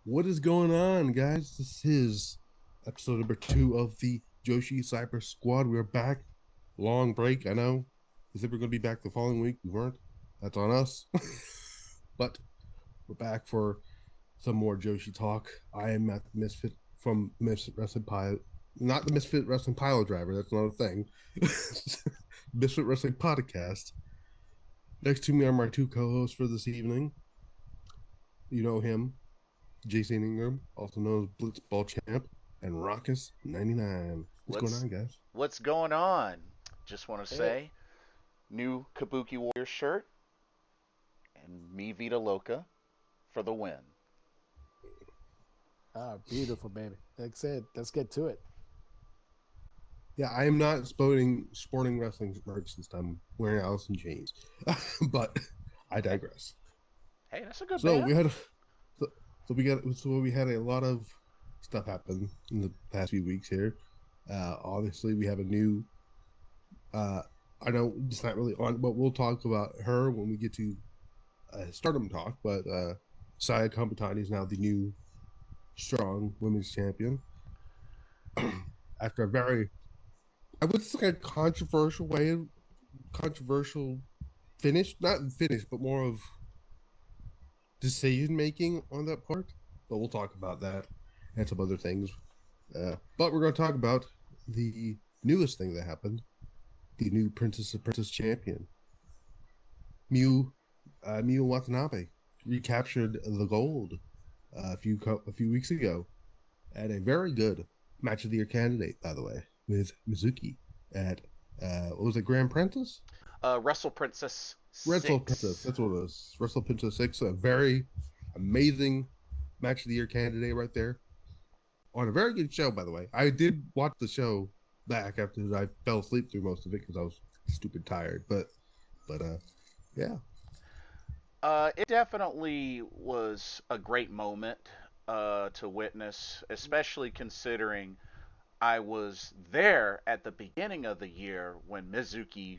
What is going on, guys? This is episode number 2 of the Joshi Cyber Squad. We're back. Long break, I know. We said we are going to be back the following week. We weren't. That's on us. But we're back for some more Joshi talk. I am at the Misfit from Misfit Wrestling Pilot. Not the Misfit Wrestling Pilot Driver. That's not a thing. Misfit Wrestling Podcast. Next to me are my two co-hosts for this evening. You know him, Jason Ingram, also known as Blitzball Champ, and Rockus 99. What's going What's on, guys? what's going on? Just want to Hey. say, new Kabuki Warrior shirt and me Vita Loca for the win. Ah, beautiful, baby. Like I said, let's get to it. Yeah, I am not sporting wrestling merch this time. I'm wearing Alice in Chains, but I Hey, digress. hey, that's a good So band. we had, so, we had a lot of stuff happen in the past few weeks here. Obviously, we have a new. Uh, I know it's not really on, but we'll talk about her when we get to Stardom talk. But Saya Kamatani is now the new strong women's champion after a very, I would say, a controversial finish, not finish, but more of decision making on that part. But we'll talk about that and some other things. But we're going to talk about the newest thing that happened: the new Princess of Princess champion, Miu Miu Watanabe, recaptured the gold a few weeks ago at a very good match of the year candidate, by the way, with Mizuki at what was it, Grand Princess? Wrestle Princess Wrestle Princess, 6. that's what it was. Wrestle Princess 6, a very amazing match of the year candidate right there. On a very good show, by the way. I did watch the show back after I fell asleep through most of it because I was stupid tired. But yeah. It definitely was a great moment to witness, especially considering I was there at the beginning of the year when Mizuki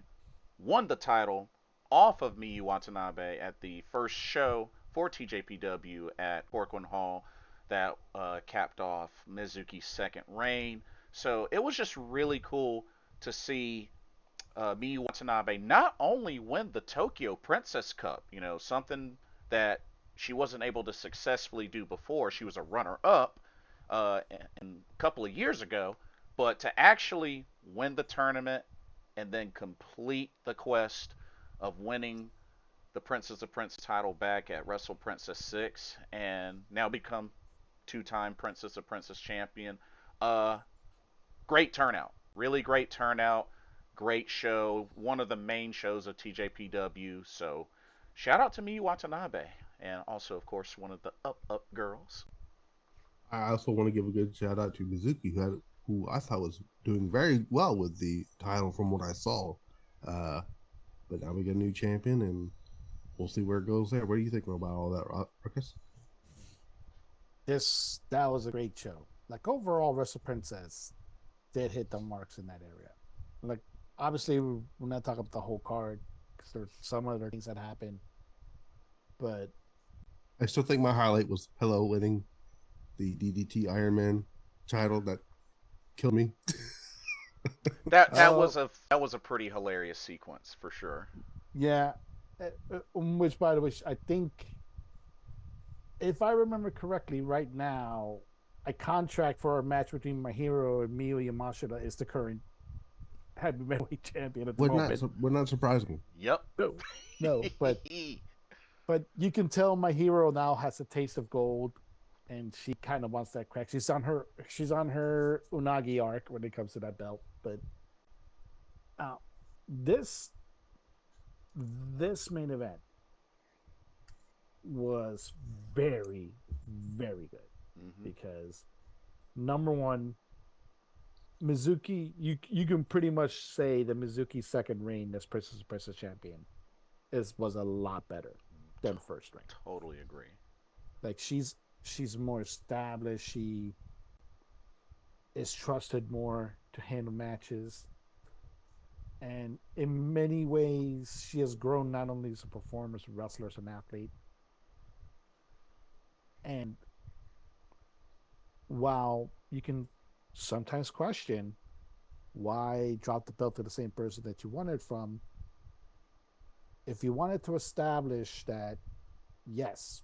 won the title off of Miyu Watanabe at the first show for TJPW at Porkland Hall that capped off Mizuki's second reign. So it was just really cool to see Miyu Watanabe not only win the Tokyo Princess Cup, something that she wasn't able to successfully do before. She was a runner up a couple of years ago, but to actually win the tournament and then complete the quest of winning the Princess of Prince title back at Wrestle Princess 6 and now become two-time Princess of Princess champion. Uh, Great turnout. Really great turnout. Great show. One of the main shows of TJPW. So shout out to Miyu Watanabe. And also, of course, one of the Up girls. I also want to give a good shout out to Mizuki, who I thought was doing very well with the title from what I saw. Uh, but now we got a new champion, and we'll see where it goes there. What do you think about all that, Ruckus? That was a great show. Like overall, Wrestle Princess did hit the marks in that area. Like obviously, we're not talking about the whole card because there's some other things that happened, but I still think my highlight was Hello winning the DDT Iron Man title that killed me. That was a pretty hilarious sequence for sure. yeah. Which, by the way, I think if I remember correctly, right now, a contract for a match between my hero and Miyu Yamashita is the current heavyweight champion at the moment. Would not surprise me. Yep. No, no, but you can tell my hero now has a taste of gold, and she kind of wants that crack. She's on her Unagi arc when it comes to that belt. But uh, this this main event was very very good hmm because number one, Mizuki, you can pretty much say that Mizuki's second reign as Princess champion was a lot better than first reign. Totally agree. Like she's more established. She is trusted more to handle matches, and in many ways, she has grown not only as a performer, as a wrestler, as an athlete, and while you can sometimes question why drop the belt to the same person that you won it from, if you wanted to establish that, yes,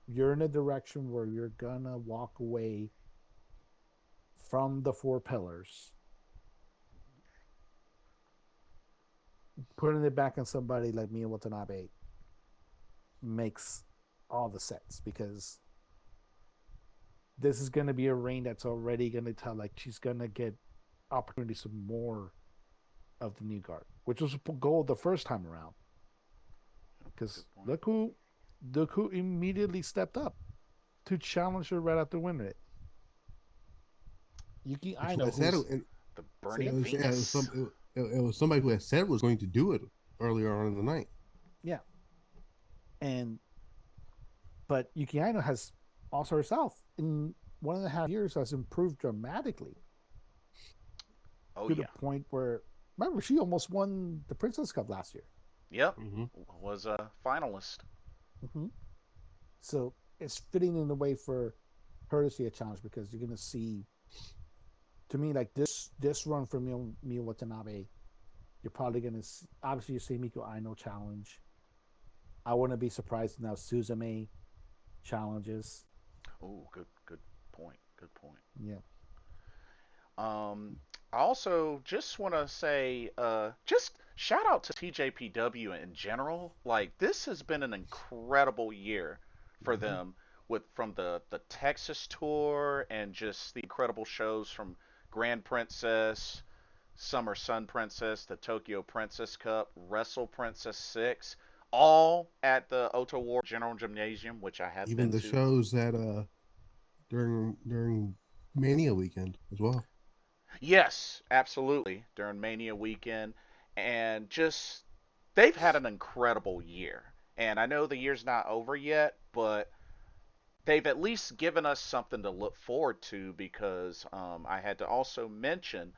you're in a direction where you're gonna walk away from the four pillars, putting it back on somebody like Mia Watanabe makes all the sense, because this is going to be a reign that's already going to tell, like, she's going to get opportunities of more of the new guard, which was a goal the first time around. Because look who immediately stepped up to challenge her right after winning it. Yuki That's what I Aino, said. who's The say Burning that, Yeah, Venus. it was somebody who had said was going to do it earlier on in the night. yeah, and but Yuki Aino has also herself in 1.5 years has improved dramatically Oh to the yeah. point where, remember, she almost won the Princess Cup last year. Yep. Mm-hmm. Was a finalist. Mm-hmm. So it's fitting in the way for her to see a challenge, because you're gonna see, to me, like this run for Mio Watanabe, you're probably gonna see, obviously you see Miko Aino challenge. I wouldn't be surprised now Suzume challenges. Oh, good point. Good point. Yeah. Um, I also just want to say, just shout out to TJPW in general. Like this has been an incredible year for Mm-hmm. them with from the Texas tour and just the incredible shows from Grand Princess, Summer Sun Princess, the Tokyo Princess Cup, Wrestle Princess 6, all at the Ota War General Gymnasium, which I have Even been the to. shows that during Mania weekend as well. Yes, absolutely. During Mania weekend. And just, they've had an incredible year. And I know the year's not over yet, but they've at least given us something to look forward to because I had to also mention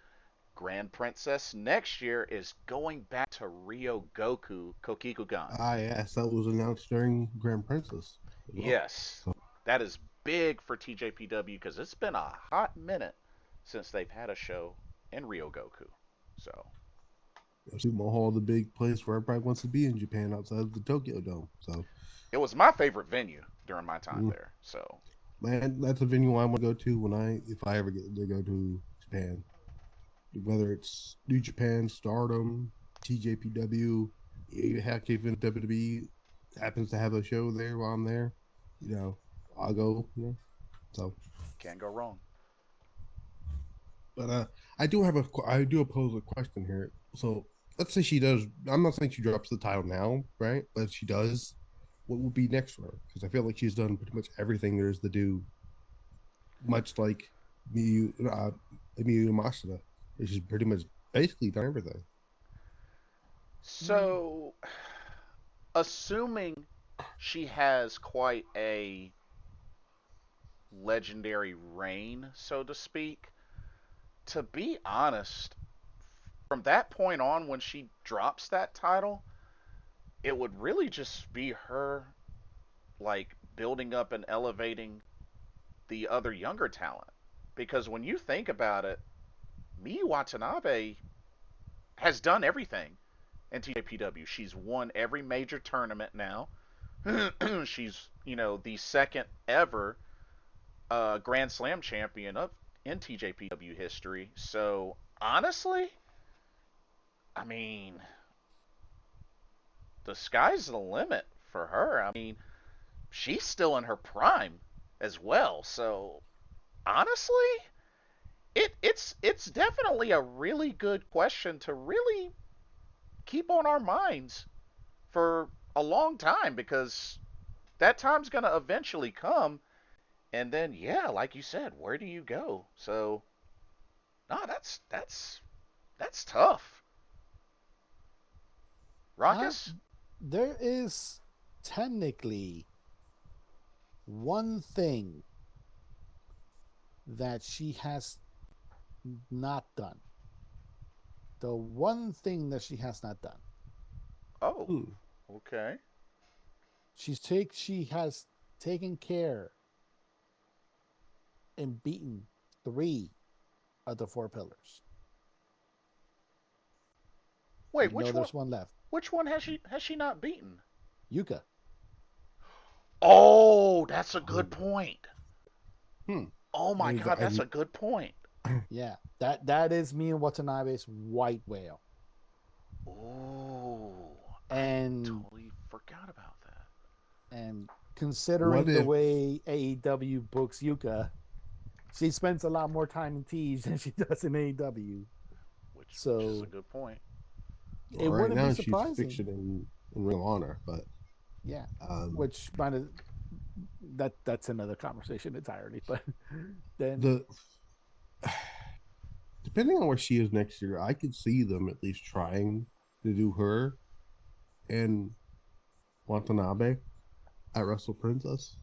Grand Princess next year is going back to Rio Goku Kokikugan. Ah, yes, that was announced during Grand Princess as well. Yes, So that is big for TJPW because it's been a hot minute since they've had a show in Rio Goku. So Sumo Hall, the big place where everybody wants to be in Japan outside of the Tokyo Dome. So, it was my favorite venue during my time mm, there. So man, that's a venue I want to go to when if I ever get to go to Japan. Whether it's New Japan, Stardom, TJPW, heck, even WWE happens to have a show there while I'm there, you know, I'll go. So, can't go wrong. but I do pose a question here. So let's say she does. I'm not saying she drops the title now, right? But if she does, what will be next for her? Because I feel like she's done pretty much everything there is to do, much like Miyu Masuda. She's pretty much basically done everything. So assuming she has quite a legendary reign, so to speak, to be honest, from that point on when she drops that title, it would really just be her like building up and elevating the other younger talent. Because when you think about it, Miyu Watanabe has done everything in TJPW. She's won every major tournament now. She's, the second ever Grand Slam champion of in TJPW history. So honestly, I mean, the sky's the limit for her. I mean, she's still in her prime as well. So honestly, it's definitely a really good question to really keep on our minds for a long time because that time's gonna eventually come. And then, yeah, like you said, where do you go? So, no, that's tough. Uh, Ruckus? there is technically one thing that she has not done. The one thing that she has not done. Oh, Hmm. okay. She has taken care and beaten 3 of the 4 pillars. Wait, You know there's one left. Which one has she not beaten? Yuka. Oh, that's a good point. Hmm. Oh my God, that's a good point. Yeah, that is me and Watanabe's white whale. Oh, And I totally forgot about that. And considering the if way AEW books Yuka, she spends a lot more time in Tees than she does in AEW. Which is a So good point. it right wouldn't be now she's surprising. fiction in Ring of Honor, but Yeah, um, which might have that's another conversation entirely. But then, the depending on where she is next year, I could see them at least trying to do her and Watanabe at Wrestle Princess.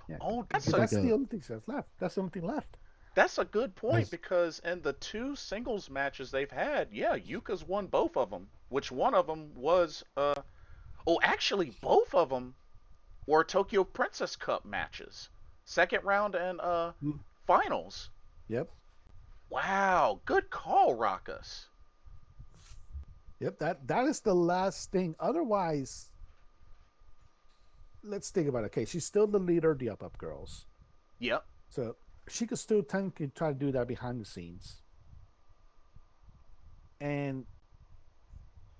yeah, Oh, because Like that's the a only thing that's left. That's the only thing left. that's a good point as because in the 2 singles matches they've had, yeah, Yuka's won both of them. Which one of them was oh, actually both of them were Tokyo Princess Cup matches. Second round and finals. Yep, Wow, good call, Rockus. yep. That is the last thing. Otherwise, let's think about it. Okay, she's still the leader of the Up Girls. Yep. So she could still technically try to do that behind the scenes. And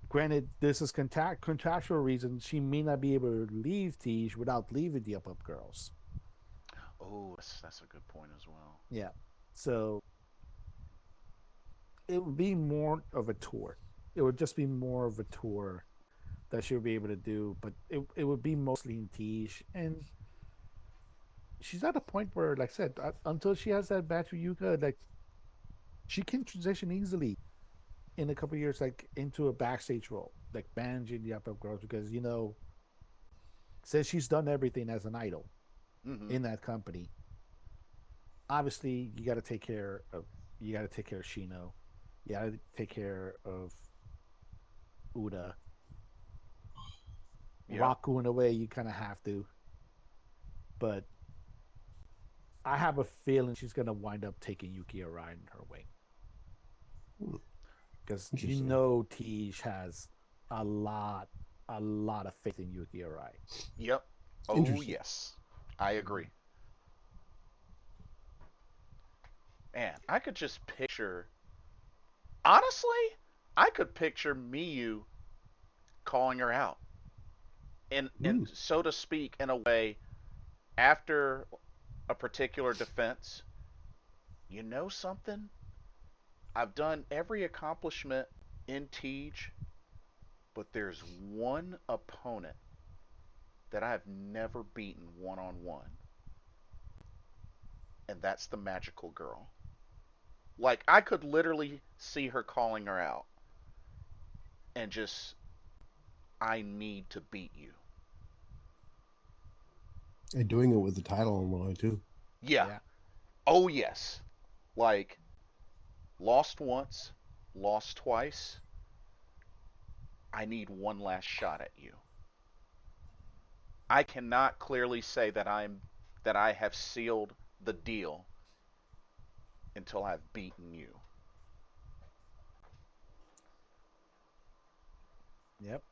granted, this is contractual reasons. She may not be able to leave Tej without leaving the Up Girls. Oh, that's a good point as well. Yeah. So it would be more of a tour. It would just be more of a tour that she would be able to do, but it would be mostly in Tej. And she's at a point where, like I said, until she has that match with Yuka, like she can transition easily in a couple years, like into a backstage role, like managing the Up Girls, because since she's done everything as an idol Mm-hmm. in that company, obviously you got to take care of Shino, you got to take care of Uda, Yep. Raku in a way you kind of have to, but I have a feeling she's gonna wind up taking Yuki Arai in her wing because interesting. Tej has a lot, a lot of faith in Yuki Arai. Yep. Oh Interesting. yes, I agree. Man, I could just picture. Honestly, I could picture Miyu calling her out, and Mm. so to speak, in a way, after a particular defense. You know something? I've done every accomplishment in Tej, but there's one opponent that I've never beaten one on one, and that's the magical girl. Like, I could literally see her calling her out and just, I need to beat you. And doing it with the title on the line too. Yeah. Yeah, Oh, yes. Like, lost once, lost twice. I need one last shot at you. I cannot clearly say that I have sealed the deal until I've beaten you. yep.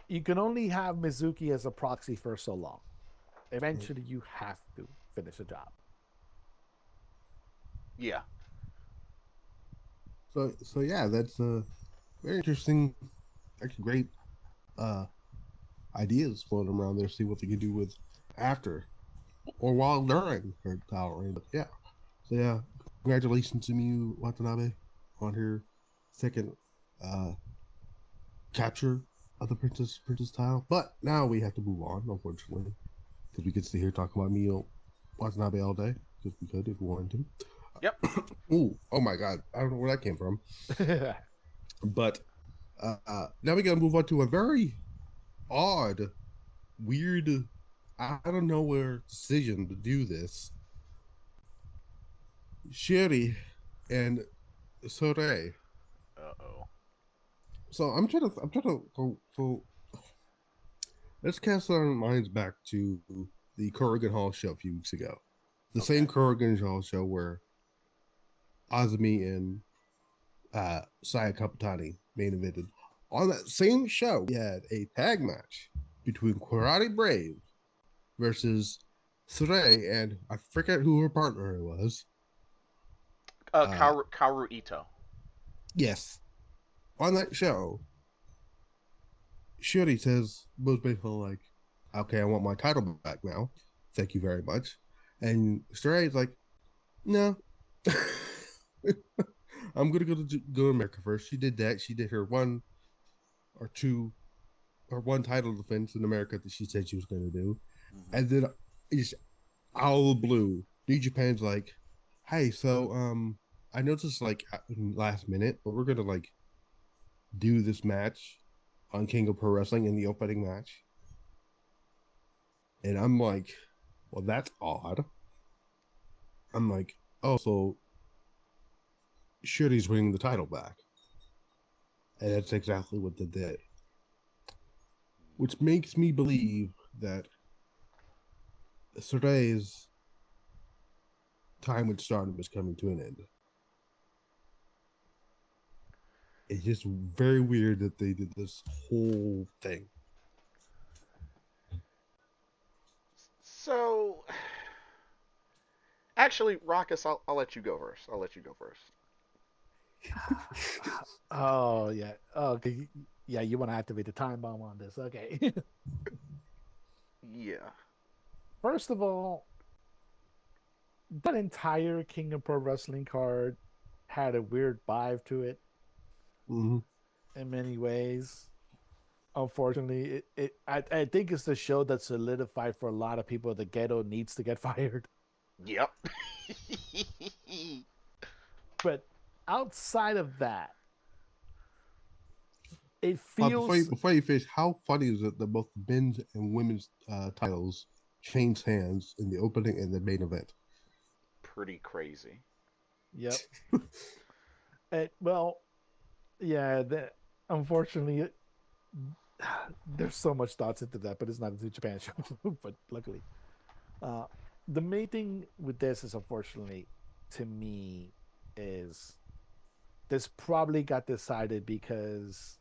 You can only have Mizuki as a proxy for so long. Eventually, you have to finish the job. Yeah. So yeah, that's very interesting. Actually, great uh ideas floating around there. See what they can do with after or while during her title reign. But yeah, so yeah, congratulations to Miyu Watanabe on her second uh capture of the princess title. But now we have to move on, unfortunately, because we could sit here talking about Miyu Watanabe all day, because we could if we wanted to. Yep. Ooh, oh my god, I don't know where that came from. But now we gotta move on to a very odd, weird, out of nowhere decision to do this. Sherry and Soray. Uh oh. So I'm trying to so let's cast our minds back to the Corrigan Hall show a few weeks ago. The Okay. same Kurgan show where Azumi and Saya Kapitani main evented. On that same show, we had a tag match between Karate Brave versus Sure, and I forget who her partner was. Uh, Kaoru Ito. yes, on that show, Shuri says was basically like, "Okay, I want my title back now. Thank you very much." And Sure is like, "No, I'm gonna go to America first." She did that. She did her or two one title defense in America that she said she was going to do, Mm-hmm. and then just out of the blue, New Japan's like, "Hey, so I know this is like last minute, but we're gonna like do this match on King of Pro Wrestling in the opening match," and I'm like, "Well, that's odd." I'm like, "Oh, so Shuri's winning the title back," and that's exactly what they did, which makes me believe that Surday's time with Stardom is coming to an end. It's just very weird that they did this whole thing. So, actually, Rockus, I'll let you go first. I'll let you go first. Oh yeah. Okay. Yeah, you want to activate the time bomb on this? Okay. Yeah. First of all, that entire King of Pro Wrestling card had a weird vibe to it Mm-hmm. in many ways. Unfortunately, I think it's the show that solidified for a lot of people the ghetto needs to get fired. Yep. But outside of that, it Before feels you finish, how funny is it that both men's and women's titles changed hands in the opening and the main event? Pretty crazy. yep. Well, yeah, unfortunately there's so much thoughts into that, but it's not a New Japan show. But luckily, uh, the main thing with this is, unfortunately, to me, is this probably got decided because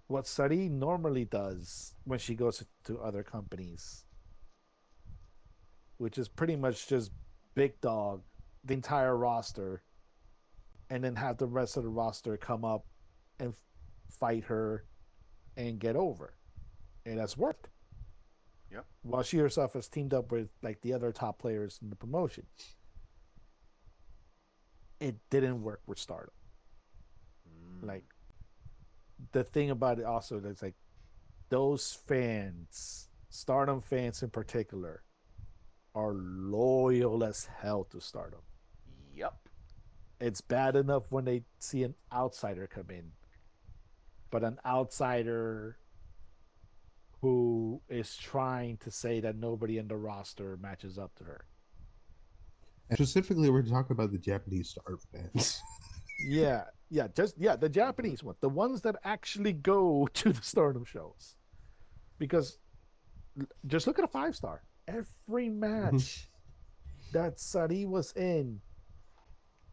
what Sari normally does when she goes to other companies, which is pretty much just big dog the entire roster, and then have the rest of the roster come up and fight her and get over. It has worked. Yep. While she herself has teamed up with like the other top players in the promotion. It didn't work with Stardom. Mm. Like the thing about it also that's like those fans, Stardom fans in particular, are loyal as hell to Stardom. Yep. It's bad enough when they see an outsider come in, but an outsider who is trying to say that nobody in the roster matches up to her. And specifically, we're talking about the Japanese Star fans. Yeah, the Mm-hmm. Japanese one, the ones that actually go to the Stardom shows. Because just look at a 5 star. Every match that Sari was in,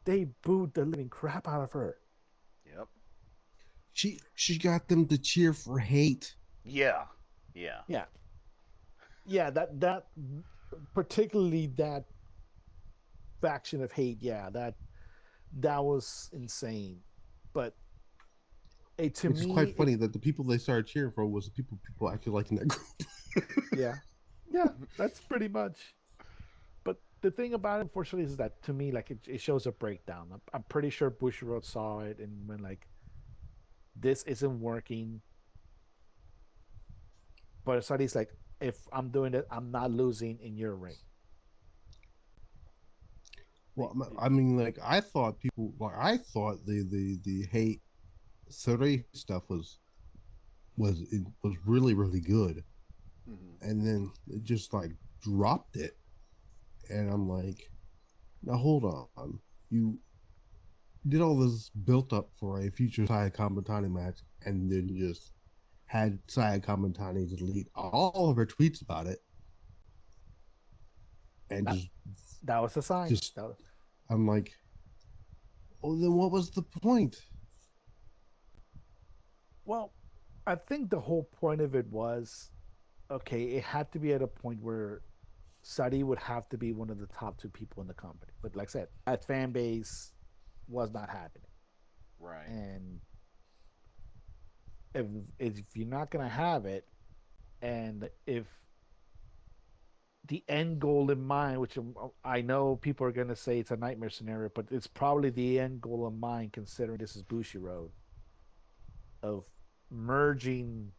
they booed the living crap out of her. Yep. She got them to cheer for hate. Yeah. Yeah. Yeah, yeah, that particularly that faction of hate. Yeah, that was insane. But to Which is me, quite funny that the people they started cheering for was the people actually liking that group. yeah, yeah, that's pretty much. But the thing about it, unfortunately, is that to me, like it shows a breakdown. I'm pretty sure Bushiroad saw it and when like this isn't working. But Sadi's like, if I'm doing it, I'm not losing in your ring. Well, I mean, like I thought the hate Surrey stuff was really good, Mm-hmm. and then it just like dropped it, and I'm like, now hold on, you did all this built up for a future Saya Kamatani match, and then just had Saya Kamatani delete all of her tweets about it. and That that was a sign. just I'm like, oh, then what was the point? Well, I think the whole point of it was okay. It had to be at a point where Sadi would have to be one of the top two people in the company. But like I said, that fan base was not happening. Right. And if if you're not gonna have it, and if the end goal in mind, which I know people are gonna say it's a nightmare scenario, but it's probably the end goal in mind, considering this is Bushi Road, of merging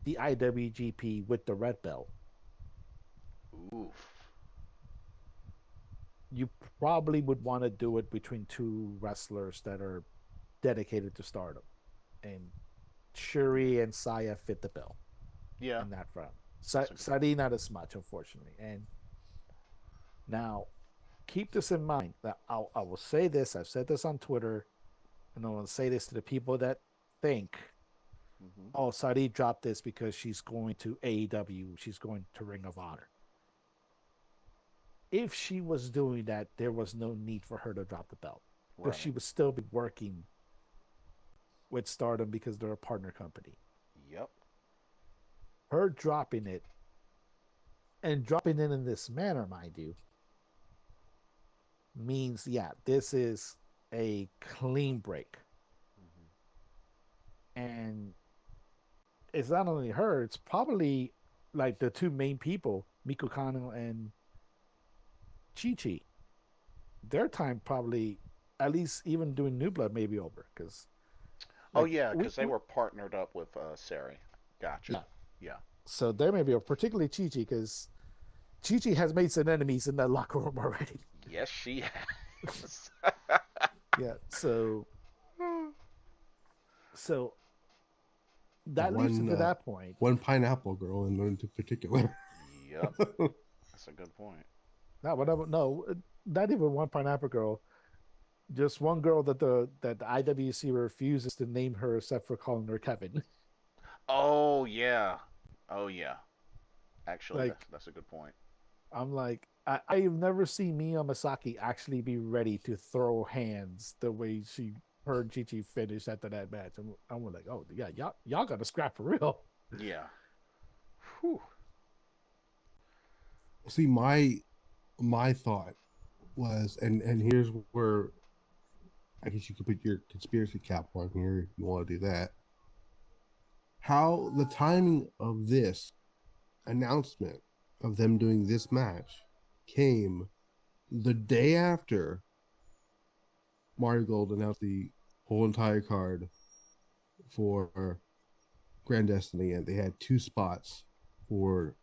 the IWGP with the Red Belt. Oof. You probably would want to do it between two wrestlers that are dedicated to stardom, and Shuri and Saya fit the bill Yeah. in that front. That's a good Sadi not as much, unfortunately. And now, keep this in mind. That I will say this. I've said this on Twitter, and I will say this to the people that think, hmm "Oh, Sadi dropped this because she's going to AEW. She's going to Ring of Honor." If she was doing that, there was no need for her to drop the belt, because she Right. would still be working with Stardom because they're a partner company. Yep. Her dropping it, and dropping it in this manner, mind you, means, yeah, this is a clean break. hmm And it's not only her, it's probably like the two main people, Miko Kano and Chi Chi. Their time probably, at least even doing New Blood, may be over. Because, Oh like, yeah, because they were partnered up with Sari. Gotcha. yeah. Yeah. So there may be, particularly Chi Chi, because Chi Chi has made some enemies in that locker room already. Yes, she has. Yeah. So That that leaves it to that point. one pineapple girl in particular. Yep. That's a good point. No, whatever. No, not even one pineapple girl. Just one girl that the IWC refuses to name her except for calling her Kevin. Oh yeah. Oh yeah. Actually, Like, that's a good point. I'm like, I've never seen Mia Masaki actually be ready to throw hands the way she heard Chi Chi finish after that match. I'm like, oh yeah, y'all got to scrap for real. Yeah. Whew. See, my thought was, and here's where I guess you could put your conspiracy cap on here if you want to do that. How the timing of this announcement of them doing this match came the day after Mario Gold announced the whole entire card for Grand Destiny, and they had two spots for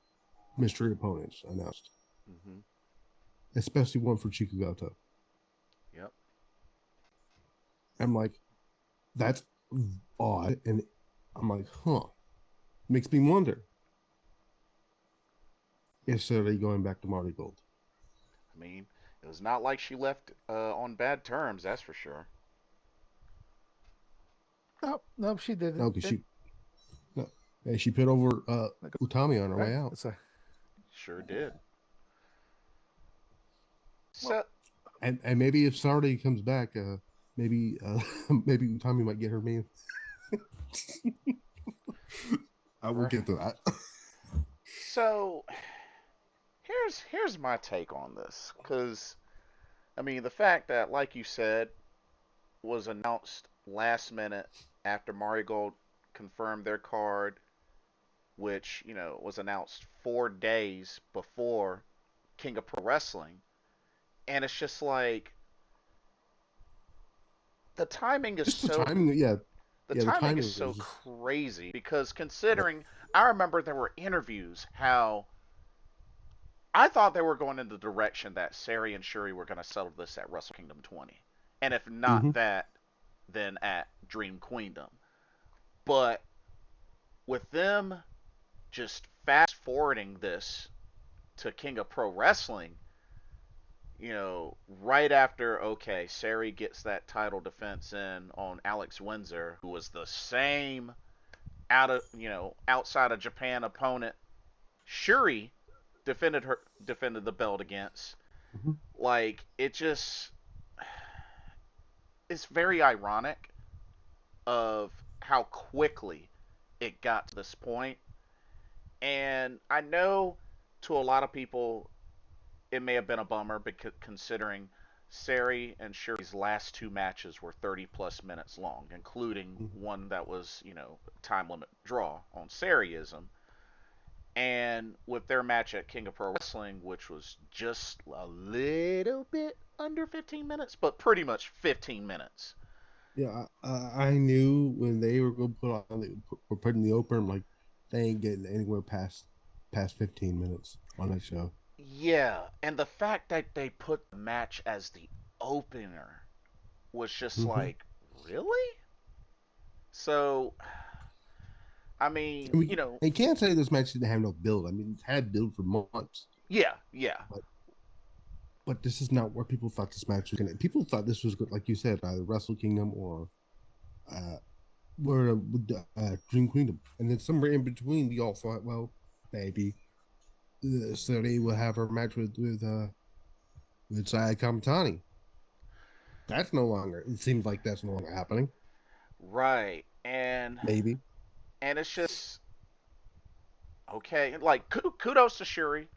mystery opponents announced, hmm especially one for Chikugato. Yep. I'm like, that's odd, and I'm like, huh. Makes me wonder if Saturday going back to Marty Gold. I mean, it was not like she left on bad terms. That's for sure. No, no, she didn't. No, because no, and she put over Like, Utami on her right? way out. It's a Sure did. well, So And maybe if Saturday comes back, maybe maybe Utami might get her man. I will right. get to that. So here's my take on this, because I mean the fact that, like you said, was announced last minute after Mario Gold confirmed their card, which was announced 4 days before King of Pro Wrestling, and it's just like the timing is Just the so timing, yeah, the the timing is timing so was just crazy, because yeah. considering I remember there were interviews how I thought they were going in the direction that Sari and Shuri were going to settle this at Wrestle Kingdom 20. And if Mm-hmm. not that, then at Dream Queendom. But with them just fast forwarding this to King of Pro Wrestling, right after, okay, Sari gets that title defense in on Alex Windsor, who was the same outside of Japan opponent Shuri defended the belt against. Mhm. Like it just it's very ironic of how quickly it got to this point. And I know to a lot of people it may have been a bummer because considering Sari and Shuri's last two matches were 30 plus minutes long, including Mhm. one that was, time limit draw on Sariism. And with their match at King of Pro Wrestling, which was just a little bit under 15 minutes, but pretty much 15 minutes. Yeah, I knew when they were going to put on were putting the open, like they ain't getting anywhere past 15 minutes on that show. Yeah, and the fact that they put the match as the opener was just Mm-hmm. like, really? So, I mean, And you can't say this match didn't have no build. I mean, it's had build for months, yeah, yeah, but this is not where people thought this match was going to. People thought this was good, like you said, either Wrestle Kingdom or uh, Dream Kingdom, and then somewhere in between, we all thought, well, maybe Saturday will have her match with Saya Kamatani. That's no longer. It seems like that's no longer happening. right. And it's just okay. Like kudos to Shuri,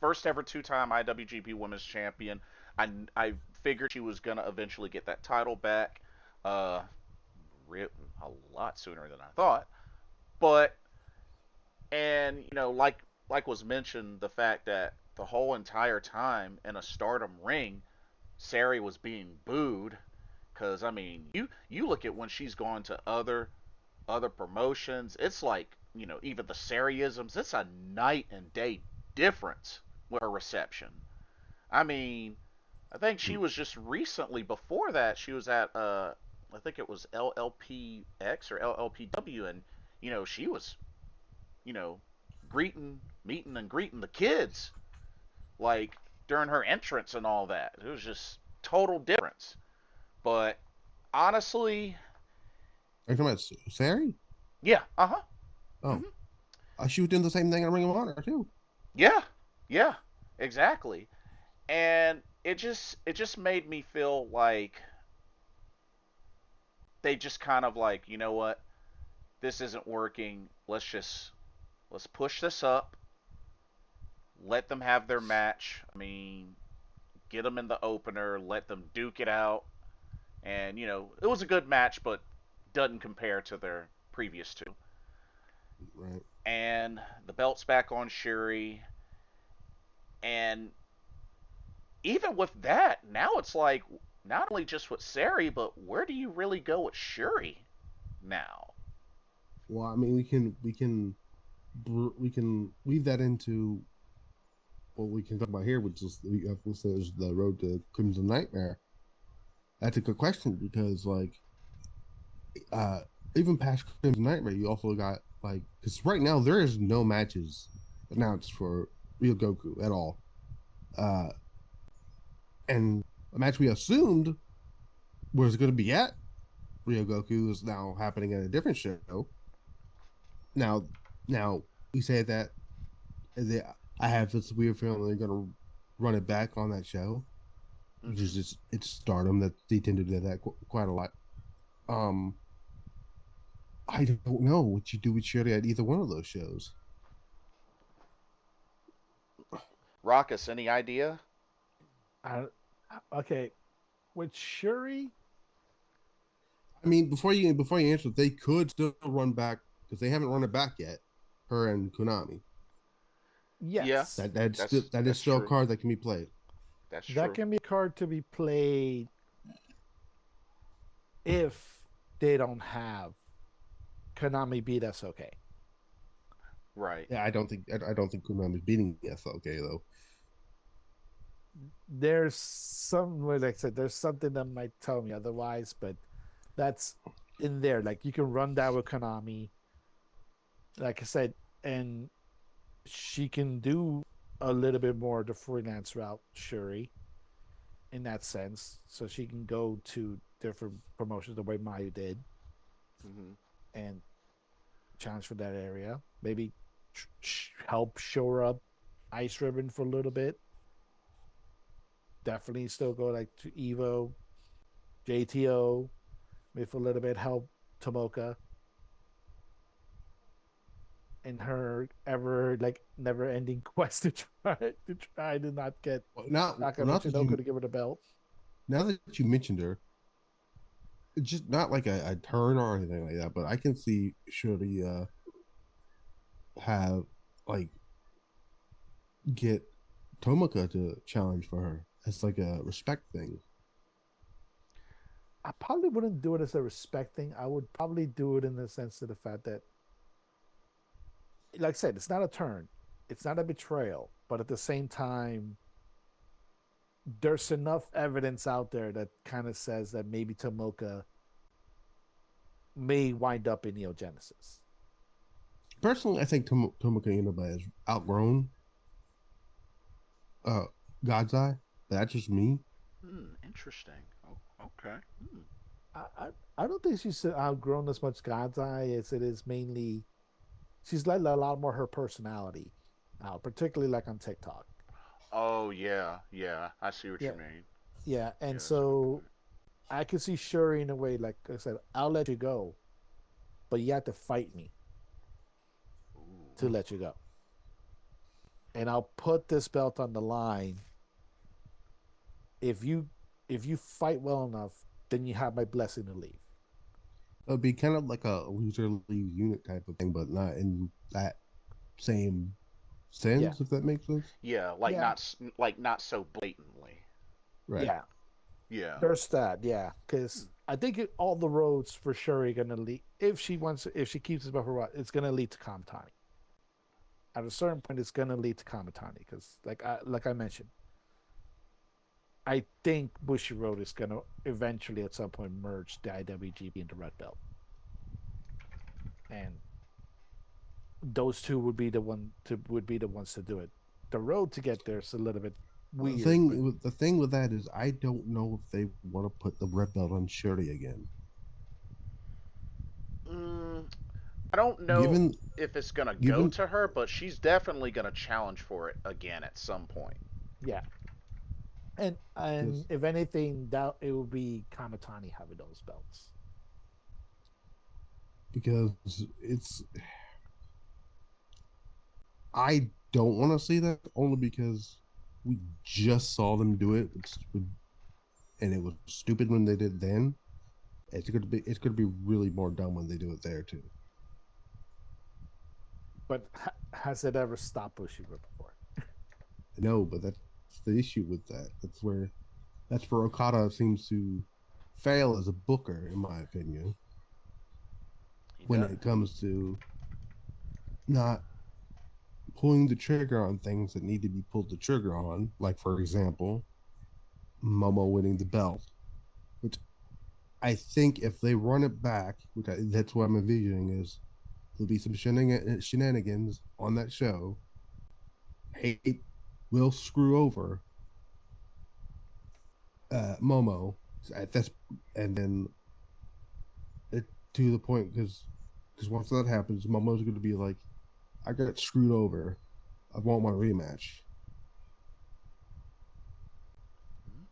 first ever two-time IWGP Women's Champion. I figured she was gonna eventually get that title back, uh, a lot sooner than I thought. But and like was mentioned, the fact that the whole entire time in a Stardom ring, Sari was being booed. Because I mean, you look at when she's gone to other promotions, it's like even the Sariisms, it's a night and day difference with her reception. I mean, I think she was just recently before that she was at I think it was LLPX or LLPW, and she was you know meeting and greeting the kids like during her entrance and all that. It was just total difference. But honestly, Are you talking about Sari? yeah, uh huh, Oh, hmm, she was doing the same thing in Ring of Honor too. yeah, yeah, exactly. And it just made me feel like they just kind of like, you know what, this isn't working. Let's push this up. Let them have their match. I mean, get them in the opener. Let them duke it out. And it was a good match, but doesn't compare to their previous two. Right. And the belt's back on Shuri. And even with that, now it's like not only just with Sari, but where do you really go with Shuri now? Well, I mean, we can weave that into what we can talk about here, which is the road to Crimson Nightmare. That's a good question because uh even past Crimson Nightmare, you also got because right now there is no matches announced for Real Goku at all. Uh, and a match we assumed was going to be at Real Goku is now happening at a different show. Now, now we say that they, I have this weird feeling they're going to run it back on that show, which Mm-hmm. is just it's Stardom that they tend to do that quite a lot. Um, I don't know what you do with Shuri at either one of those shows. Raucus, any idea? I, okay, with Shuri, I mean, before you answer, they could still run back because they haven't run it back yet. Her and Konami. Yeah, yes, That is that's still a true. card that can be played. That's that true. can be a card to be played if they don't have Konami beat us. Okay, Right. Yeah, I don't think Konami's beating SLK though. there's some like I said, there's something that might tell me otherwise, but that's in there. Like you can run that with Konami, like I said, and she can do a little bit more the freelance route, Shuri, in that sense. So she can go to different promotions the way Mayu did Mm-hmm. and challenge for that area. Maybe help show her up Ice Ribbon for a little bit. Definitely still go like to Evo, JTO, maybe for a little bit help Tomoka in her ever like never ending quest to not get Well, not Taka not that Michinoku you to give her the belt. now that you mentioned her, it's just not like a turn or anything like that. But I can see Shuri have like get Tomoka to challenge for her. It's like a respect thing. I probably wouldn't do it as a respect thing. I would probably do it in the sense of the fact that, like I said, it's not a turn, it's not a betrayal, but at the same time, there's enough evidence out there that kind of says that maybe Tomoka may wind up in Neogenesis. Personally, I think Tomoka Inaba has outgrown uh God's Eye. That's just me. Interesting. Oh, okay. I, I, I don't think she's outgrown as much God's Eye as it is mainly she's let a lot more her personality out, particularly like on TikTok. Oh yeah, yeah. I see what Yeah, you mean. yeah, Yeah, and that's a good so point. I can see Shuri in a way, like I said, I'll let you go, but you have to fight me Ooh. to let you go. And I'll put this belt on the line. If you if you fight well enough, then you have my blessing to leave. It'd be kind of like a loser leaves unit type of thing, but not in that same Yeah, sense, if that makes sense. Yeah, yeah, like not so blatantly. Right. yeah. Yeah. There's that, yeah. Because I think all the roads for Shuri gonna lead if she keeps this buffer, it's gonna lead to Kamatani. At a certain point, it's gonna lead to Kamatani because, like I mentioned, I think Bushi Road is gonna eventually at some point merge the IWGP into Red Belt, and those two would be the ones to do it. The road to get there is a little bit weird, but The thing with that is, I don't know if they want to put the red belt on Shirley again. Mm, I don't know Given if it's gonna go given to her, but she's definitely gonna challenge for it again at some point. yeah. And if anything, that it would be Kamatani having those belts. because it's I don't want to see that only because we just saw them do it. And it was stupid when they did it then. It's going to be really more dumb when they do it there too. But has it ever stopped Bushiroad before? No, but that's the issue with that. That's where Okada seems to fail as a booker, in my opinion, He when does. it comes to not pulling the trigger on things that need to be pulled the trigger on. Like for example, Momo winning the belt, which I think if they run it back, that's what I'm envisioning is there'll be some shenanigans on that show. Hate will screw over Momo at this, and then it, to the point because once that happens, Momo's going to be like, I got screwed over. I want my rematch.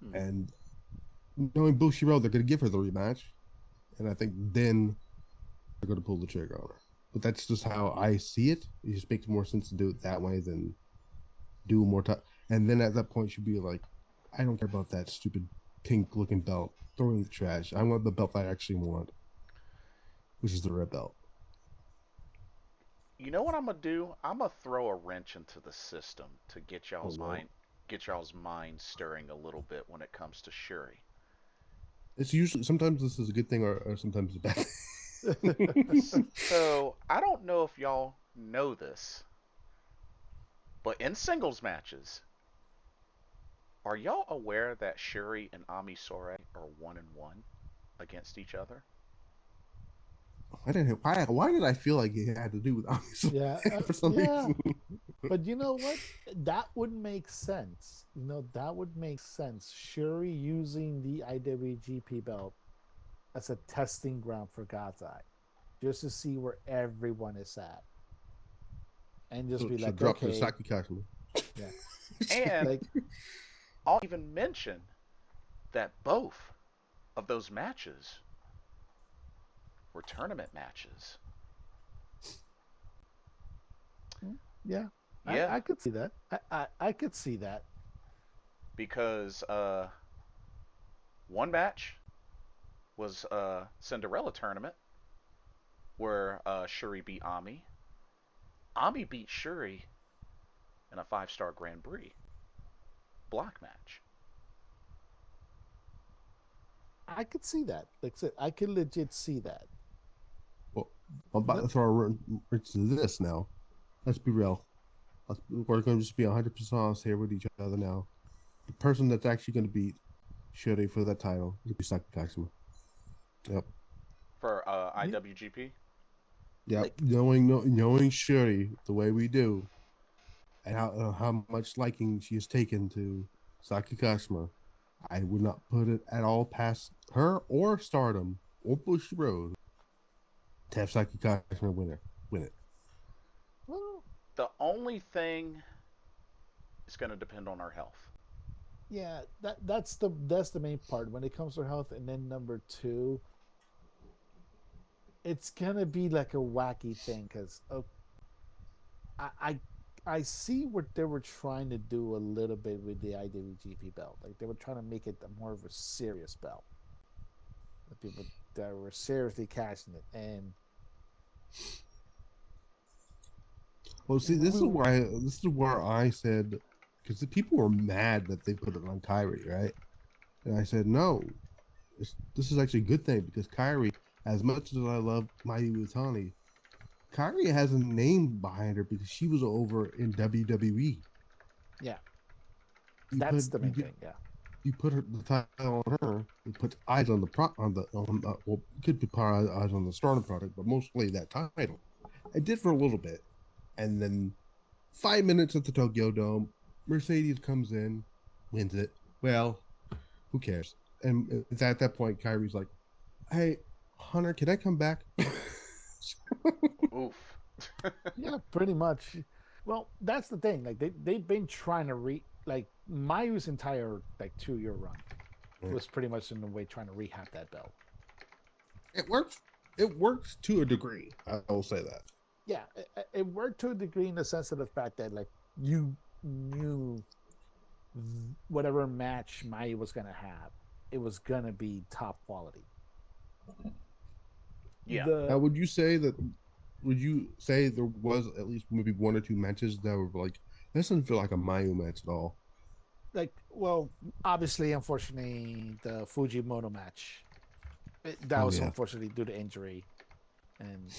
Mm. And knowing Bushiroad, they're going to give her the rematch, and I think then they're going to pull the trigger on her. But that's just how I see it. It just makes more sense to do it that way than do more time. And then at that point, she'd be like, I don't care about that stupid pink looking belt. Throw it in the trash. I want the belt I actually want, which is the red belt. You know what I'm gonna do? I'm gonna throw a wrench into the system to Oh no. get y'all's mind stirring a little bit when it comes to Shuri. It's usually sometimes this is a good thing or sometimes a bad thing. So I don't know if y'all know this, but in singles matches, are y'all aware that Shuri and Ami Sourei are 1-1 against each other? Why did I feel like it had to do with Yeah, for some yeah. reason? But you know what? That would make sense. That would make sense. Shuri using the IWGP belt as a testing ground for God's Eye, just to see where everyone is at, and just So be she'll like, drop to okay, Saki Kashima. Yeah. And Like I'll even mention that both of those matches were tournament matches. yeah, Yeah, I could see that. I could see that. because one match was a Cinderella tournament where Shuri beat Ami. Ami beat Shuri in a 5-star Grand Prix block match. I could see that. Like I said, I could legit see that. Well, I'm about No, to throw into this now. Let's be real. We're going to just be 100% honest here with each other now. The person that's actually going to beat Shuri for that title is going to be Saki. Yep. For you, IWGP. Yep. like Knowing Shuri the way we do, and how much liking she has taken to Saki Kashima, I would not put it at all past her or Stardom or Bush Road to have Saki Kashima win it. well, The only thing is going to depend on our health. yeah, that's the main part when it comes to health. And then number two, it's gonna be like a wacky thing because I, I I see what they were trying to do a little bit with the IWGP belt. Like they were trying to make it more of a serious belt. The people that were seriously cashing it, and Well, see, we this is where I said, because the people were mad that they put it on Kyrie, right? And I said, no, this is actually a good thing because Kyrie, as much as I love Mighty Watani, Kyrie has a name behind her because she was over in WWE. yeah, You that's put the you main get thing. Yeah, you put the title on her. It puts eyes on the well, could put eyes on the starter product, but mostly that title. I did for a little bit, and then 5 minutes at the Tokyo Dome, Mercedes comes in, wins it. Well, who cares? And it's at that point, Kyrie's like, "Hey, Hunter, can I come back?" Oof. yeah, pretty much. Well, that's the thing. Like they've been trying to like Mayu's entire like 2 year run was pretty much in a way trying to rehab that belt. It works. It works to a degree. I will say that. Yeah, it worked to a degree in the sense of the fact that like you knew whatever match Mayu was gonna have, it was gonna be top quality. Yeah. Now, The would you say that? Would you say there was at least maybe one or two matches that were like this doesn't feel like a Mayu match at all? like well, obviously, unfortunately, the Fujimoto match that Oh was yeah, unfortunately due to injury, and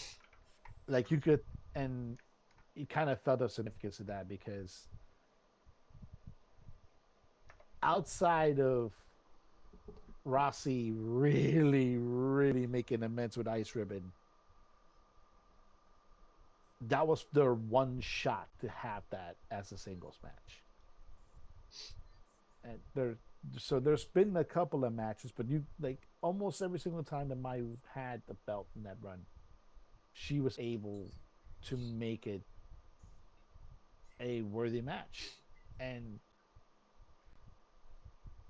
like you could, and you kind of felt the significance of that because outside of Rossi really making amends with Ice Ribbon, that was their one shot to have that as a singles match. And there's been a couple of matches, but you like almost every single time that Mayu had the belt in that run, she was able to make it a worthy match. And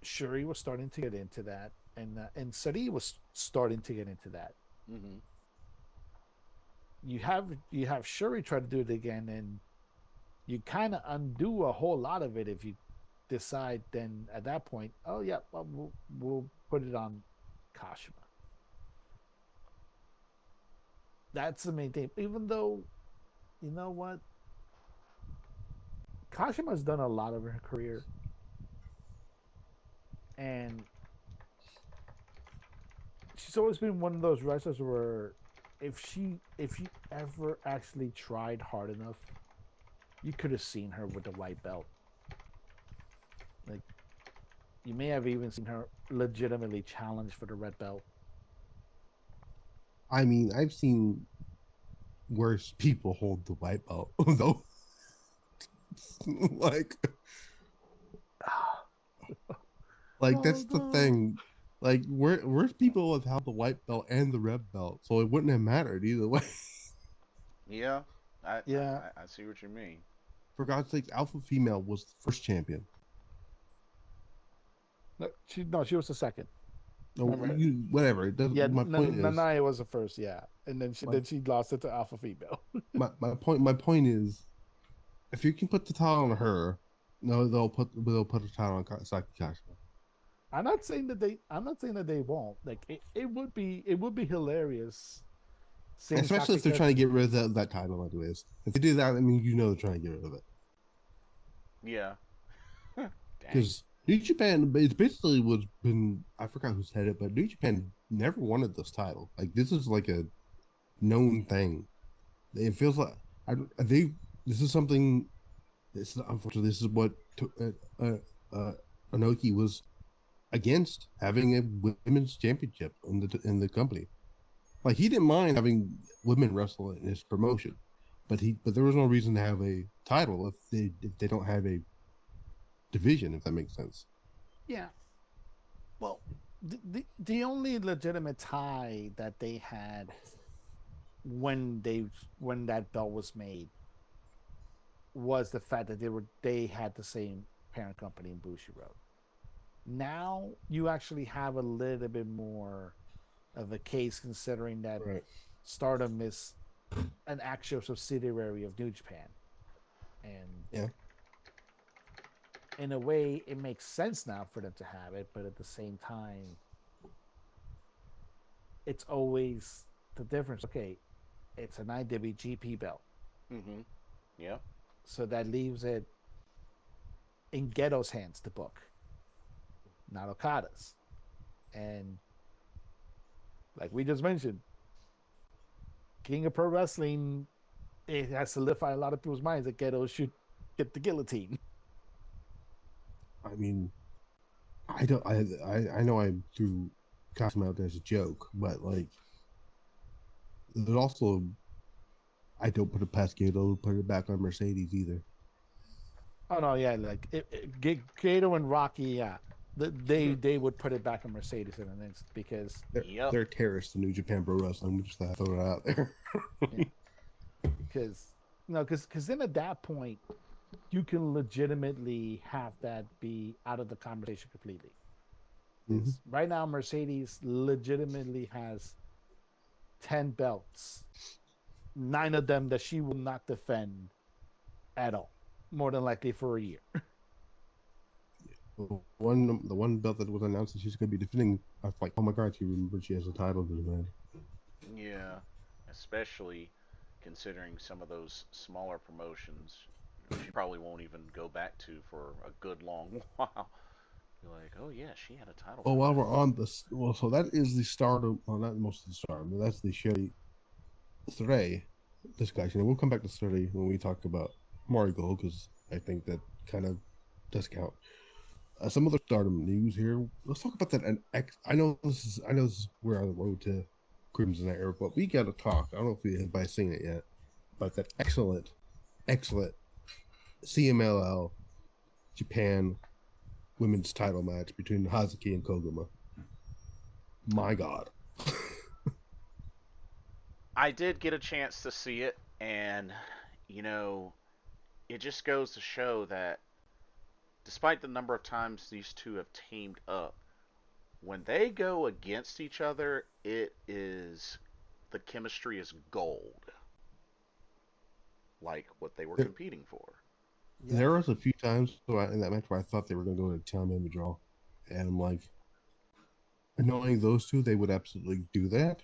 Shuri was starting to get into that, and Sari was starting to get into that. Hmm. You have Shuri try to do it again, and you kind of undo a whole lot of it if you decide then at that point, oh yeah, well, we'll put it on Kashima. That's the main thing. Even though, you know what, Kashima's done a lot of her career, and she's always been one of those wrestlers where if she ever actually tried hard enough, you could have seen her with the white belt. Like you may have even seen her legitimately challenge for the red belt. I mean, I've seen worse people hold the white belt though. like, like Oh that's the no. thing. Like, where's people have held the white belt and the red belt, so it wouldn't have mattered either way. Yeah. I, Yeah, I see what you mean. For God's sakes, Alpha Female was the first champion. No, she was the second. No, Remember? whatever. It doesn't. Yeah, My point is, Nanaya was the first, yeah, and then my, she lost it to Alpha Female. my point is, if you can put the title on her, no, they'll put a title on Saki Kashima. I'm not saying that they won't. Like it would be hilarious seeing Especially Saki if they're trying to Kashima. get rid of that title, anyways. If they do that, I mean, they're trying to get rid of it. Yeah. Dang. Because New Japan, it's basically was been, I forgot who said it, but New Japan never wanted this title. Like, this is like a known thing. It feels like they. This is something. Unfortunately, this is what Anoki was against, having a women's championship in the company. Like, he didn't mind having women wrestle in his promotion, but there was no reason to have a title if they don't have a division, if that makes sense. Yeah. Well, the only legitimate tie that they had when that belt was made was the fact that they had the same parent company in Bushiroad. Now you actually have a little bit more of a case, considering that Right. Stardom is an actual subsidiary of New Japan, and Yeah. in a way, it makes sense now for them to have it. But at the same time, it's always the difference. Okay, it's an IWGP belt, Mm-hmm. Yeah. so that leaves it in Ghetto's hands to book, not Okada's. And like we just mentioned, King of Pro Wrestling, it has solidified a lot of people's minds that Ghetto should get the guillotine. I mean, I don't. I know I threw Cosmo out there as a joke, but like, there's also, I don't put it past Gato to put it back on Mercedes either. Oh no, yeah, like Gato and Rocky, yeah, they would put it back on Mercedes in an instant because Yep. They're terrorists in New Japan Pro Wrestling. Just throw it out there. yeah, because because then at that point you can legitimately have that be out of the conversation completely. Mm-hmm. Because right now Mercedes legitimately has 10 belts, 9 of them that she will not defend at all, more than likely for a year. The one belt that was announced that she's going to be defending, I was like, oh my god, she remembered she has a title to defend. Yeah. Especially considering some of those smaller promotions, she probably won't even go back to for a good long while. You're like, oh yeah, she had a title Well, while run we're on this, well, so that is the start of, well, not most of the start, but that's the Sherry Three discussion. And we'll come back to 30 when we talk about Mario Gold, because I think that kind of does count. Some other stardom news here. Let's talk about that. And I know this is we're on the road to Crimson Era, but we got to talk. I don't know if anybody's seen it yet, but that excellent CMLL Japan women's title match between Hazuki and Koguma. My God. I did get a chance to see it, and you know, it just goes to show that despite the number of times these two have teamed up, when they go against each other, it is the chemistry is gold, like what they were There, competing for. Yeah. there was a few times in that match where I thought they were going to go to town image draw, and I'm like, knowing those two, they would absolutely do that.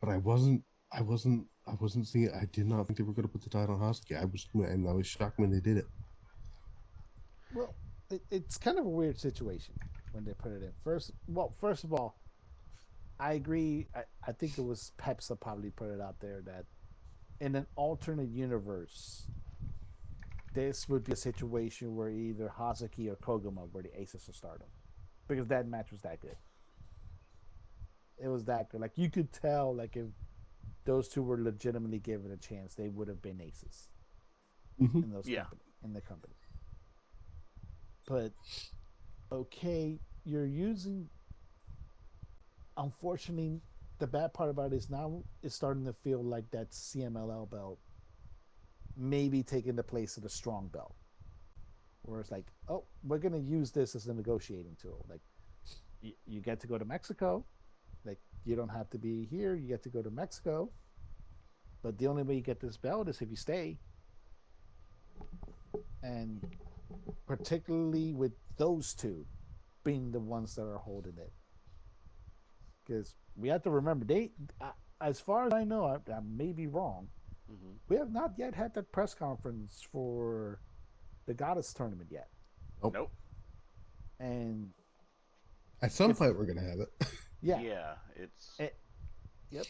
But I wasn't seeing it. I did not think they were going to put the title on Hazuki. I was shocked when they did it. Well, it's kind of a weird situation when they put it in. First of all, I agree. I think it was Peps that probably put it out there that in an alternate universe, this would be a situation where either Hazuki or Koguma were the aces of Stardom, because that match was that good. It was that good. Like you could tell, like if those two were legitimately given a chance, they would have been aces Mm-hmm. Yeah. in the company. But okay, you're using. Unfortunately, the bad part about it is now it's starting to feel like that CMLL belt maybe taking the place of the strong belt, where it's like, oh, we're gonna use this as a negotiating tool. Like, you get to go to Mexico, like you don't have to be here. You get to go to Mexico, but the only way you get this belt is if you stay. And particularly with those two being the ones that are holding it, because we have to remember as far as I know, I may be wrong. Hmm. We have not yet had that press conference for the Goddess tournament yet, Nope. Nope. and At some if point, we're gonna have it yeah, Yeah, it's it, yep,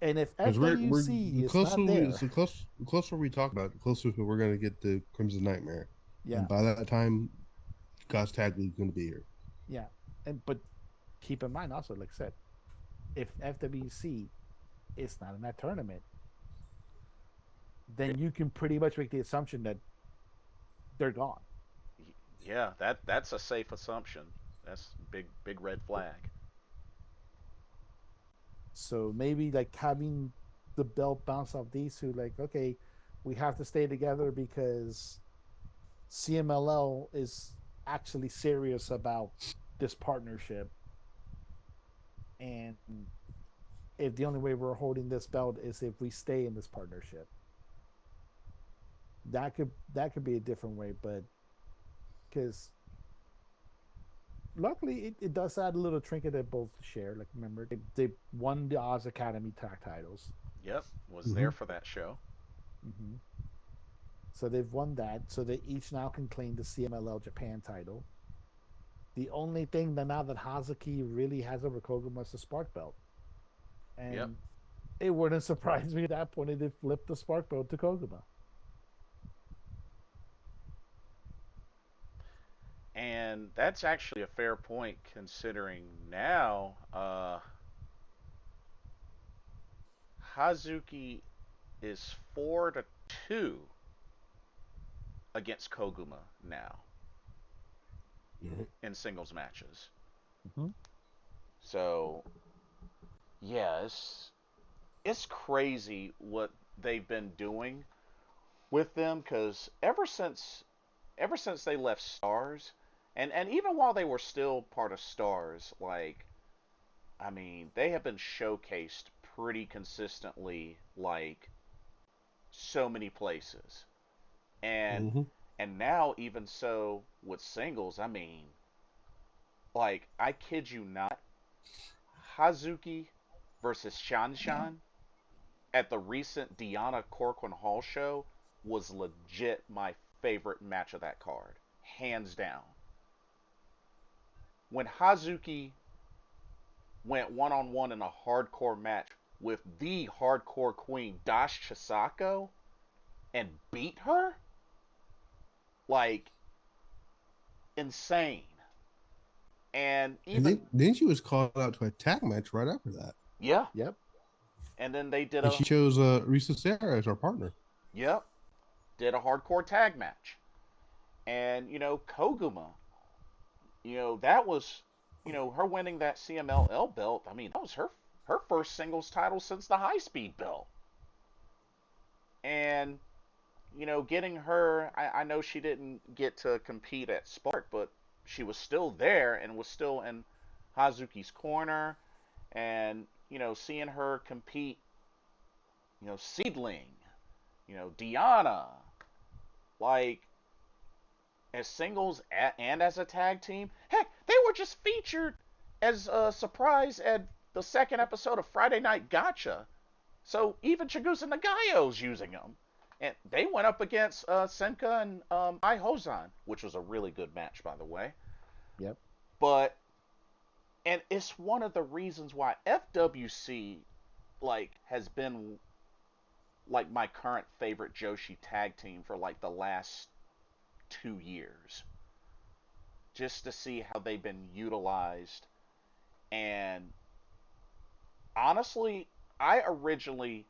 and if because we're FWC is not there, the closer we talk about it, the closer we're gonna get the Crimson Nightmare, yeah, and by that time, God's Tag League is gonna be here. yeah, and but keep in mind also, like I said, if FWC is not in that tournament, then you can pretty much make the assumption that they're gone. yeah, that's a safe assumption. That's big red flag. So maybe like having the belt bounce off these two, like, okay, we have to stay together because CMLL is actually serious about this partnership. And if the only way we're holding this belt is if we stay in this partnership, that could be a different way, but because luckily it does add a little trinket that both share. Like remember they won the Oz Academy tag titles. Yep, was Mm-hmm. there for that show. Mm-hmm. So they've won that. So they each now can claim the CMLL Japan title. The only thing that now that Hazuki really has over Koguma is the Spark Belt. Yep. And it wouldn't surprise me at that point if they flipped the Spark Belt to Koguma. And that's actually a fair point considering now Hazuki is 4-2 against Koguma now Mm-hmm. in singles matches. Mm-hmm. So yeah, it's crazy what they've been doing with them because ever since they left Stars, and even while they were still part of Stars, like I mean, they have been showcased pretty consistently, like so many places, and Mm-hmm. and now even so with singles, I mean, like I kid you not, Hazuki versus Shanshan at the recent Diana Corcoran Hall show was legit my favorite match of that card, hands down. When Hazuki went one on one in a hardcore match with the hardcore queen Dash Chisako and beat her, like insane. And And even then she was called out to a tag match right after that, yeah, Yep. and then they did and a she chose Risa Sarah as our partner. yep, did a hardcore tag match. And Koguma, that was her winning that CMLL belt. I mean, that was her first singles title since the high speed belt. And getting her, I know she didn't get to compete at Spark, but she was still there and was still in Hazuki's corner. And, seeing her compete, Seedling, Diana, like, as singles and as a tag team. Heck, they were just featured as a surprise at the second episode of Friday Night Gotcha. So even Chigusa Nagayo's using them. And they went up against Senka and Ai Hozan, which was a really good match, by the way. Yep. But, and it's one of the reasons why FWC, like, has been, like, my current favorite Joshi tag team for, like, the last 2 years. Just to see how they've been utilized. And honestly, I originally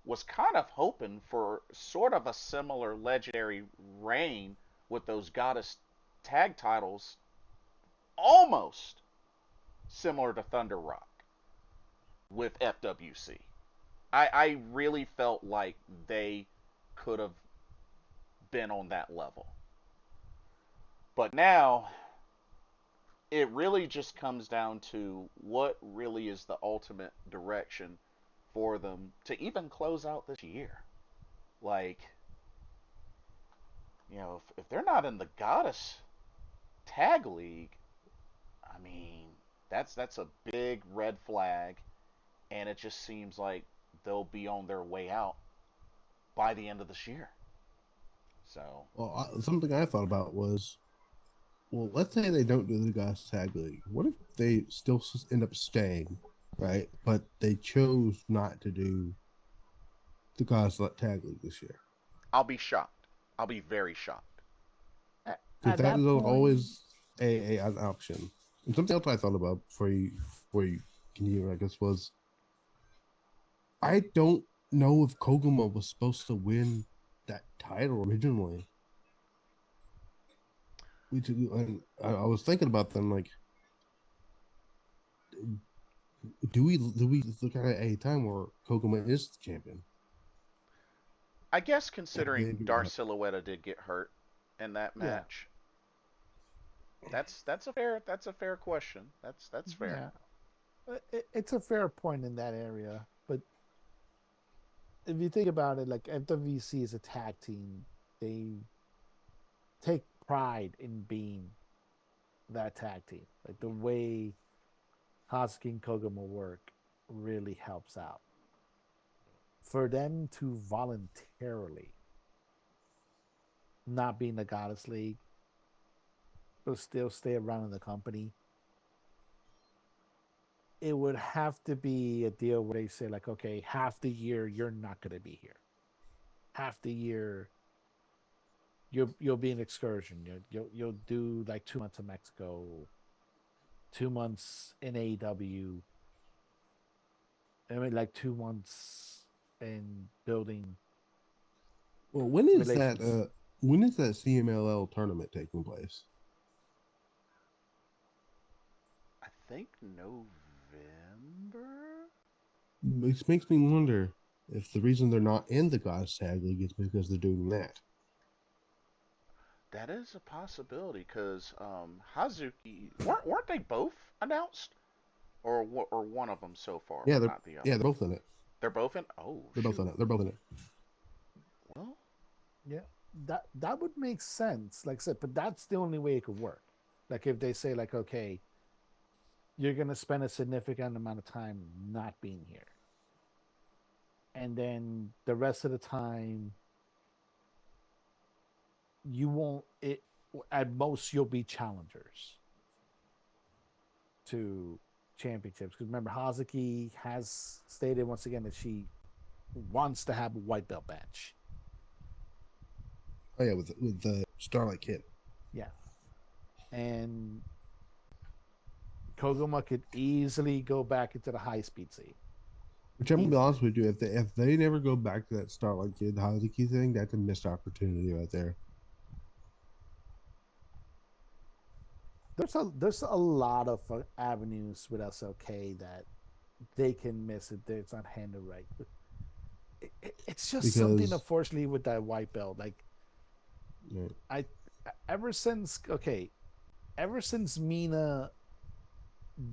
was kind of hoping for sort of a similar legendary reign with those Goddess tag titles, almost similar to Thunder Rock with FWC. I really felt like they could have been on that level. But now it really just comes down to what really is the ultimate direction for them to even close out this year. Like, if they're not in the Goddess Tag League, I mean, that's a big red flag, and it just seems like they'll be on their way out by the end of this year. So, Well, something I thought about was, well, let's say they don't do the Goss Tag League. What if they still end up staying, right? But they chose not to do the Goss Tag League this year. I'll be shocked. I'll be very shocked. Because At that that is point, always an option. And something else I thought about before you continue, I guess, was I don't know if Koguma was supposed to win that title originally. And I was thinking about them like, do we look at a time where Koguma is the champion? I guess considering Maybe Dar not. Silhouette did get hurt in that yeah, match, that's a fair question. That's fair. yeah, it's a fair point in that area. But if you think about it, like FWC is a tag team, they take pride in being that tag team. Like the way Hasuki and Koguma work really helps out. For them to voluntarily not be in the Goddess League, but still stay around in the company, it would have to be a deal where they say, like, okay, half the year you're not going to be here. Half the year you'll be an excursion. You'll do like 2 months in Mexico, 2 months in AEW. I mean, like 2 months in building Well, when is that? relations. When is that CMLL tournament taking place? I think November. It makes me wonder if the reason they're not in the Goddess Tag League is because they're doing that. That is a possibility because Hazuki weren't they both announced, or one of them so far, Yeah, but they're not the yeah other. they're both in it. They're both in. Oh They're both in shoot. it. They're both in it. Well, Yeah, that would make sense. Like I said, but that's the only way it could work. Like if they say, like, okay, you're gonna spend a significant amount of time not being here, and then the rest of the time you won't. It at most you'll be challengers to championships. Because remember, Hazuki has stated once again that she wants to have a white belt match. Oh yeah, with the Starlight Kid. Yeah, and Koguma could easily go back into the high speed scene. Which I'm gonna be Easily. honest with you, if they never go back to that Starlight Kid Hazuki thing, that's a missed opportunity right there. There's a lot of avenues with SLK that they can miss if it's not handled right. It's just something, Because unfortunately, with that white belt. Like you know, I, ever since ever since Mina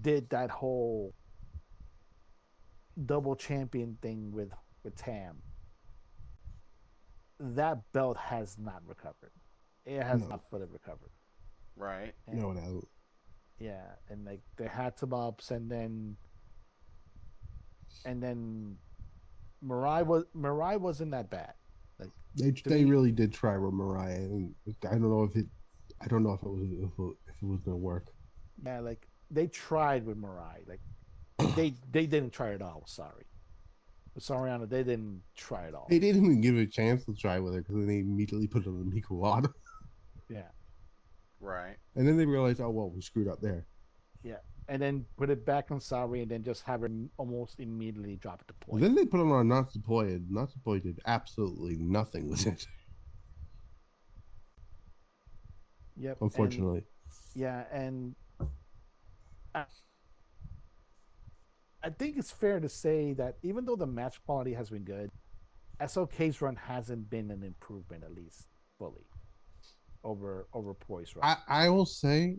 did that whole double champion thing with Tam, that belt has not recovered. It has no, not fully recovered. right. And no, it hasn't. yeah, and like they had some ups, and then Mirai wasn't that bad. Like to They me, really did try with Mariah, and I don't know if it was gonna work. yeah, like they tried with Mirai. Like they didn't try at all. Sorry, with Soriano, they didn't try at They all. didn't even give it a chance to try with her because they immediately put it on Mikulata. Yeah, Right. And then they realized, oh well, we screwed up there. yeah, and then put it back on Sari, and then just have her almost immediately drop it to Well, point. then they put it on Not Deployed. Not Deployed did absolutely nothing with it, Yep, and unfortunately. yeah, and I, I think it's fair to say that even though the match quality has been good, SOK's run hasn't been an improvement, at least fully over Poise Run. I will say,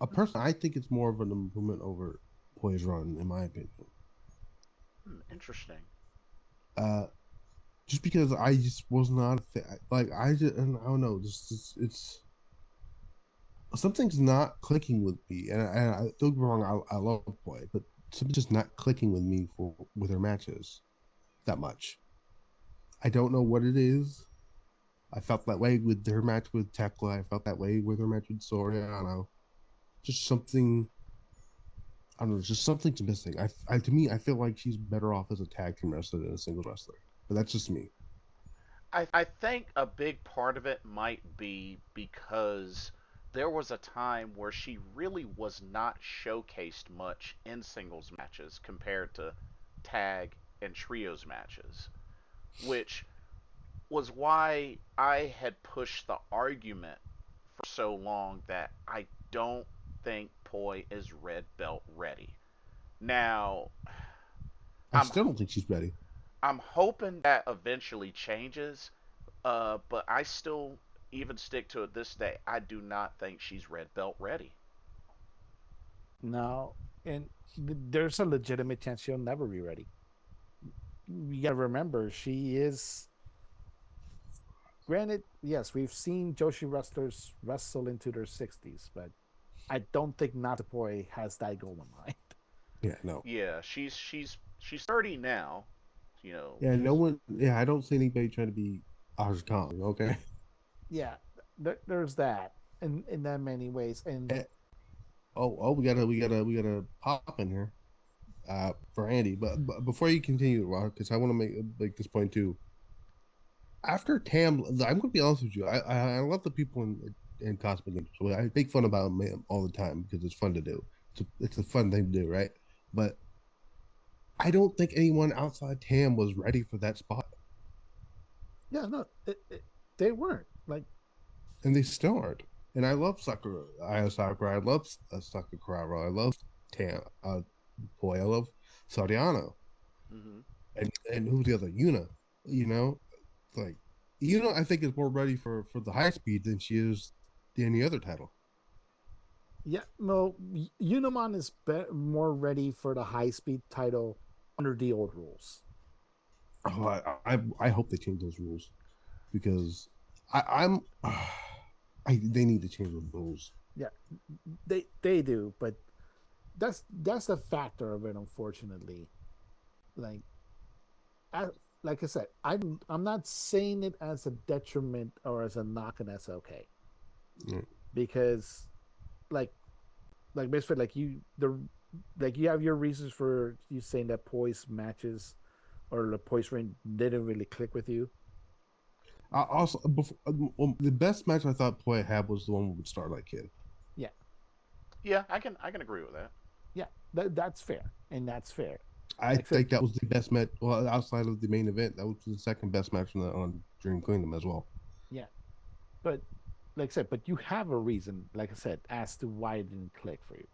a person, I think it's more of an improvement over Poise Run, in my opinion. Interesting. Uh, just because I just was not like I just and I don't know, just it's something's not clicking with me, and I don't get me wrong, I love Poi, but something's just not clicking with me for with her matches that much. I don't know what it is. I felt that way with her match with Tekla. I felt that way with her match with Soria. I don't know, just something. I don't know, just something's missing. To me, I feel like she's better off as a tag team wrestler than a single wrestler. But that's just me. I think a big part of it might be because there was a time where she really was not showcased much in singles matches compared to tag and trios matches, which was why I had pushed the argument for so long that I don't think Poi is red belt ready. Now, I I'm still don't think she's ready. I'm hoping that eventually changes, but I still even stick to it this day. I do not think she's red belt ready. No, and there's a legitimate chance she'll never be ready. You gotta remember, she is. Granted, yes, we've seen Joshi wrestlers wrestle into their 60s, but I don't think Natsupoi has that goal in mind. Yeah, no. Yeah, she's 30 now. You know, Yeah, no she's one. Yeah, I don't see anybody trying to be Aja Kong. Okay. Yeah, there's that in that many ways, and Eh, we gotta pop in here for Andy. But before you continue, Rock, because I want to make this point too. After Tam, I'm gonna be honest with you. I love the people in Cosmic Games. So I make fun about them all the time because it's fun to do. It's a fun thing to do, right? But I don't think anyone outside Tam was ready for that spot, yeah, no, they weren't like and they still aren't. And I love Sakura, Aya Sakura. I love Sakura. I love Tam. Boy, I love Soriano. hmm And who's the other? Yuna. You know, like Yuna, I think is more ready for the high speed than she is any other title. yeah, no, Unimon is more ready for the high speed title under the old rules. Oh, I hope they change those rules because I'm they need to change those rules. Yeah, they do, but that's a factor of it, unfortunately. Like I, like I said, I'm not saying it as a detriment or as a knock on SLK Yeah. because like basically like you have your reasons for you saying that Poise matches or the Poise ring didn't really click with you. I also the best match I thought Play had was the one with Starlight Kid. Yeah, yeah, I can agree with that. yeah, that's fair, and that's fair. I Like I said, think that was the best match. Well, outside of the main event, that was the second best match on Dream Kingdom as well. yeah, but like I said, but you have a reason, like I said, as to why it didn't click for you.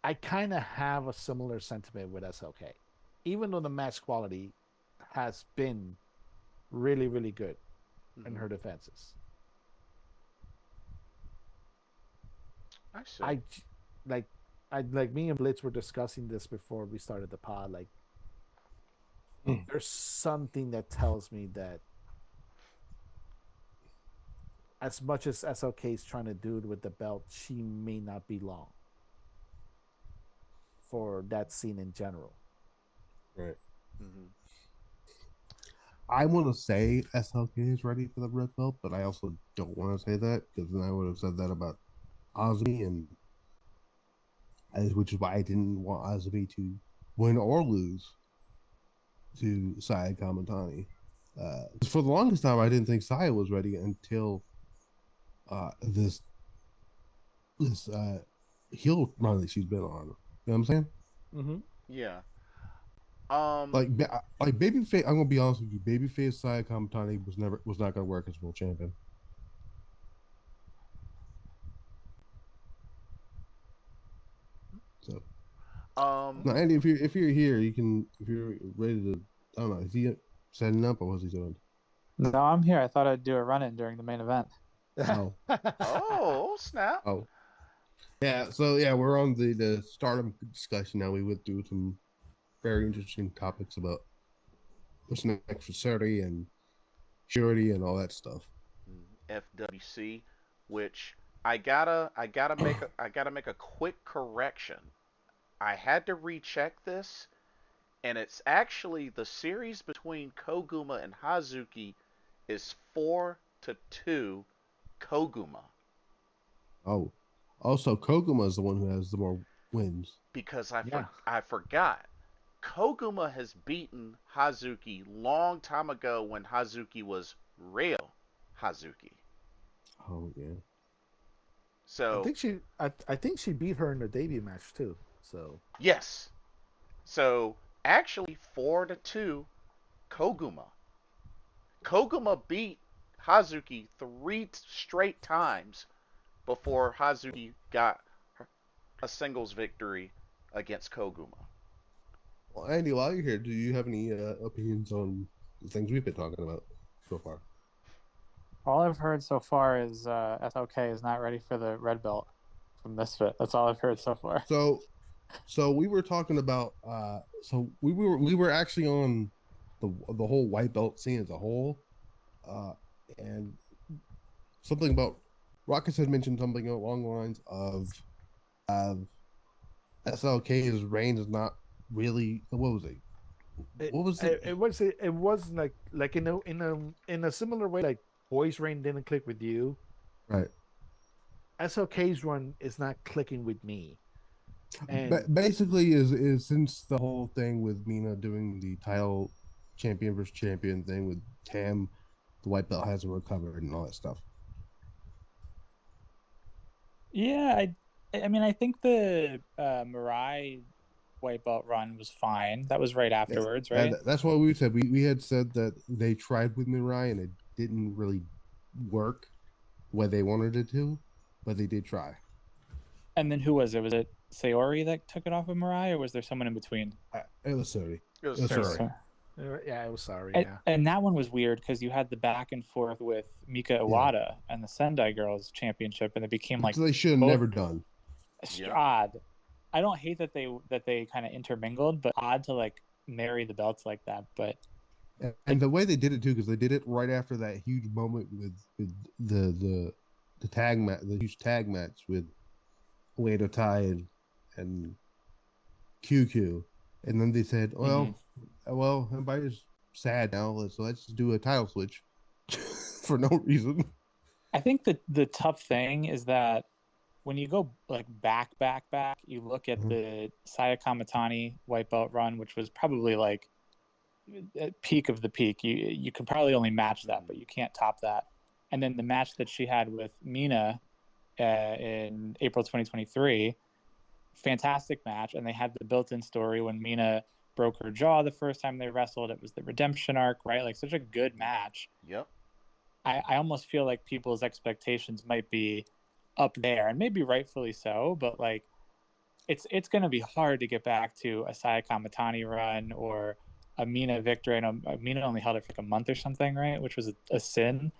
I kind of have a similar sentiment with SLK, even though the match quality has been really, really good in hmm her defenses. I see. I like like me and Blitz were discussing this before we started the pod. Like, Mm. there's something that tells me that as much as SLK is trying to do it with the belt, she may not be long for that scene in general. Right. hmm I want to say SLK is ready for the red belt, but I also don't want to say that because then I would have said that about Ozmi, and which is why I didn't want Ozmi to win or lose to Saya Kamatani. For the longest time, I didn't think Saya was ready until this heel run that she's been on. You know what I'm saying? Mm-hmm. Yeah. Um. Like babyface. I'm gonna be honest with you. Babyface Saya Kamatani was not gonna work as world champion. So Um. now, Andy, if you're here, you can if you're ready to. I don't know. Is he setting up or what's he doing? No, I'm here. I thought I'd do a run-in during the main event. Oh, Oh, snap. oh, yeah. So yeah, we're on the stardom discussion now. We went through some very interesting topics about what's next for Saturday and surety and all that stuff. FWC, which I gotta make a quick correction. I had to recheck this, and it's actually the series between Koguma and Hazuki is 4-2 Koguma, Oh, also Koguma is the one who has the more wins. because Yeah. I forgot. Koguma has beaten Hazuki long time ago when Hazuki was real Hazuki. Oh yeah. So I think she beat her in the debut match too. So yes. So actually 4-2 Koguma. Koguma beat Hazuki three straight times before Hazuki got a singles victory against Koguma. Well, Andy, while you're here, do you have any opinions on the things we've been talking about so far? All I've heard so far is SLK is not ready for the red belt from Misfit. That's all I've heard so far. So, so we were talking about. So we were actually on the whole white belt scene as a whole, uh, and something about Rockets had mentioned something along the lines of SLK's reign is not really what was it? it What was it? it was like in a similar way like Boys Rain didn't click with you. Right. SLK's run is not clicking with me. And Basically, is since the whole thing with Mina doing the title champion versus champion thing with Tam, the white belt hasn't recovered and all that stuff. Yeah, I mean, I think the Mirai white belt run was fine. That was right Yeah, afterwards, and right? that's what we said. We had said that they tried with Mirai and it didn't really work the way they wanted it to, but they did try. And then who was it? Was it Sayori that took it off of Mirai, or was there someone in between? It was sorry. It was It was It was sorry. Saori. yeah, I was sorry. and, Yeah. and that one was weird because you had the back and forth with Mika Yeah, Iwata and the Sendai Girls Championship, and it became which like they should have both never done. Yep. odd. I don't hate that they kind of intermingled, but odd to like marry the belts like that. But And the way they did it too, because they did it right after that huge moment with the tag match, the huge tag match with Uedo Tai and QQ, and then they said, mhm. well, everybody's sad now. Let's do a title switch for no reason. I think that the tough thing is that when you go like back, you look at Mhm. the Saya Kamatani white belt run, which was probably like at peak of the peak. You can probably only match that, but you can't top that. And then the match that she had with Mina in April 2023, fantastic match. And they had the built-in story when Mina broke her jaw the first time they wrestled. It was the redemption arc, right? Like such a good match. Yep. I almost feel like people's expectations might be up there, and maybe rightfully so. But like it's going to be hard to get back to a Saya Kamatani run or a Mina victory. And Mina only held it for like a month or something, right? Which was a sin.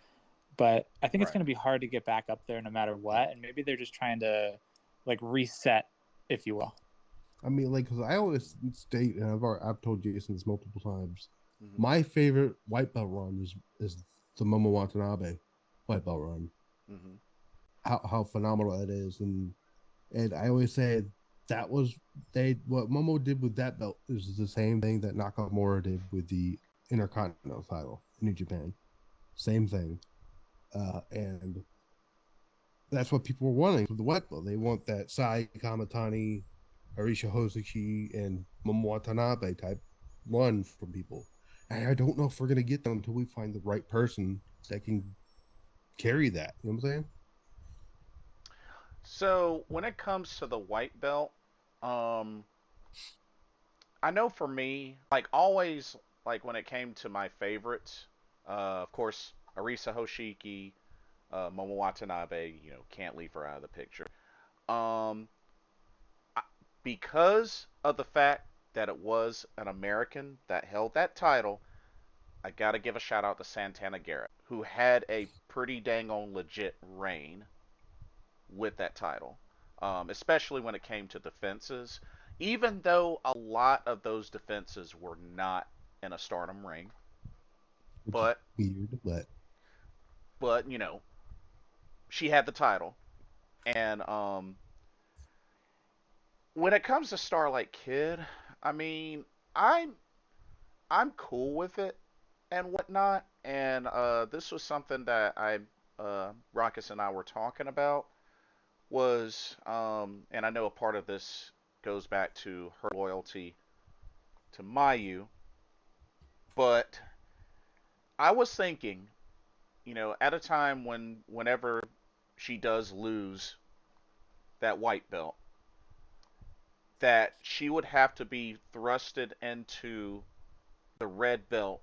But I think it's Right. going to be hard to get back up there no matter what. And maybe they're just trying to like reset, if you will. I mean, like, because I always state, and I've told Jason this multiple times. Mm-hmm. My favorite white belt run is the Momo Watanabe white belt run. Mm-hmm. How phenomenal that is, and I always say that was what Momo did with that belt is the same thing that Nakamura did with the Intercontinental title in New Japan. Same thing, and that's what people were wanting with the white belt. They want that Sai Kamatani, Arisha Hozuki, and Momo Watanabe type run from people. And I don't know if we're gonna get them until we find the right person that can carry that. You know what I'm saying? So when it comes to the white belt, um, I know for me, like always, like when it came to my favorites, of course, Arisa Hoshiki, Momo Watanabe, can't leave her out of the picture. Um, because of the fact that it was an American that held that title, I gotta give a shout out to Santana Garrett, who had a pretty dang on legit reign with that title, especially when it came to defenses. Even though a lot of those defenses were not in a Stardom ring, which is but weird, but you know she had the title, and when it comes to Starlight Kid, I mean, I'm I'm cool with it and whatnot. And this was something that Ruckus and I were talking about and I know a part of this goes back to her loyalty to Mayu, but I was thinking, at a time whenever she does lose that white belt, that she would have to be thrusted into the red belt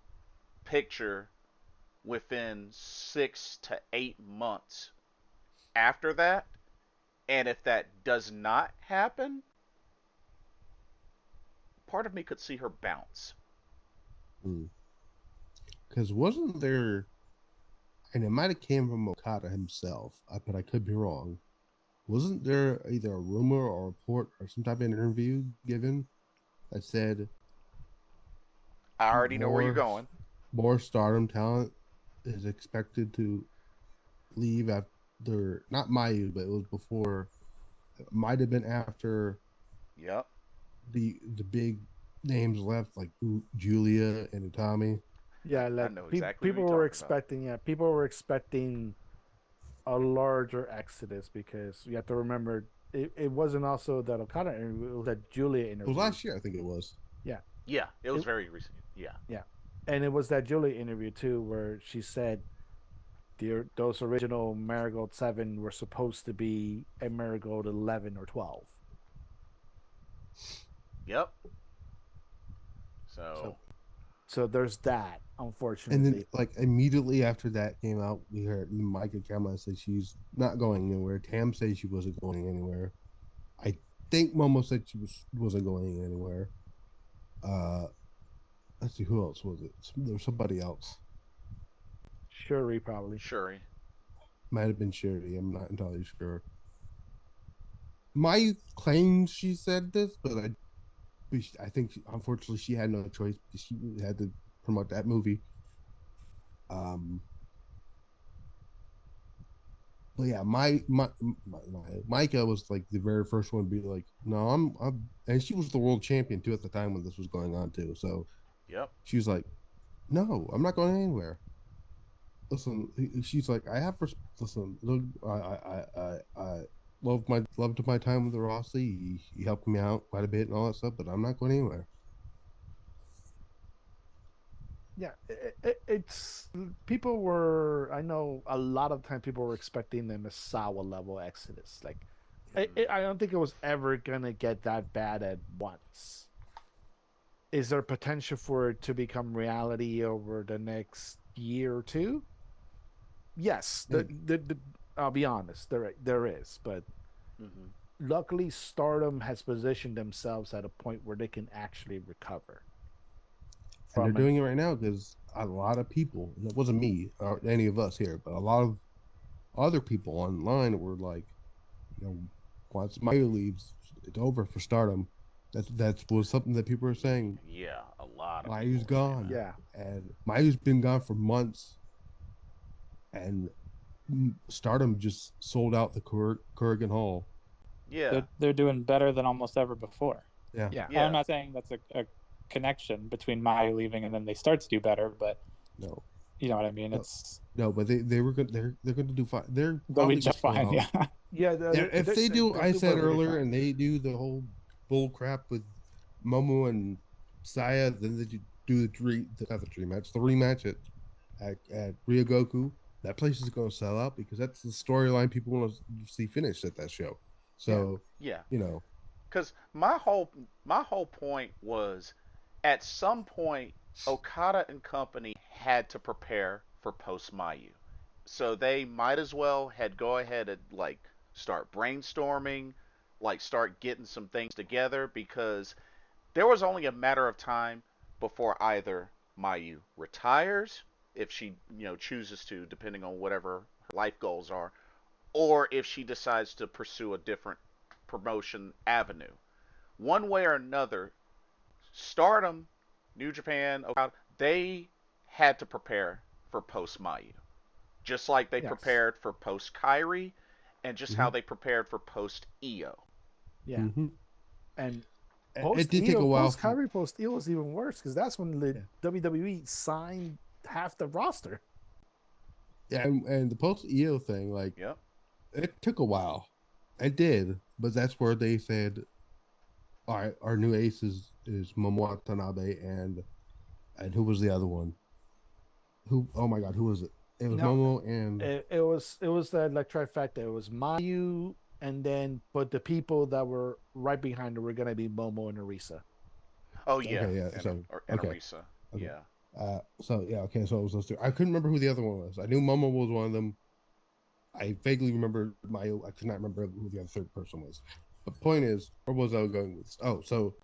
picture within 6 to 8 months after that. And if that does not happen, part of me could see her bounce. because wasn't there, and it might have came from Okada himself, but I could be wrong. Wasn't there either a rumor or a report or some type of interview given that said I already know where you're more going. more Stardom talent is expected to leave after, not Mayu, but it was before. It might have been after Yep. the big names left, like Julia and Utami. Yeah, I like know exactly what people you're were talking about. expecting. Yeah, people were expecting a larger exodus because you have to remember it wasn't also that Okada interview; it was that Julia It was interview. last year, I think it was. Yeah, Yeah, it was it very recent. Yeah. yeah, and it was that Julia interview too, where she said those original Marigold 7 were supposed to be a Marigold 11 or 12. Yep. So So, so there's that, And then, unfortunately. like immediately after that came out, we heard Micah Kama say she's not going anywhere. Tam said she wasn't going anywhere. I think Momo said she wasn't going anywhere. Uh, let's see, who else was it? There was somebody else. Shuri probably. Shuri. Might have been Sherry. I'm not entirely sure. My claims she said this, but I think unfortunately she had no choice because she had to promote that movie. Um, but yeah, my Micah was like the very first one to be like, no, and she was the world champion too at the time when this was going on too. So Yep. she was like, no, I'm not going anywhere. Listen, she's like, I have listen, look, I loved my time with Rossi. He helped me out quite a bit and all that stuff, but I'm not going anywhere. Yeah, it's people were. I know a lot of time people were expecting the Misawa level exodus. Like, I don't think it was ever gonna get that bad at once. Is there potential for it to become reality over the next year or two? Yes, Maybe. I'll be honest, there is, but Mm-hmm. luckily Stardom has positioned themselves at a point where they can actually recover And they're from an. doing it right now because a lot of people, and it wasn't me or any of us here, but a lot of other people online were like, you know, once Maya leaves, it's over for Stardom. That was something that people were saying. Yeah, a lot of people Mayu's were saying gone, that. Yeah, and Mayu's been gone for months, and Stardom just sold out the Kurgan Hall. Yeah. They're doing better than almost ever before. Yeah, yeah. And I'm Yeah. not saying that's a connection between Maya leaving and then they start to do better, but no, you know what I mean. no, It's no, but they were good. They're going to do fine. They're they'll be probably going just to go fine. out. Yeah. Yeah, If they do, they're I said super really earlier, fine. and they do the whole bull crap with Momo and Saya, then they do not the dream match, the rematch at Ryogoku. That place is going to sell out because that's the storyline people want to see finished at that show. Yeah, So, Yeah. you know, Because my whole point was, at some point, Okada and company had to prepare for post Mayu, so they might as well had go ahead and like start brainstorming, like start getting some things together because there was only a matter of time before either Mayu retires, if she chooses to, depending on whatever her life goals are, or if she decides to pursue a different promotion avenue. One way or another, Stardom, New Japan, Okada, they had to prepare for post Mayu, just like they Yes. prepared for post Kyrie, and just how Mhm. they prepared for post Io. Yeah. Mhm. And It did take a while post for Kyrie, post EO was even worse because that's when the yeah, WWE signed half the roster. yeah, and the post EO thing, like Yep. it took a while. It did, but that's where they said, "All right, our new ace is Momo Watanabe and who was the other one? Who? Oh my God, who was it? It was No, Momo and it was that like trifecta. It was Mayu, and then but the people that were right behind her were gonna be Momo and Arisa. Oh yeah, okay, yeah. So and okay, Arisa. okay. Yeah. So yeah, okay. So it was those two. I couldn't remember who the other one was. I knew Momo was one of them. I vaguely remember I could not remember who the other third person was. But the point is, where was I going with this? Oh, so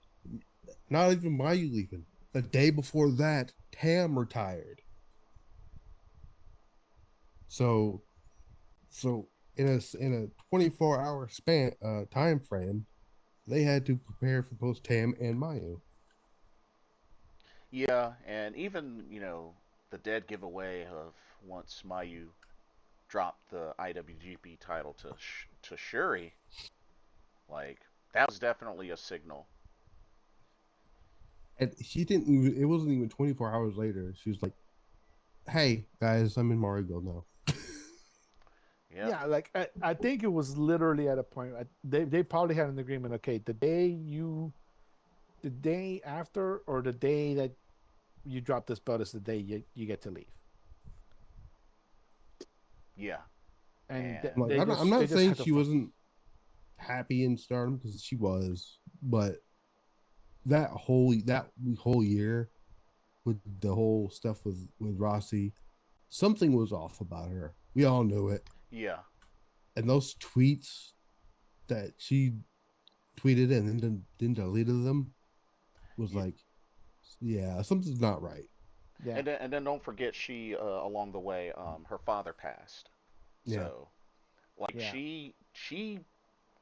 not even Mayu leaving. The day before that, Tam retired. So so in a 24-hour span time frame, they had to prepare for both Tam and Mayu. Yeah, and even, the dead giveaway of once Mayu dropped the IWGP title to Shuri, like that was definitely a signal. And she didn't even it wasn't even 24 hours later. She was like, "Hey guys, I'm in Marigold now." Yep. Yeah, like I think it was literally at a point they probably had an agreement. Okay, the day after or the day that you drop this belt is the day you get to leave. Yeah. And And Like I'm they not just saying had to she wasn't happy in Stardom because she was, but that whole year with the whole stuff with Rossi, something was off about her. We all knew it, yeah. and those tweets that she tweeted and then deleted them was Yeah. like, yeah, something's not right. yeah And then don't forget she along the way her father passed. Yeah, So like yeah she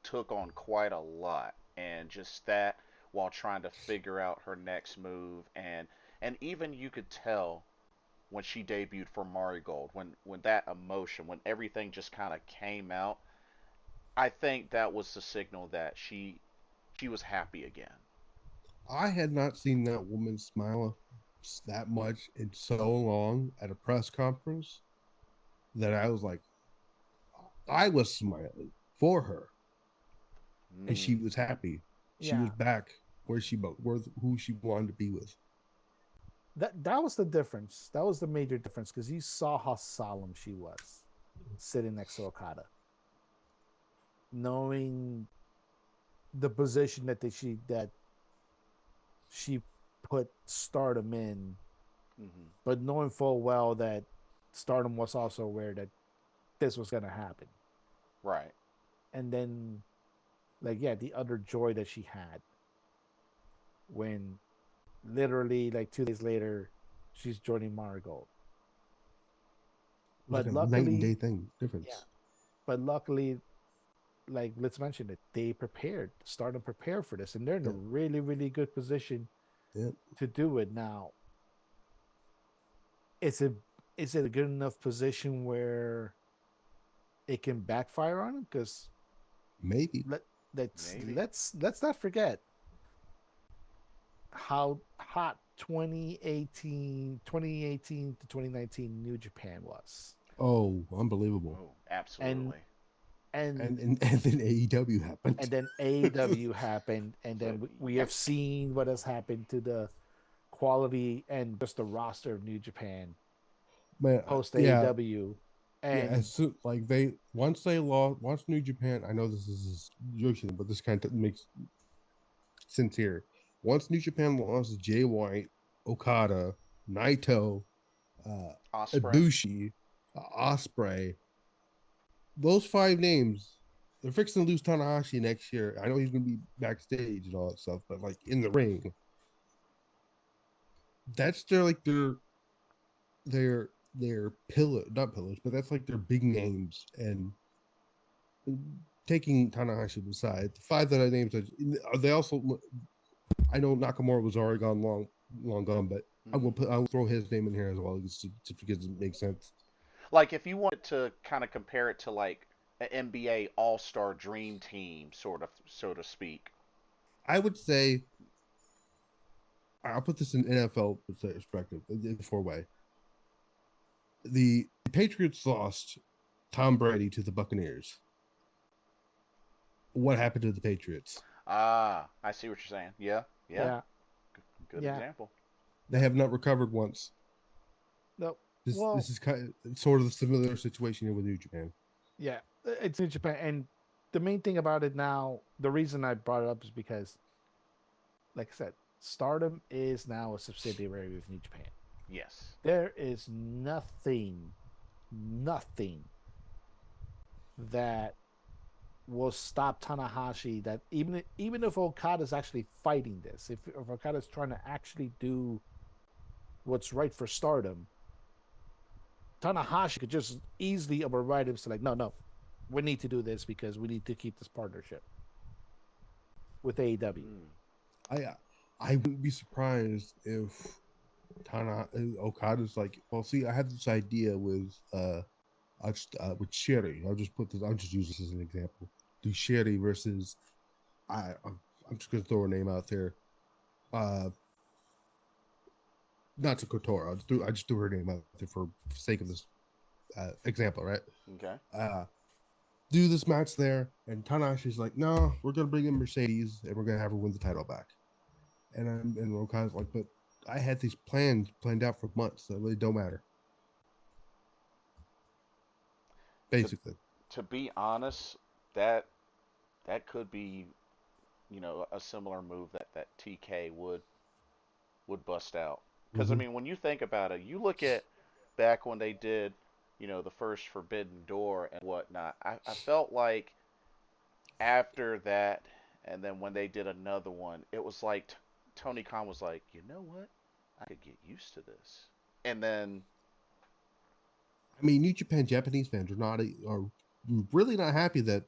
took on quite a lot, and just that while trying to figure out her next move, and even you could tell when she debuted for Marigold, when that emotion, when everything just kind of came out, I think that was the signal that she was happy again. I had not seen that woman smile that much in so long at a press conference that I was like, I was smiling for her, and she Mm, was happy. She was yeah. back where who she wanted to be with. That was the difference. That was the major difference because you saw how solemn she was sitting next to Okada, knowing the position that she put Stardom in, hmm but knowing full well that Stardom was also aware that this was going to happen. Right. And then, like, yeah, the utter joy that she had when literally, like, 2 days later, she's joining Marigold. Like But a night and luckily, day thing yeah, difference. but luckily, like, let's mention it, they prepared, Stardom prepared for this, and they're in a Yeah, really, really good position yeah. to do it now. Is it is it a good enough position where it can backfire on them? Because Maybe. let let's Maybe. let's let's not forget how hot 2018 to 2019 New Japan was. Oh, unbelievable. Oh, And absolutely. and And then AEW happened. and then AEW happened, and So then we yep. have seen what has happened to the quality and just the roster of New Japan Man, post yeah, AEW. yeah. And As soon like they lost once New Japan. I know this is Joshi, but this kind of makes sense here. Once New Japan lost Jay White, Okada, Naito, uh, Osprey. Ibushi, Osprey, those five names, they're fixing to lose Tanahashi next year. I know he's going to be backstage and all that stuff, but like in the ring, that's their pillar, not pillars, but that's like their big names. And taking Tanahashi aside, the five that I named, they also, I know Nakamura was already long gone, but I will throw his name in here as well just because it makes sense. Like if you wanted to kind of compare it to like an NBA All-Star Dream Team, sort of, so to speak. I would say I'll put this in NFL perspective in four-way. The Patriots lost Tom Brady to the Buccaneers. What happened to the Patriots? Ah, I see what you're saying. Yeah, yeah, Yeah, good yeah. example. They have not recovered once. No. This Well, this is kind of sort of the similar situation here with New Japan. yeah, it's New Japan, and the main thing about it now, the reason I brought it up is because, like I said, Stardom is now a subsidiary of New Japan. Yes. There is nothing that will stop Tanahashi. That even if Okada's actually fighting this, if Okada's trying to actually do what's right for Stardom, Tanahashi could just easily override him. So like, no, we need to do this because we need to keep this partnership with AEW. I I wouldn't be surprised if Okada's like, well, see, I have this idea with Sherry. I'll just use this as an example. Do Sherry versus I'm just gonna throw a name out there. Uh Not to Kotora. I just threw her name out there for sake of this example, right? Okay. Do this match there, and Tanahashi's like, no, we're gonna bring in Mercedes and we're gonna have her win the title back. And Okada's like, but I had these planned out for months that really don't matter. To Basically. to be honest, that that could be, a similar move that TK would bust out. Because I Mm-hmm. mean, when you think about it, you look at back when they did, the first Forbidden Door and whatnot. I felt like after that, and then when they did another one, it was like Tony Khan was like, you know what, I could get used to this. And then, I mean, New Japan Japanese fans are really not happy that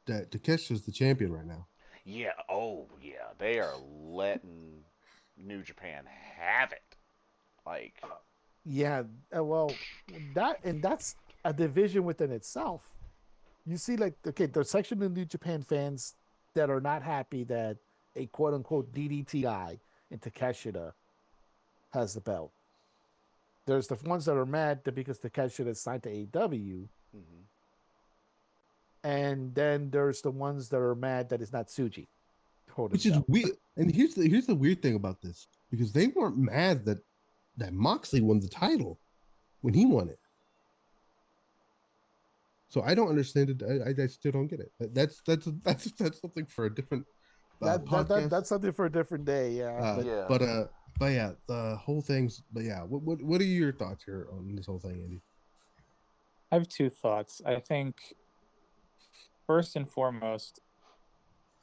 Takeshi's the champion right now. yeah, oh yeah, they are letting New Japan have it. Like, Yeah, well, that's a division within itself. You see, like, okay, there's section of New Japan fans that are not happy that a quote unquote DDT guy in Takeshita has the belt. There's the ones that are mad that because Takeshita is signed to AEW, mhm. and then there's the ones that are mad that it's not Suji holding Which the is belt. weird. And here's the weird thing about this, because they weren't mad that Moxley won the title when he won it. So I don't understand it. I still don't get it. That's something for a different podcast. That's something for a different day. Yeah, Uh, but Yeah. but uh, but yeah, the whole thing's. But yeah, what are your thoughts here on this whole thing, Andy? I have two thoughts. I think first and foremost,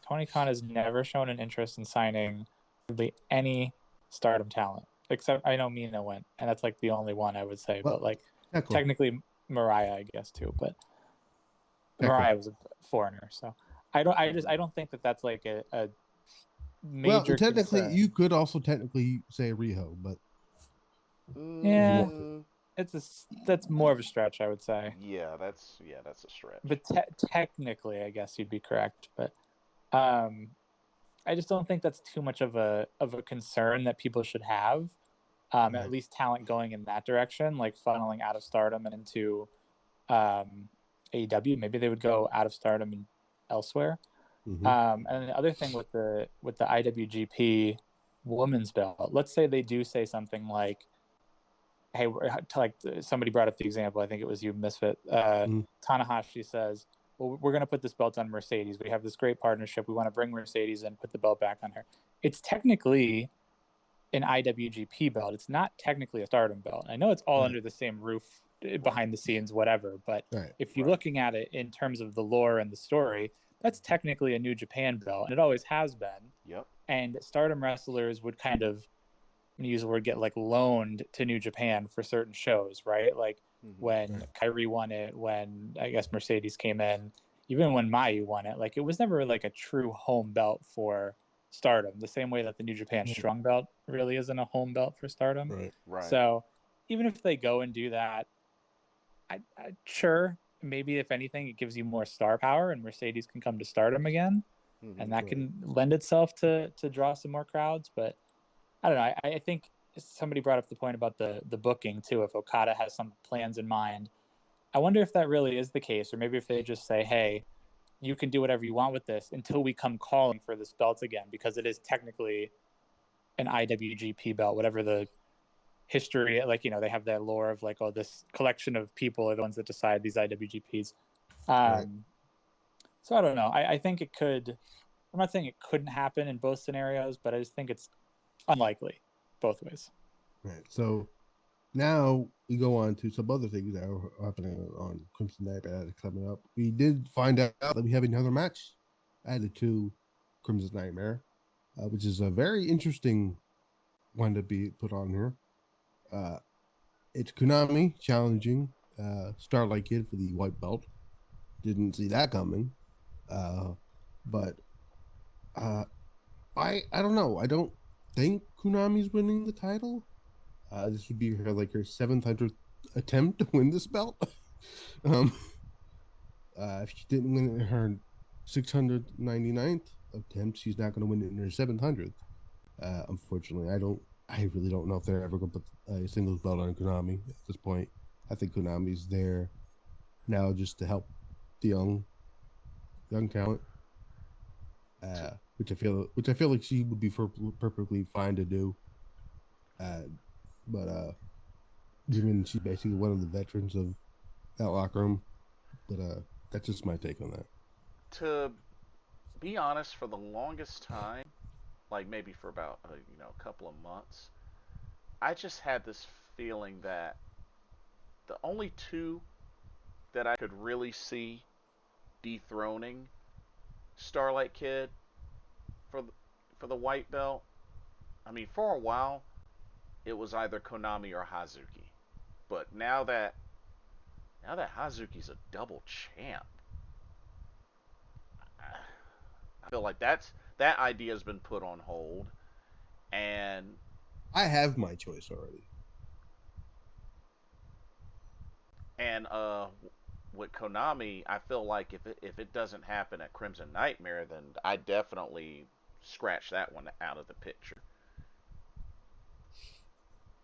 Tony Khan has never shown an interest in signing really any Stardom talent, except I know Mina went, and that's like the only one I would say. Well, But like Tekla, technically Mariah, I guess too. But Tekla. Mariah was a foreigner, so I don't think that that's like a Well, major technically, concern. you could also technically say Riho, but if you Yeah, want to. that's more of a stretch, I would say. That's a stretch. But technically, I guess you'd be correct. But um, I just don't think that's too much of a concern that people should have. Right. At least talent going in that direction, like funneling out of Stardom and into AEW. Maybe they would go out of Stardom and elsewhere. Mm-hmm. And the other thing with the IWGP Women's Belt, let's say they do say something like, "Hey, like somebody brought up the example. I think it was you, Misfit. Mm-hmm. Tanahashi says." Well, we're going to put this belt on Mercedes. We have this great partnership. We want to bring Mercedes and put the belt back on her. It's technically an IWGP belt. It's not technically a Stardom belt. I know it's all Right. under the same roof behind the scenes, whatever. But Right. if you're looking at it in terms of the lore and the story, that's technically a New Japan belt, and it always has been. Yep. And Stardom wrestlers would kind of I'm gonna use the word get like loaned to New Japan for certain shows, right? Like when Right. Kyrie won it, when I guess Mercedes came in, even when Mayu won it, like it was never like a true home belt for Stardom, the same way that the New Japan Strong Belt really isn't a home belt for Stardom. Right. Right. So even if they go and do that, I sure, maybe if anything, it gives you more star power and Mercedes can come to Stardom again, and that can lend itself to draw some more crowds. But I don't know. I think somebody brought up the point about the booking too. If Okada has some plans in mind, I wonder if that really is the case, or maybe if they just say, "Hey, you can do whatever you want with this until we come calling for this belt again," because it is technically an IWGP belt, whatever the history, like, you know, they have that lore of like, oh, this collection of people are the ones that decide these IWGPs. Right. So I don't know. I think it could. I'm not saying it couldn't happen in both scenarios, but I just think it's unlikely both ways. Right. So now we go on to some other things that are happening on Crimson Nightmare coming up. We did find out that we have another match added to Crimson Nightmare, which is a very interesting one to be put on here. It's Konami challenging Starlight Kid for the white belt. Didn't see that coming, but I don't know. I don't think Konami's winning the title. This would be her 700th attempt to win this belt. um, if she didn't win it in her 699th attempt, she's not going to win it in her 700th. Unfortunately, I really don't know if they're ever going to put a singles belt on Konami at this point. I think Konami's there now just to help the young talent, which I feel like she would be perfectly fine to do. But given she's basically one of the veterans of that locker room, but that's just my take on that. To be honest, for the longest time, like maybe for about a couple of months, I just had this feeling that the only two that I could really see dethroning Starlight Kid for the white belt. I mean, for a while, it was either Konami or Hazuki. But now that Hazuki's a double champ, I feel like that idea has been put on hold. And I have my choice already. and with Konami, I feel like if it doesn't happen at Crimson Nightmare, then I definitely scratch that one out of the picture.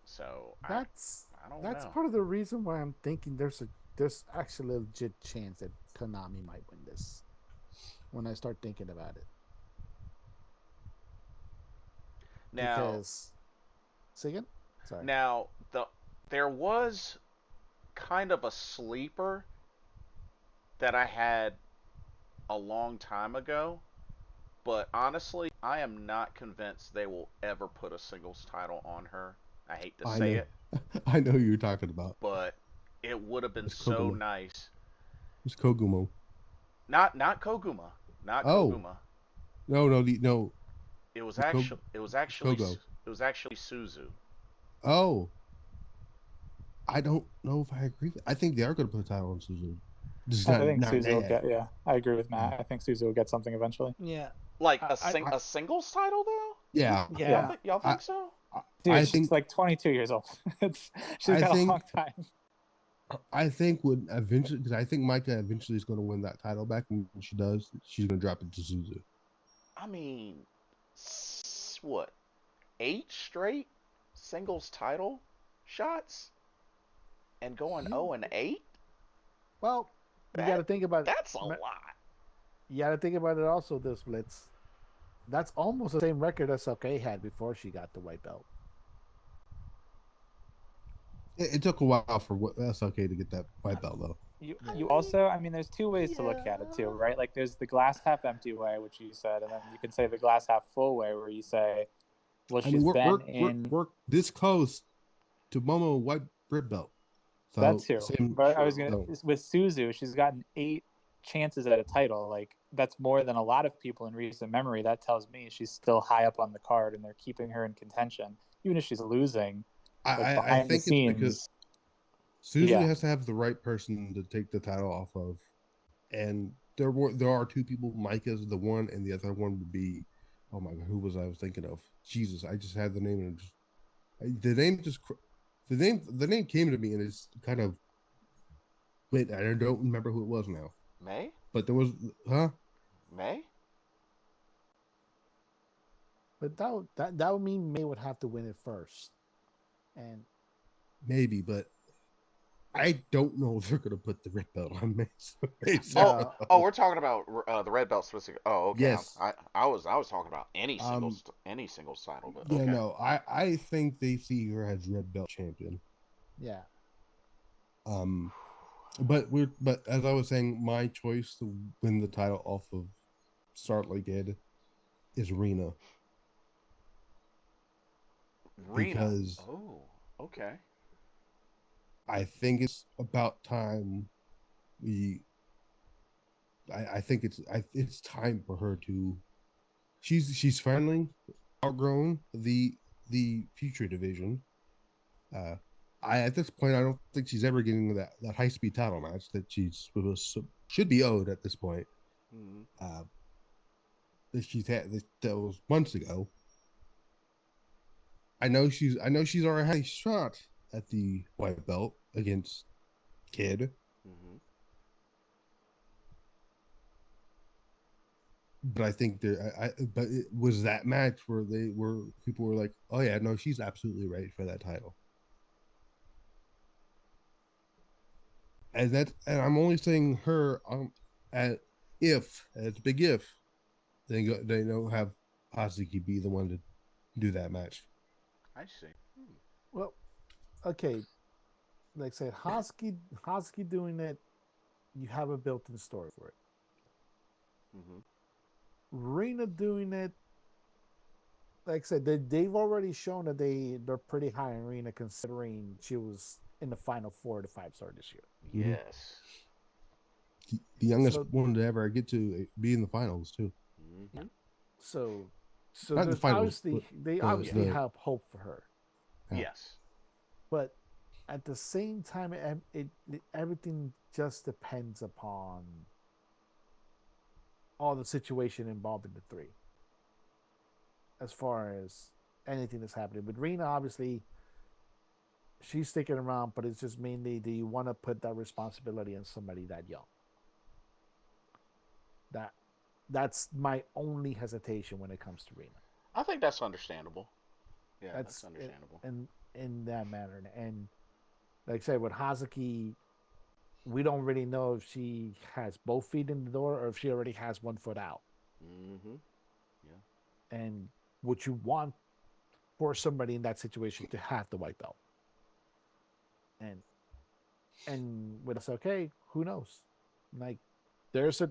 So That's I don't that's know. part of the reason why I'm thinking there's actually a legit chance that Konami might win this. When I start thinking about it, Now because say again, sorry. now there was kind of a sleeper that I had a long time ago, but honestly, I am not convinced they will ever put a singles title on her. I hate to I say know, it, I know who you're talking about. but it would have been It's so Koguma. nice. It's Kogumo. Not Koguma, not Oh Koguma. no. It was It's actually it was actually Kogo. it was actually Suzu. Oh, I don't know if I agree. I think they are going to put a title on Suzu. Just I not think not Suzu will yet. get. Yeah, I agree with Yeah. Matt. I think Suzu will get something eventually. Yeah, Like I a singles title though? Yeah. yeah. Y'all I think so? I Dude, she's think like 22 years old. She's I got a think long time. I think when eventually, because I think Micah eventually is going to win that title back, and when she does, she's going to drop it to Suzu. I mean, what? 8 straight singles title shots and going You 0-8? well, you got That to think about that's a lot. you got to think about it also. This Blitz, that's almost the same record as SLK had before she got the white belt. It took a while for SLK to get that white belt, though. Yeah. You also, I mean, there's two ways to look at it too, Yeah. right? Like there's the glass half empty way, which you said, and then you can say the glass half full way, where you say, well, I mean, she's been in we're this close to Momo white Brit belt. that So too. same. But I was True. gonna So, with Suzu, she's gotten 8 chances at a title. Like that's more than a lot of people in recent memory. That tells me she's still high up on the card, and they're keeping her in contention. even if she's losing, like I behind the think it's because scenes. Suzu Yeah, has to have the right person to take the title off of, and there are two people. Micah's the one, and the other one would be, oh my god, who was I was thinking of? Jesus, I just had the name and the name just the name came to me and it's kind of wait, I don't remember who it was now. May? But there was huh? May? But that would mean May would have to win it first, and Maybe, but I don't know if they're gonna put the red belt on Oh, yeah, oh, we're talking about the red belt specific. Oh, okay. Yes. I was talking about Um. any singles title, but Yeah. okay. No. I think they see her as red belt champion. yeah. Um. But as I was saying, my choice to win the title off of Starlight Kid is Rena Rena. because Oh, okay. I think it's about time we. I think it's time for her to. She's finally outgrown the future division. Uh, I at this point I don't think she's ever getting that high speed title match that should be owed at this point. Mm-hmm. Uh, that she's had that was months ago. I know she's already had a shot at the white belt against Kid, Mm-hmm. but I think but it was that match where people were like, oh yeah, no, she's absolutely right for that title. And I'm only saying her at if it's a big if they don't have Hazuki be the one to do that match. I see. Hmm. Well, okay. Like I said, Hosky doing it, you have a built-in story for it. Mm-hmm. Rena doing it, like I said, they've already shown that they're pretty high in Rena considering she was in the final 4 to 5 star this year. Mm-hmm. Yes. The youngest So one to ever get to be in the finals too. yeah. Mm-hmm. So Not in the there's finals, obviously but they Yeah. obviously the have hope for her, Yes. but at the same time, everything just depends upon all the situation involved in the three. As far as anything that's happening with Rena, obviously she's sticking around, but it's just mainly, do you want to put that responsibility on somebody that young? That that's my only hesitation when it comes to Rena. I think that's understandable. Yeah, that's That's it, understandable. in that manner. And like I said, with Hazuki, we don't really know if she has both feet in the door or if she already has 1 foot out. Mm-hmm. Yeah. And would you want for somebody in that situation to have the white belt? And with us, okay, who knows? Like there's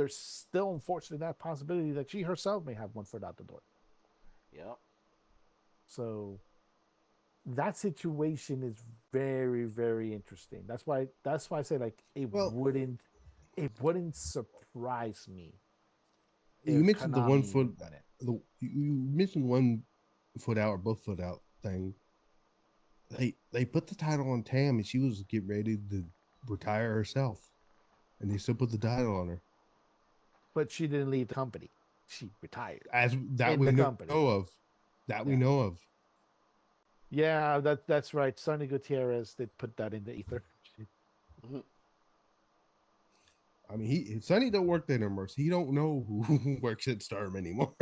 still unfortunately that possibility that she herself may have 1 foot out the door. Yep. So that situation is very, very interesting. That's why I say like well, it wouldn't surprise me you if mentioned the one Konami foot won it. you mentioned 1 foot out or both foot out thing. They put the title on Tam and she was getting ready to retire herself, and they still put the title on her. But she didn't leave the company. She retired As that in we the know company. of, that we Yeah. know of. Yeah, that's right. Sonny Gutierrez did put that in the ether. Mm-hmm. I mean, Sonny don't work there no more. So he don't know who works at Stardom anymore.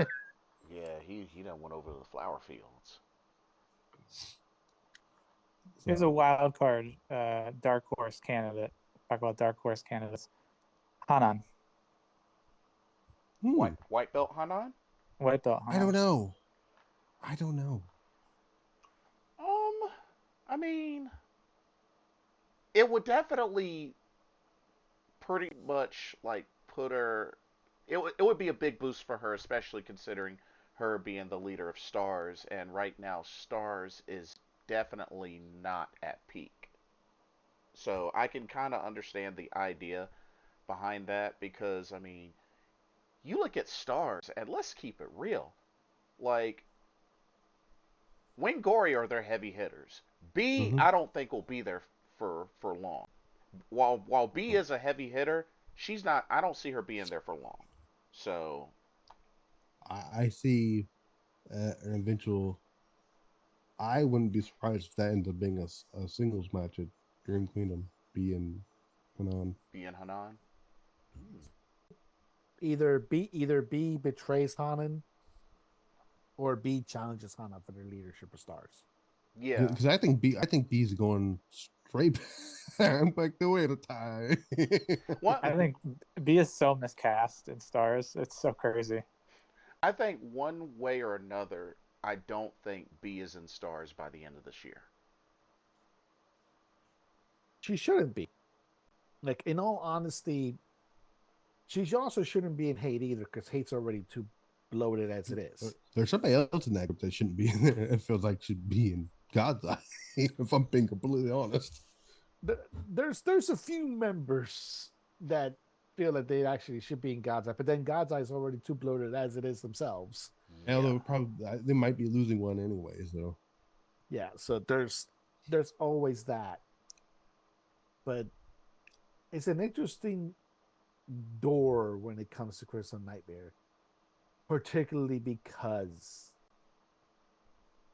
Yeah, he done went over to the flower fields. here's a So, wild card, dark horse candidate. Talk about dark horse candidates. Hanan, White belt Hanan? white belt I don't Hanan. know. I don't know. Um, I mean, it would definitely pretty much like put her. It would be a big boost for her, especially considering her being the leader of Stars, and right now Stars is definitely not at peak. So I can kind of understand the idea behind that because I mean, you look at Stars, and let's keep it real. Like Wing Gory are their heavy hitters. B, Mm-hmm. I don't think will be there for long. While B is a heavy hitter, she's not. I don't see her being there for long. So I see an eventual. I wouldn't be surprised if that ends up being a singles match at Dream Kingdom, being on. B and Hanan. Hmm. Either B betrays Hanan or B challenges Hanan for the leadership of stars. Yeah. Because I think B's going straight back the way to tie. What I think B is so miscast in Stars. It's so crazy. I think one way or another, I don't think B is in stars by the end of this year. She shouldn't be. Like, in all honesty, she also shouldn't be in hate either, because hate's already too bloated as it is. There's somebody else in that group that shouldn't be in there. It feels like should be in God's eye, if I'm being completely honest. There's a few members that feel that they actually should be in God's eye, but then God's eye is already too bloated as it is themselves. Yeah. Although probably they might be losing one anyways, though. Yeah, so there's always that. But it's an interesting door when it comes to Crystal Nightmare, particularly because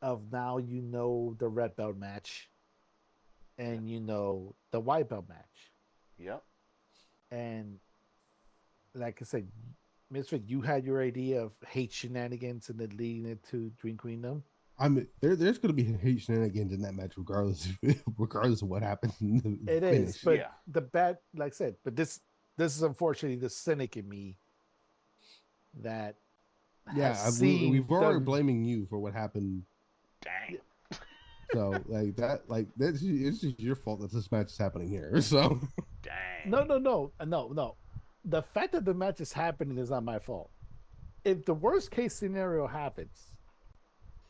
of now the red belt match and the white belt match. Yep. And like I said, Misfit, you had your idea of hate shenanigans and then leading it to Dream Queendom. I mean, there's going to be hate shenanigans in that match, regardless of what happens in the It finish. is, but Yeah. the bad, like I said, but this is unfortunately the cynic in me that we've already blaming you for what happened. Dang. So it's just your fault that this match is happening here. So Dang. No. The fact that the match is happening is not my fault. If the worst case scenario happens,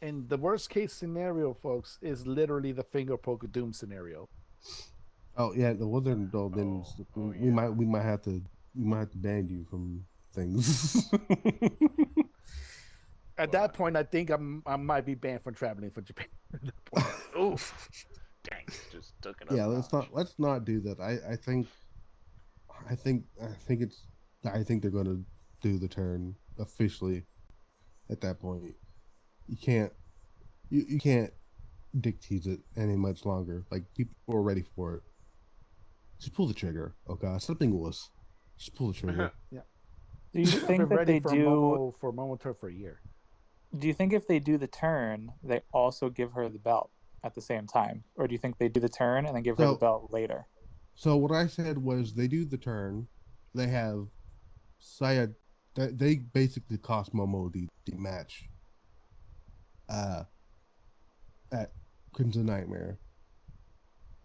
and the worst case scenario, folks, is literally the finger poke of doom scenario. oh yeah, then we might have to ban you from things. At that point, I think I might be banned from traveling for Japan. Oof. Dang. Just took it up. Yeah, let's not do that. I think they're gonna do the turn officially at that point. You can't dictate it any much longer. Like, people are ready for it. Just pull the trigger. Oh god, something was. Just pull the trigger. Yeah. Do you think that they do? for Momoto for a year? Do you think if they do the turn, they also give her the belt at the same time, or do you think they do the turn and then give her the belt later? So what I said was they do the turn. They have Saya. They basically cost Momo the match. At Crimson Nightmare.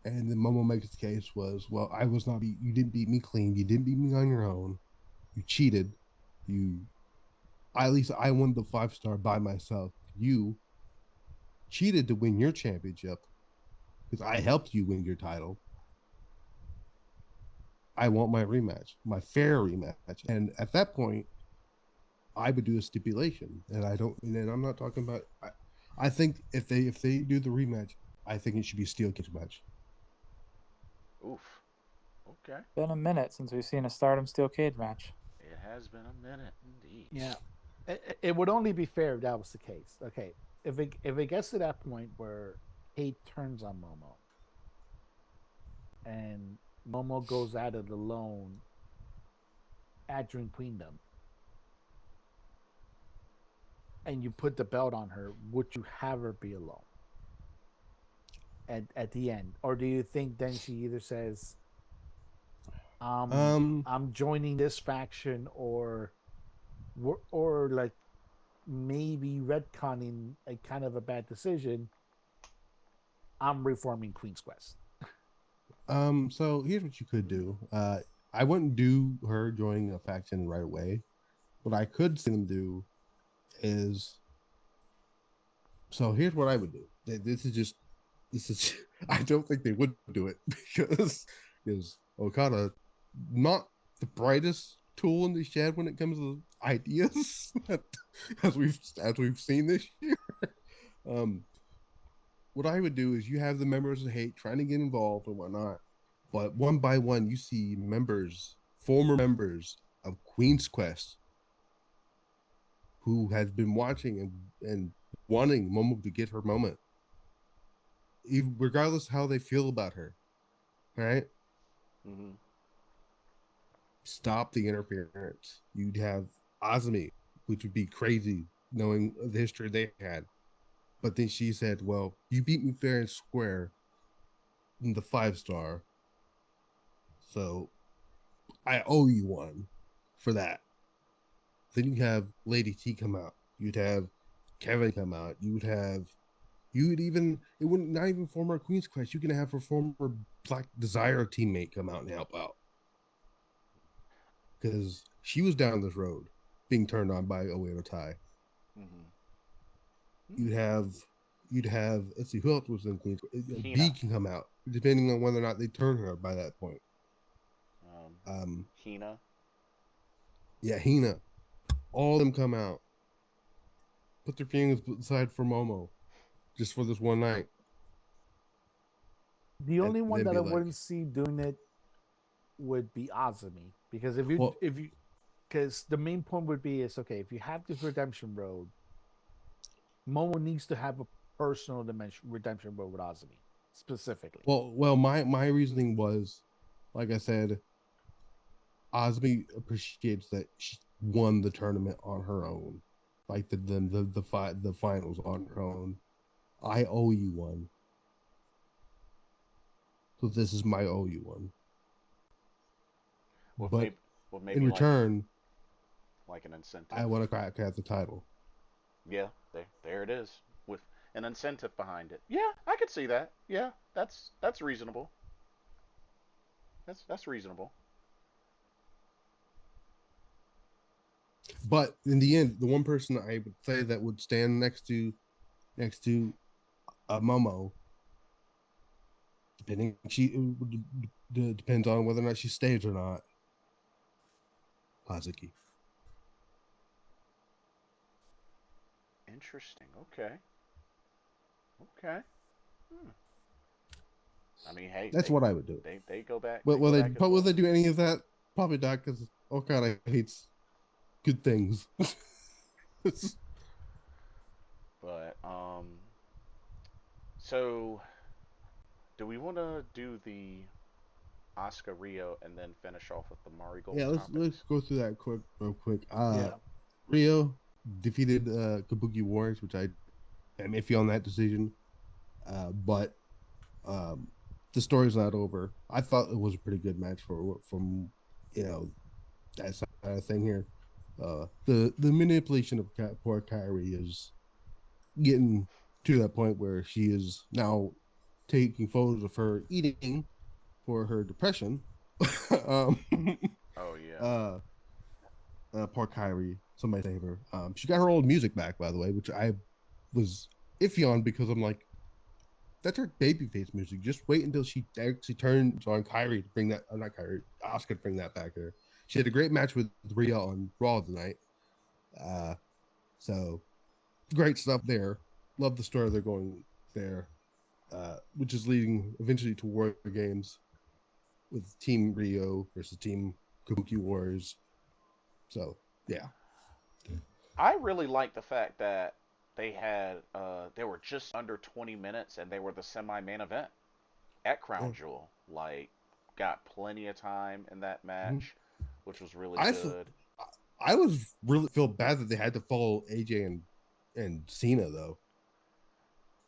And then Momo makes the case was, well, you didn't beat me clean. You didn't beat me on your own. You cheated. At least I won the 5-star by myself. You cheated to win your championship because I helped you win your title. I want my rematch, my fair rematch. And at that point, I would do a stipulation. And I'm not talking about, I think if they do the rematch, I think it should be a steel cage match. Oof. Okay. Been a minute since we've seen a Stardom steel cage match. It has been a minute indeed. Yeah. It would only be fair if that was the case. Okay. If it gets to that point where hate turns on Momo and Momo goes at it alone at Dream Queendom, and you put the belt on her, would you have her be alone at the end? Or do you think then she either says, I'm joining this faction, or like maybe retconning a kind of a bad decision, I'm reforming Queen's Quest? So here's what you could do. I wouldn't do her joining a faction right away. What I could see them do is, so here's what I would do. This is I don't think they would do it because Okada not the brightest tool in the shed when it comes to ideas as we've seen this year. what I would do is you have the members of Hate trying to get involved and whatnot, but one by one you see former members of Queen's Quest, who has been watching and wanting Momo to get her moment, even regardless how they feel about her. Right? Mm-hmm. Stop the interference. You'd have Azumi, which would be crazy knowing the history they had. But then she said, "Well, you beat me fair and square in the 5-star, so I owe you one for that." Then you have Lady T come out. You'd have Kevin come out. You would even it wouldn't not even former Queen's Quest. You can have her former Black Desire teammate come out and help out because she was down this road being turned on by Oedo Tai. Mm-hmm. You'd have let's see who else was in Queens. B Hina. can come out depending on whether or not they turn her by that point. Hina. Yeah, Hina. All of them come out. Put their feelings aside for Momo, just for this one night, The and only one then that be I like, wouldn't see doing it would be Azumi, because well, because the main point would be is okay, if you have this redemption road, Momo needs to have a personal redemption road with Azumi specifically. My reasoning was, like I said, Osby appreciates that she won the tournament on her own, like the finals on her own. I owe you one, so this is my owe you one. With But maybe, with in maybe return, like an incentive. I want to crack at the title. Yeah, there it is with an incentive behind it. Yeah, I could see that. Yeah, that's reasonable. That's reasonable. But in the end, the one person I would say that would stand next to Momo, depending she depends on whether or not she stays or not. Hazuki. Interesting. Okay. Okay. Hmm. I mean, hey, That's what I would do. they go back. But They go back as will well. they do any of that? Probably not, because Okada hates good things. But so do we want to do the Oscar Rio and then finish off with the Mari Gold Yeah, let's topics? go through that real quick. Yeah. Rio defeated Kabuki Warriors, which I am iffy on that decision. But um, the story's not over. I thought it was a pretty good match from that side of thing here. The manipulation of poor Kyrie is getting to that point where she is now taking photos of her eating for her depression. um, Oh yeah. uh, poor Kyrie, somebody save her. She got her old music back, by the way, which I was iffy on because I'm like, that's her babyface music. Just wait until she actually turns on Kyrie to bring that, not Kyrie, Oscar to bring that back here. She had a great match with Rhea on Raw tonight. Uh, so great stuff there. Love the story they're going there, which is leading eventually to War Games with Team Rio versus Team Kabuki Warriors. So yeah. I really like the fact that they were just under 20 minutes and they were the semi main event at Yeah. Crown Jewel. Like, got plenty of time in that Mm-hmm. match, which was really I good. I was really feel bad that they had to follow AJ and Cena though.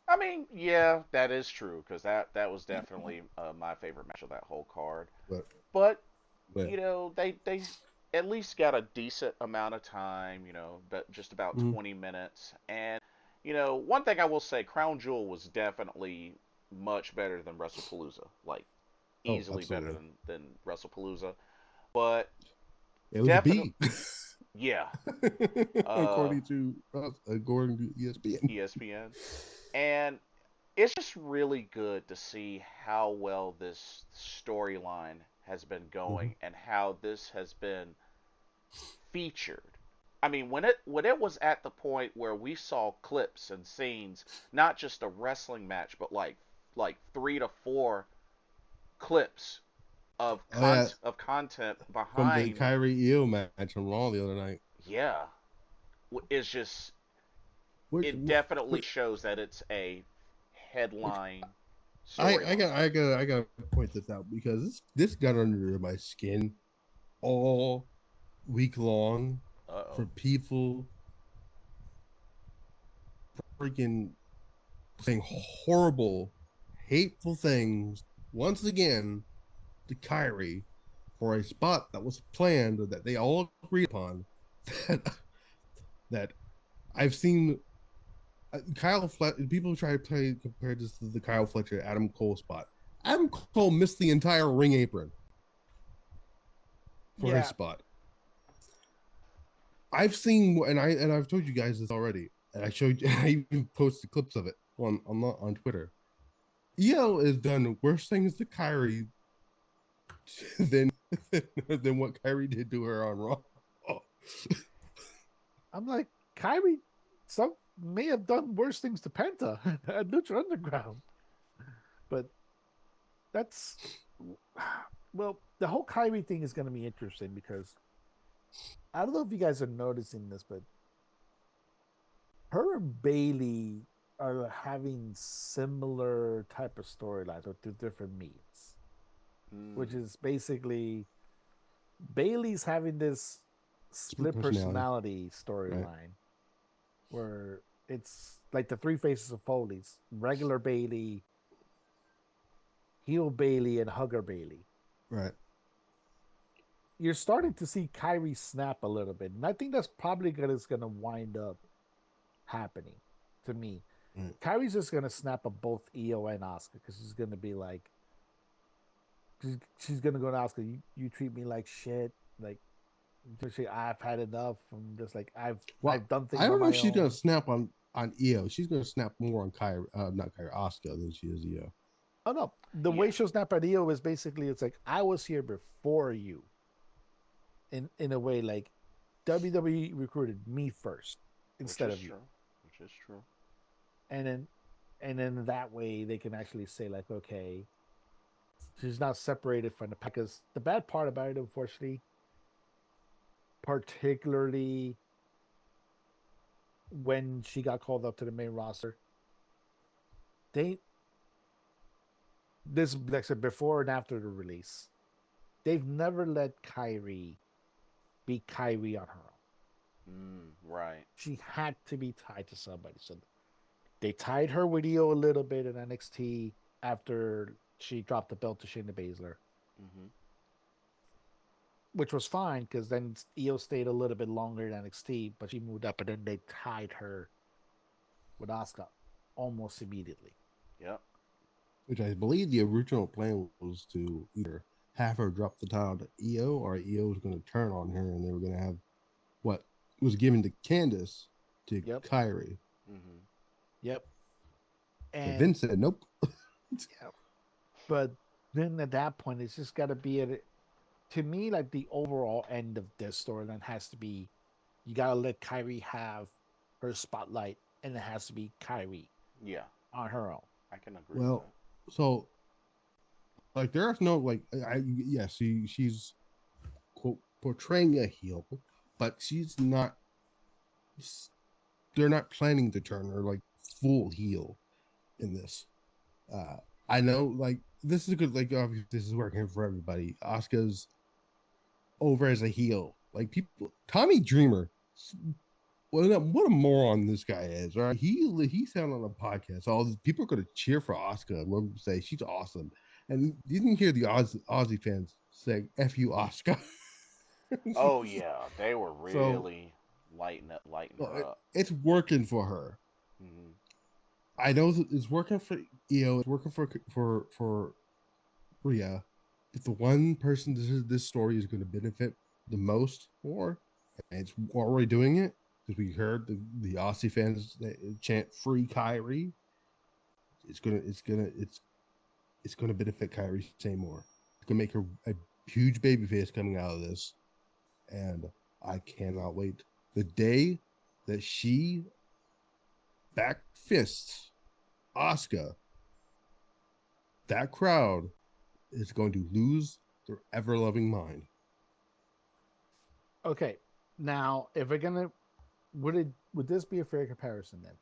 I mean, yeah, that is true because that was definitely my favorite match of that whole card. But But but they at least got a decent amount of time. But just about mm, 20 minutes. And one thing I will say, Crown Jewel was definitely much better than WrestlePalooza. Like, oh, easily better absolutely. than WrestlePalooza. But It was a definitely, B. yeah. Uh, According to ESPN. ESPN. And it's just really good to see how well this storyline has been Mm-hmm. going and how this has been featured I mean, when it was at the point where we saw clips and scenes, not just a wrestling match, but like 3 to 4 clips Oh yeah, of content from the behind, Kyrie Io match on Raw the other night. yeah, it's just Which, it definitely shows that it's a which headline I storyline. I got to point this out because this got under my skin all week long Uh for oh. people freaking saying horrible, hateful things once again to Kyrie for a spot that was planned that they all agreed upon. That that I've seen Kyle Fletcher. People try to play compare this to the Kyle Fletcher Adam Cole spot. Adam Cole missed the entire ring apron for his Yeah, spot. I've seen and I've told you guys this already, and I showed you. I even posted clips of it on Twitter. EL has done worse things to Kyrie than than what Kyrie did to her on Raw. Oh, I'm like Kyrie. Some may have done worse things to Penta at Lucha Underground, but that's well, the whole Kyrie thing is going to be interesting because I don't know if you guys are noticing this, but her and Bailey are having similar type of storylines or through different means, which Mm. is basically Bailey's having this split split personality, personality right? storyline where it's like the three faces of Foley's regular Bailey, heel Bailey, and hugger Bailey. Right. You're starting to see Kyrie snap a little bit, and I think that's probably what is going to wind up happening to me. Right. Kyrie's just going to snap at both EO and Oscar because she's going to be like, she's going to go to Oscar. You treat me like shit. Like, I've had enough. I'm just like Well, I've done I things on don't know if my she's gonna own. snap on EO. She's gonna snap more on Kyrie, not Kyrie, Oscar than she is EO. Oh no, the way Yeah. she'll snap at EO is basically it's like I was here before you. In a way, like WWE recruited me first Which instead is of you, true. Which is true. and then that way they can actually say like, okay, she's not separated from the pack. Because the bad part about it, unfortunately, particularly when she got called up to the main roster, they this like I said before and after the release, they've never let Kyrie be Kyrie on her own. Right. She had to be tied to somebody. So they tied her with EO a little bit in NXT after she dropped the belt to Shayna Baszler, Mm-hmm. which was fine because then EO stayed a little bit longer in NXT, but she moved up and then they tied her with Asuka almost immediately. Yep. Which I believe the original plan was to either have her drop the title to EO or EO was going to turn on her and they were going to have what was given to Candice to Yep. Kyrie. Mm-hmm. Yep. But And Vince said nope. yeah, but then at that point, it's just got to be to me like the overall end of this storyline has to be you got to let Kyrie have her spotlight, and it has to be Kyrie Yeah. on her own. I can agree with Well, so like there's no like I yes she's quote portraying a heel, but she's not. They're not planning to turn her like full heel in this. Uh, I know like this is a good like obviously this is working for everybody. Asuka's over as a heel. Like people, Tommy Dreamer. What a moron this guy is, right? He said on a podcast, all these people are going to cheer for Asuka and we'll say she's awesome, and you didn't hear the Aussie fans say "F you, Asuka." Oh yeah, they were So really lighting her up. it's working for her. Mm-hmm. I know it's working for EO. It's working for Rhea. But the one person this story is going to benefit the most for, and it's already doing it because we heard the Aussie fans chant "Free Kyrie." It's gonna benefit Kyrie Seymour. It's gonna make her a huge baby face coming out of this, and I cannot wait. the day that she back fists Asuka, that crowd is going to lose their ever loving mind. Okay, now if we're gonna, would this be a fair comparison then?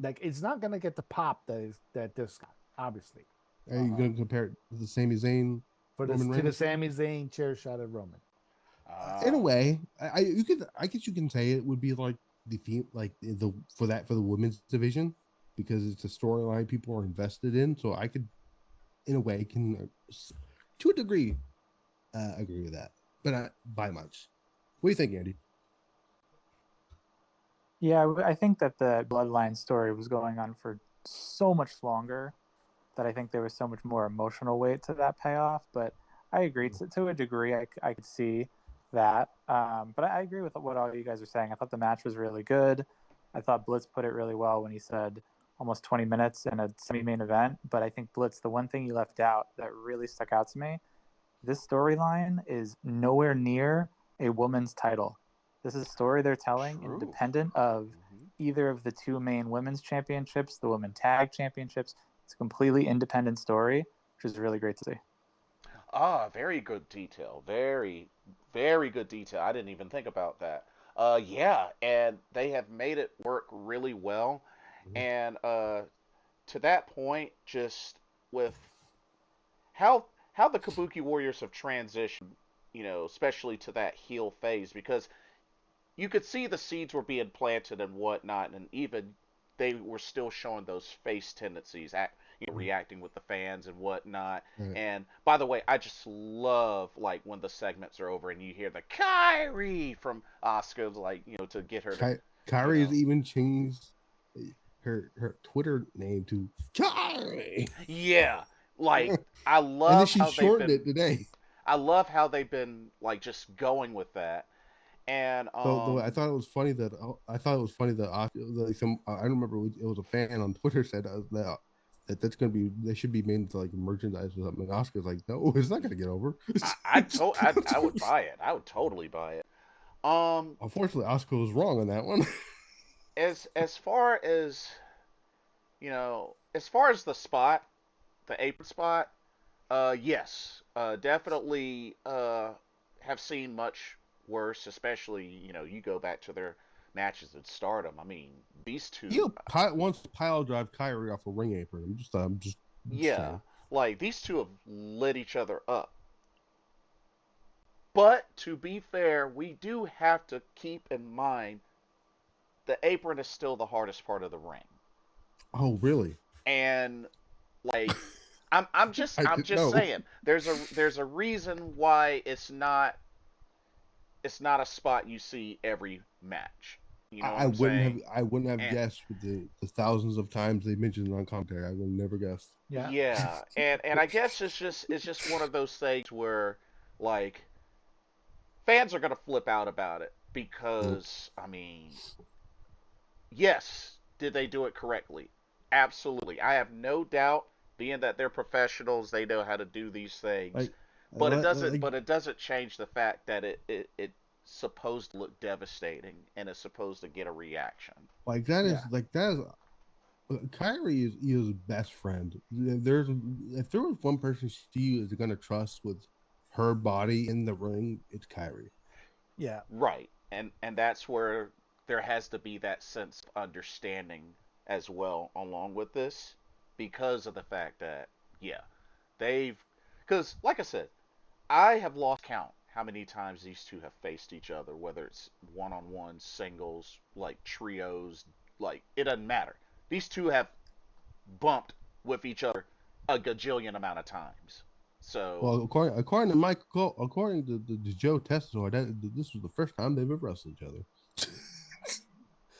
Like, it's not gonna get the pop that this got, obviously. Are you going to compare it to the Sami Zayn For this, Roman to the Reigns? Sami Zayn chair shot at Roman. In a Ah, way, I guess you can say it would be like the for the women's division because it's a storyline people are invested in. So I could, in a way, can to a degree agree with that, but not by much. What do you think, Andy? Yeah, I think that the bloodline story was going on for so much longer that I think there was so much more emotional weight to that payoff. But I agree to a degree. I could see that. But I agree with what all you guys are saying. I thought the match was really good. I thought Blitz put it really well when he said almost 20 minutes in a semi-main event. But I think Blitz, the one thing you left out that really stuck out to me, this storyline is nowhere near a woman's title. This is a story they're telling true. independent of either of the two main women's championships, the women tag championships. It's a completely independent story, which is really great to see. Ah, very good detail. Very, very good detail. I didn't even think about that. Yeah, and they have made it work really well. And to that point, just with how the Kabuki Warriors have transitioned, especially to that heel phase, because you could see the seeds were being planted and whatnot, and even they were still showing those face tendencies, reacting with the fans and whatnot. Right. And by the way, I just love like when the segments are over and you hear the Kyrie from Asuka, like to get her to, you Kyrie has know, even changed her Twitter name to Kyrie, yeah, like I and then love she how they've shortened been. it today. I love how they've been like just going with that, and Though I thought it was funny that like I don't remember it was a fan on Twitter said that's gonna be they should be made into like merchandise or something. Oscar's like, no, it's not gonna get over. I would buy it. I would totally buy it. Um, Unfortunately, Oscar was wrong on that one. as far as as far as the spot, the apron spot, yes, definitely have seen much worse. Especially you go back to their matches at Stardom. I mean, these two, Once pile drive Kyrie off a ring apron. I'm just yeah, saying. like these two have lit each other up. But to be fair, we do have to keep in mind the apron is still the hardest part of the ring. Oh, really? And like I'm just I I'm didn't just know. saying there's a reason why it's not a spot you see every match. You know what I I'm wouldn't have saying? I wouldn't have And guessed with the thousands of times they mentioned it on commentary. I would have never guessed. Yeah. yeah, and I guess it's just one of those things where like fans are gonna flip out about it Yep. because I mean, yes, did they do it correctly? Absolutely. I have no doubt, being that they're professionals, they know how to do these things. Like, But it like, doesn't. like But it doesn't change the fact that it's supposed to look devastating and it's supposed to get a reaction. like that Yeah. is like that is Kyrie is best friend. If there was one person she is gonna trust with her body in the ring, it's Kyrie. Yeah. Right. And that's where there has to be that sense of understanding as well along with this, because of the fact that yeah, they've because like I said, I have lost count how many times these two have faced each other, whether it's one on one, singles, like trios, like it doesn't matter. These two have bumped with each other a gajillion amount of times. So Well, according to Joe Tessitore, this was the first time they've ever wrestled each other.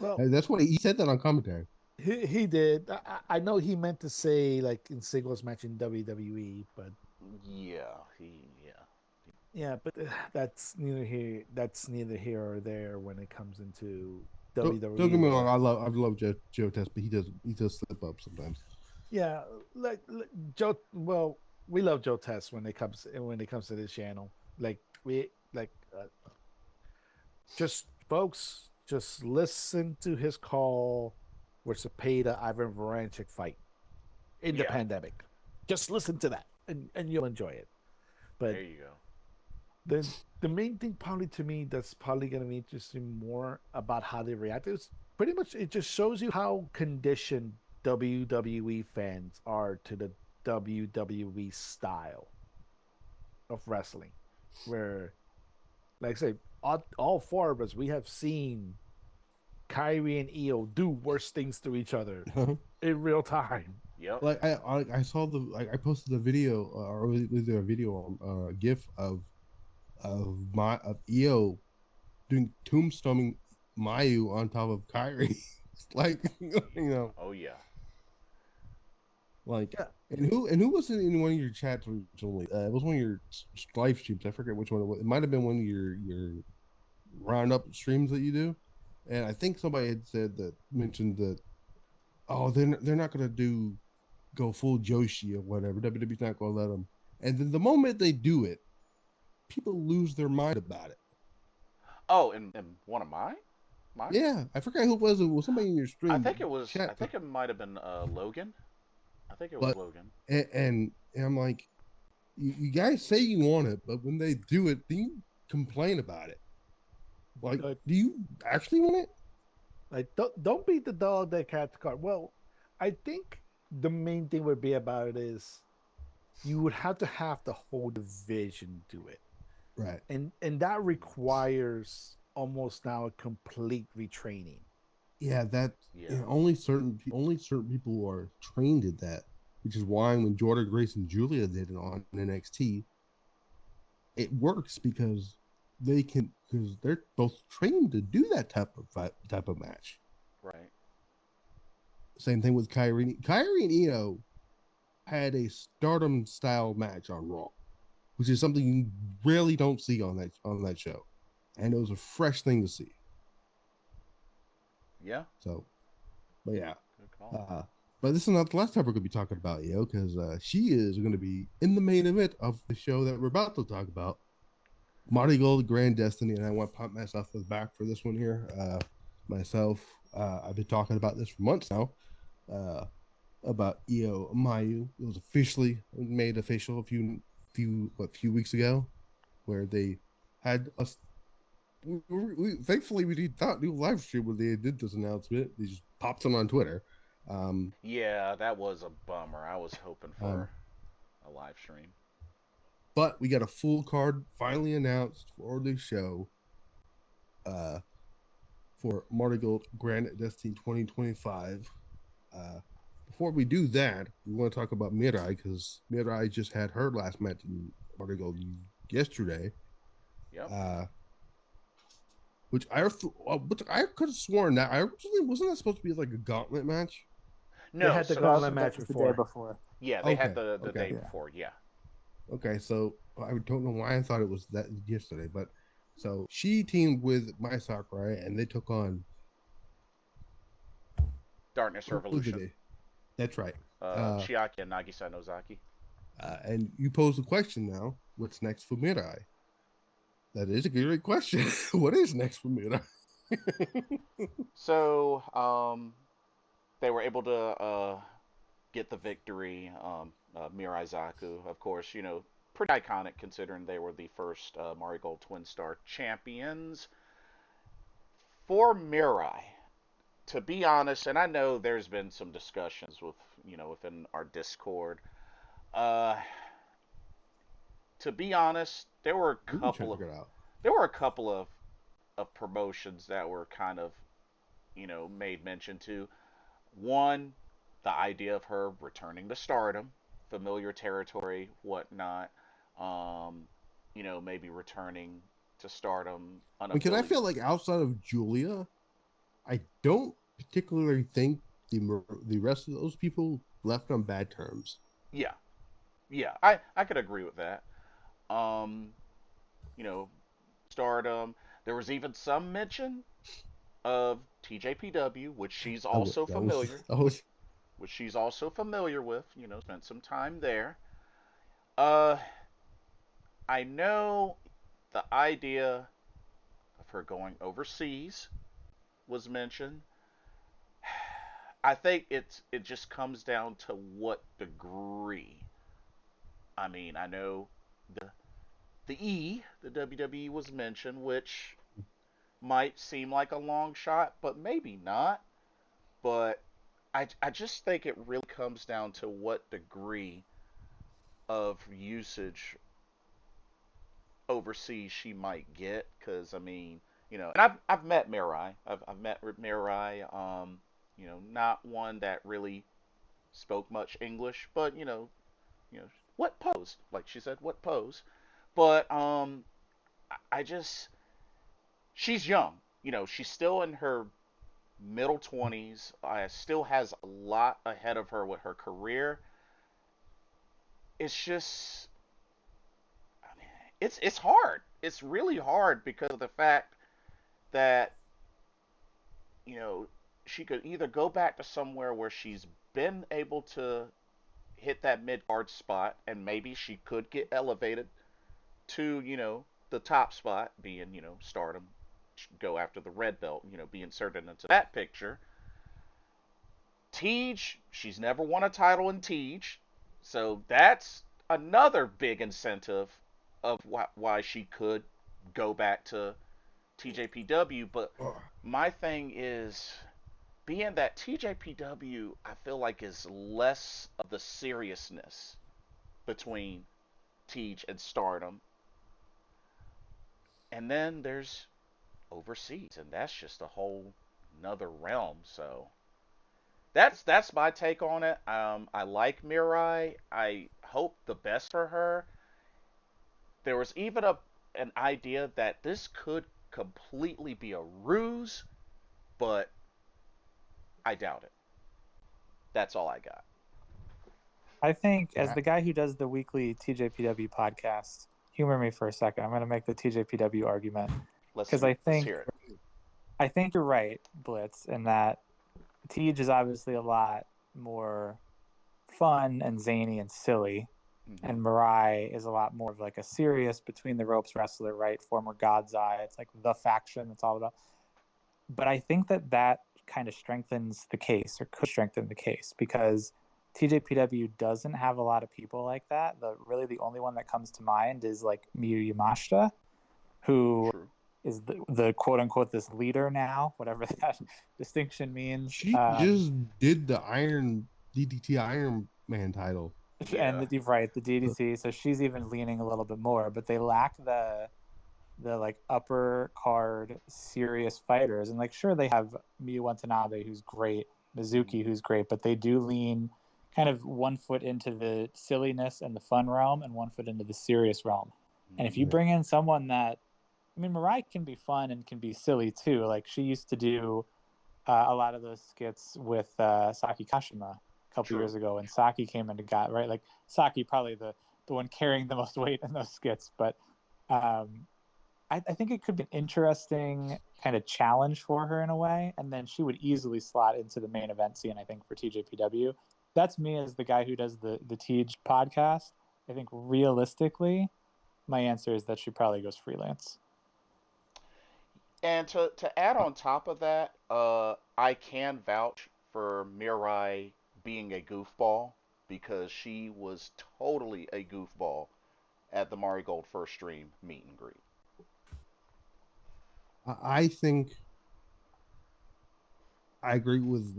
Well, And that's what he said that on commentary. he did. I know he meant to say like in singles match in WWE, but yeah. yeah, but that's neither here or there when it comes into Don't get WWE me wrong. or I love Joe Tess, but he does slip up sometimes. yeah, like Joe. Well, we love Joe Test when it comes to this channel. Like we like just Folks, just listen to his call with Cepeda Ivan Voranchik fight in the Yeah, pandemic. Just listen to that, and you'll enjoy it. But there you go. then the main thing probably to me that's probably going to be interesting more about how they react is pretty much it just shows you how conditioned WWE fans are to the WWE style of wrestling, where, like I say, all four of us, we have seen Kyrie and Io do worse things to each other in real time. Yep. Like I saw I posted a video or was there a video on GIF of Io doing tombstoning Mayu on top of Kyrie. Like Oh yeah. like Yeah, and who was in one of your chats originally? It was one of your live streams. I forget which one it was. It might have been one of your roundup streams that you do. And I think somebody had said that mentioned that they're not gonna do go full Joshi or whatever. WWE's not gonna let them. And then the moment they do it, people lose their mind about it. Oh, and one of mine. Yeah, I forgot who it was. It was somebody in your I stream think it was. I chat, think it might have been Logan. I think it was but Logan. and I'm like, you guys say you want it, but when they do it, then you complain about it. Like, like, do you actually want it? like don't beat the dog that catch the car. Well, I think the main thing would be about it is you would have to have the whole division do it, Right. and that requires almost now a complete retraining. Yeah, that Yeah. only certain people are trained at that, which is why when Jordan Grace and Julia did it on NXT, it works because they're both trained to do that type of match. Right. Same thing with Kyrie. Kyrie and Io had a Stardom style match on Raw, which is something you rarely don't see on that show, and it was a fresh thing to see. Yeah. So, but yeah, Good call. but this is not the last time we're going to be talking about Io because she is going to be in the main event of the show that we're about to talk about, Marty Gold Grand Destiny, and I want to pump myself to the back for this one here. Myself, I've been talking about this for months now. About Io Mayu. It was officially made official a few weeks ago, where they had us. Thankfully we did not do a live stream when they did this announcement. They just popped it on Twitter. Um, Yeah, that was a bummer. I was hoping um, for a live stream. but we got a full card finally announced for the show. Uh, for Marty Gold Grand Destiny 2025. Uh, Before we do that, we want to talk about Mirai because Mirai just had her last match in Marty Gold yesterday. Yep. Which I could have sworn that I originally wasn't that supposed to be like a gauntlet match. They No. had the So gauntlet That match was the day before. before. yeah, they had Okay, the okay. day Yeah. before. Yeah. Okay, so I don't know why I thought it was that yesterday, but so she teamed with Mai Sakurai and they took on Darkness who did Revolution. they? That's right. Chiaki and Nagisa Nozaki. And you pose the question now: what's next for Mirai? That is a great question. What is next for Mirai? So, they were able to get the victory. Mirai Zaku, of course, pretty iconic considering they were the first Marigold Twin Star champions. For Mirai, to be honest, and I know there's been some discussions within our Discord. Uh, to be honest, We can check it out. there were a couple of promotions that were kind of made mention to. One, the idea of her returning to Stardom, familiar territory, whatnot. Maybe returning to Stardom Because I unaffiliated. feel like outside of Julia, I don't particularly think the rest of those people left on bad terms. Yeah, yeah, I could agree with that. Um, you know, Stardom. There was even some mention of TJPW, I was which she's also familiar with. Spent some time there. Uh, I know the idea of her going overseas was mentioned. I think it just comes down to what degree. I mean, I know the WWE was mentioned, which might seem like a long shot, but maybe not. But I just think it really comes down to what degree of usage overseas she might get. Because I mean, and I've met Mirai. I've met Mirai. Not one that really spoke much English, but what pose? Like she said, what pose? But I just she's young. She's still in her middle 20s. Still has a lot ahead of her with her career. It's just, I mean, it's hard. It's really hard because of the fact that you know she could either go back to somewhere where she's been able to hit that mid card spot, and maybe she could get elevated to the top spot, being Stardom, go after the red belt, be inserted into that picture. Tej, she's never won a title in Tej, so that's another big incentive of why she could go back to TJPW. But my thing is, being that TJPW, I feel like is less of the seriousness between Tej and Stardom, and then there's overseas, and that's just a whole another realm. So that's my take on it. I like Mirai. I hope the best for her. There was even an idea that this could completely be a ruse, but I doubt it. That's all I got. I think, as Yeah. the guy who does the weekly TJPW podcast, humor me for a second. I'm going to make the TJPW argument because Let's hear it. I think you're right, Blitz, in that Tej is obviously a lot more fun and zany and silly, Mm-hmm. and Mirai is a lot more of like a serious between the ropes wrestler, right? Former God's Eye. It's like the faction. It's all about. But I think that kind of strengthens the case, or could strengthen the case, because TJPW doesn't have a lot of people like that. The only one that comes to mind is like Miyu Yamashita, who True. is the quote unquote this leader now, whatever that distinction means. She just did the DDT Iron Man title. Yeah. And right, the DDT. So she's even leaning a little bit more, but they lack the like upper card serious fighters. And like, sure, they have Miyu Watanabe, who's great, Mizuki, who's great, but they do lean kind of one foot into the silliness and the fun realm and one foot into the serious realm. And if you bring in someone that, I mean, Mirai can be fun and can be silly too. Like, she used to do a lot of those skits with Saki Kashima a couple years ago, and Saki came and got right. Like, Saki probably the one carrying the most weight in those skits, but I think it could be an interesting kind of challenge for her in a way, and then she would easily slot into the main event scene, I think, for TJPW. That's me as the guy who does the Tej podcast. I think realistically, my answer is that she probably goes freelance. And to add on top of that, I can vouch for Mirai being a goofball, because she was totally a goofball at the Marigold First Stream meet and greet. I think I agree with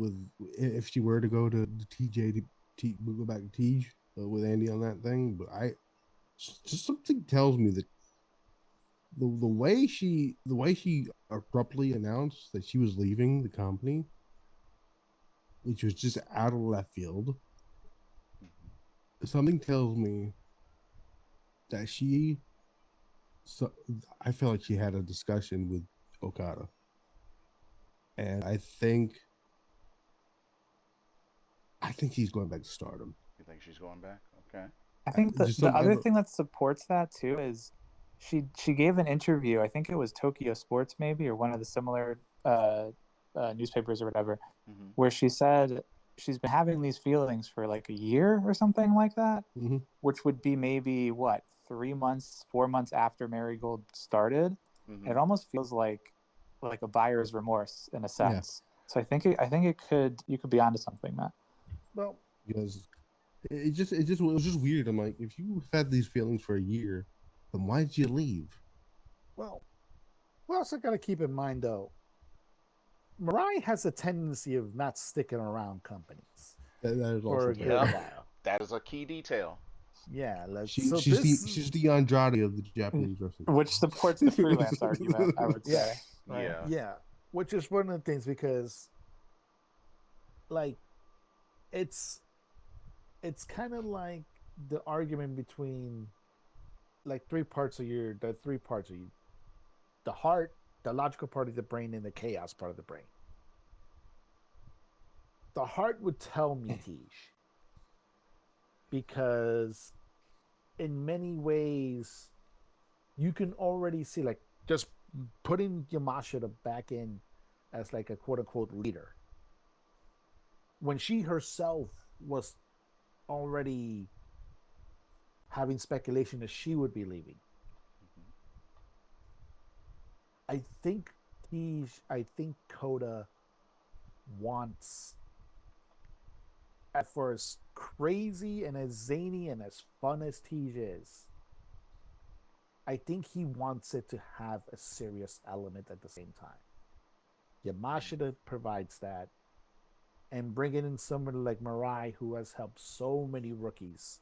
if she were to go to the we go back to Tej with Andy on that thing. But I just something tells me that the way she abruptly announced that she was leaving the company, which was just out of left field, something tells me that I feel like she had a discussion with Okada. And I think he's going back to Stardom. You think she's going back? Okay. I think the other thing that supports that too is she gave an interview. I think it was Tokyo Sports maybe, or one of the similar newspapers or whatever, where she said she's been having these feelings for like a year or something like that, which would be maybe 3 months, 4 months after Marigold started. Mm-hmm. It almost feels like a buyer's remorse in a Yeah. sense. So I think you could be onto something, Matt. Well, Because it was just weird. I'm like, if you've had these feelings for a year, then why did you leave? well, we also got to keep in mind though, Mariah has a tendency of not sticking around companies That is for also a fair. good Yep. while. That is a key detail. Yeah, like She so she's this. the Andrade of the Japanese wrestling. Which supports the freelance argument, I would Yeah, say. Right? Yeah. yeah, which is one of the things because like it's it's kind of like the argument between like the three parts of you, the heart, the logical part of the brain, and the chaos part of the brain. The heart would tell me Tej because in many ways you can already see like just putting Yamashita back in as like a quote unquote leader when she herself was already having speculation that she would be leaving. I think I think Coda wants, at for as crazy and as zany and as fun as Tej is, I think he wants it to have a serious element at the same time. Yamashita provides that, and bringing in somebody like Mirai, who has helped so many rookies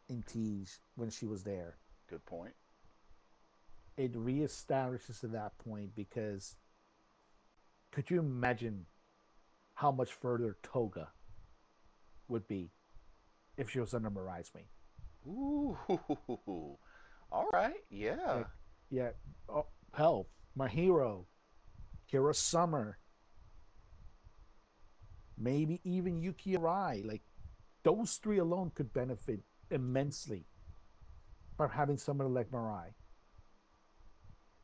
in Tej when she was there, Good point. it reestablishes to that point because could you imagine how much further Toga would be if she was under Mirai's wing? Ooh. All right. Yeah. Like, yeah, oh, hell, my hero, Kira Summer, maybe even Yuki Arai. Like, those three alone could benefit immensely from having somebody like Mirai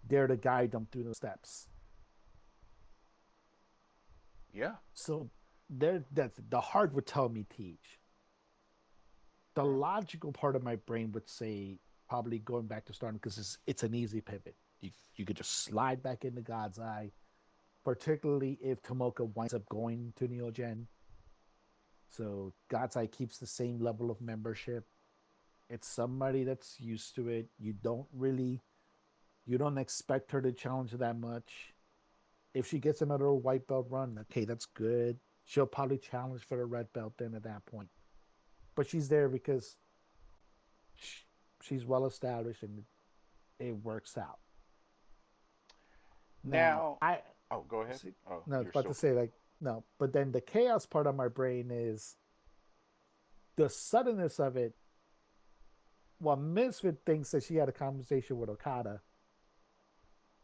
there to guide them through the steps. Yeah. So there, that the heart would tell me Tej. The logical part of my brain would say probably going back to starting because it's an easy pivot. You could just slide back into God's Eye, particularly if Tomoka winds up going to Neogen. So God's Eye keeps the same level of membership. It's somebody that's used to it. You don't expect her to challenge that much. If she gets another white belt run, okay, that's good. She'll probably challenge for the red belt then at that point. But she's there because she's well established and it works out. Now, Now. Oh, go ahead. see, Oh, no, I was you're about still to say free. like no, but then the chaos part of my brain is the suddenness of it. While Misfit thinks that she had a conversation with Okada,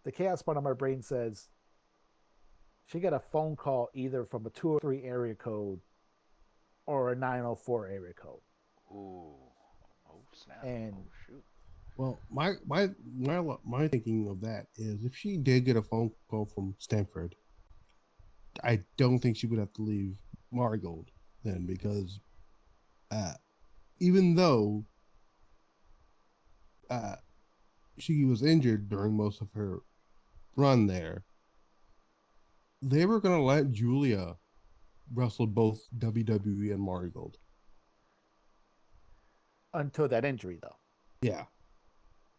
the chaos part of my brain says she got a phone call either from a 203 area code or a 904 area code. Ooh. Oh snap. And Oh shoot. Well, my thinking of that is if she did get a phone call from Stanford, I don't think she would have to leave Marigold then because uh, even though uh, she was injured during most of her run there, they were going to let Julia wrestle both WWE and Marigold. until that injury, though. Yeah.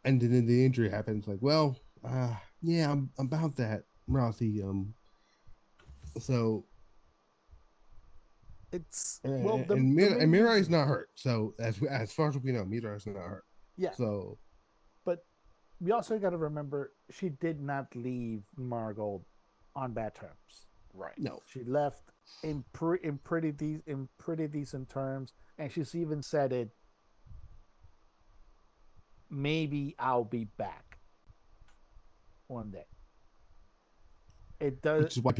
And then the injury happens like, well, yeah, I'm about that, Rossi. So It's well, and the and main Mirai's reason, not hurt. So as far as we know, Mirai's not hurt. yeah. So But we also got to remember she did not leave Marigold on bad terms. Right. no, She left in pretty decent terms, and she's even said it. Maybe I'll be back one day. It does, which is why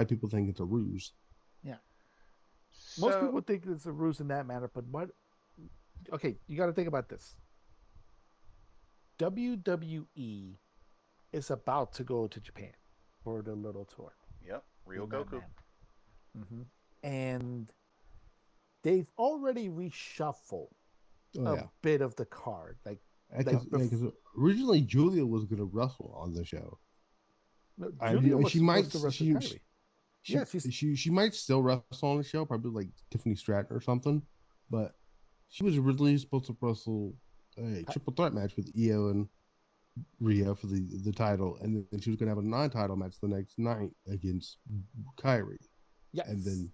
people think it's a ruse. yeah. Most So. people think it's a ruse in that manner, but what? Okay, you got to think about this. WWE is about to go to Japan for the little tour Yep. Real in that Goku. manner. And they've already reshuffled Oh a yeah, bit of the card. Like Like, Because originally Julia was going to wrestle on the show. Julia was She supposed might to wrestle Kyrie. Yeah, she might still wrestle on the show, probably like Tiffany Stratton or something. But she was originally supposed to wrestle a triple threat match with Io and Rhea for the title, and then she was going to have a non-title match the next night against Kyrie. Yes. And then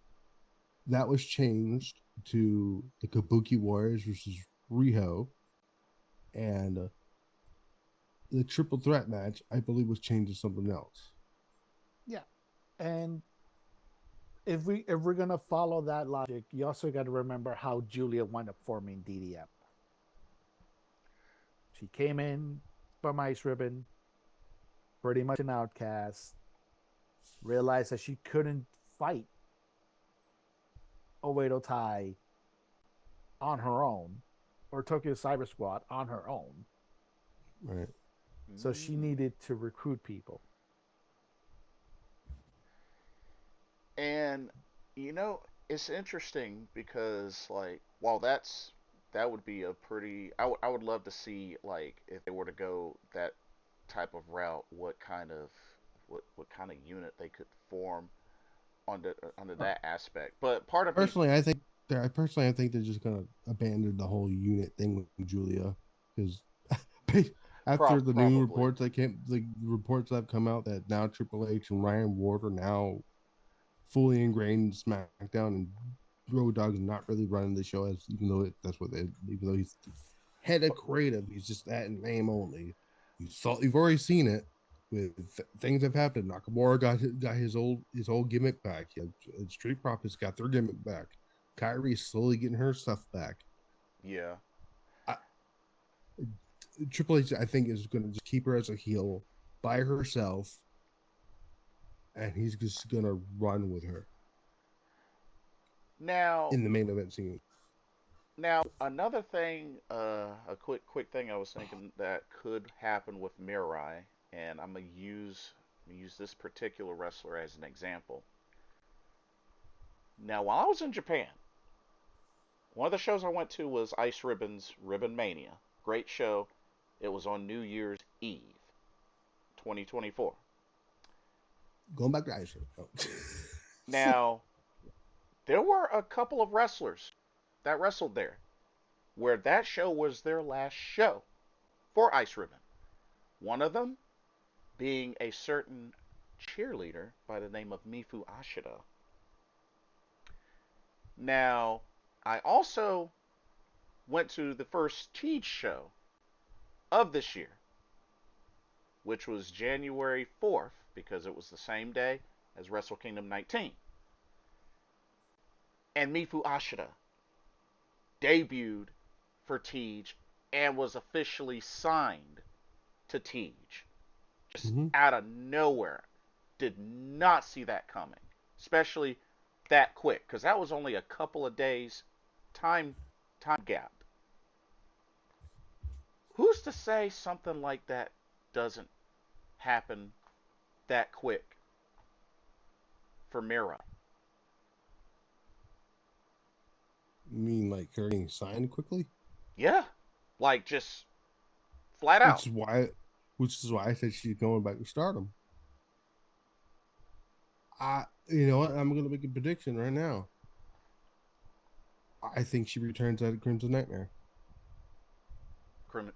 that was changed to the Kabuki Warriors versus Riho, and the triple threat match, I believe, was changed to something else. Yeah, and if we're gonna follow that logic, you also got to remember how Julia wound up forming DDM. She came in from Ice Ribbon, pretty much an outcast, realized that she couldn't fight Oedo Tai on her own, or Tokyo Cyber Squad on her own. Right. So she needed to recruit people. And you know, it's interesting because like while that would be a pretty I would love to see like if they were to go that type of route, what kind of unit they could form under that aspect. But part of me Personally, I think they're just gonna abandon the whole unit thing with Julia because after the new probably reports that came, the reports that have come out that now Triple H and Ryan Ward are now fully ingrained in SmackDown, and Road Dogg's not really running the show as even though he's head of creative, he's just that in name only. You've already seen it with things have happened. Nakamura got his old gimmick back. Street Profits got their gimmick back. Kyrie's slowly getting her stuff back. yeah. I, Triple H, I think, is going to just keep her as a heel by herself, and he's just going to run with her Now in the main event scene. Now, another thing, a quick thing I was thinking that could happen with Mirai, and I'm gonna use this particular wrestler as an example. Now, while I was in Japan, one of the shows I went to was Ice Ribbon's Ribbon Mania. Great show. It was on New Year's Eve, 2024. Going back to Ice. Oh. Now, there were a couple of wrestlers that wrestled there where that show was their last show for Ice Ribbon. One of them being a certain cheerleader by the name of Mifu Ashida. Now, I also went to the first Teach show of this year, which was January 4th, because it was the same day as Wrestle Kingdom 19. And Mifu Ashida debuted for Teach and was officially signed to Teach. Just out of nowhere. Did not see that coming, especially that quick, because that was only a couple of days time gap. Who's to say something like that doesn't happen that quick for Mirai? You mean like her getting signed quickly? Yeah, like just flat Which out. is why, which is why I said she's going back to Stardom. You know what? I'm going to make a prediction right now. I think she returns at Crimson Nightmare.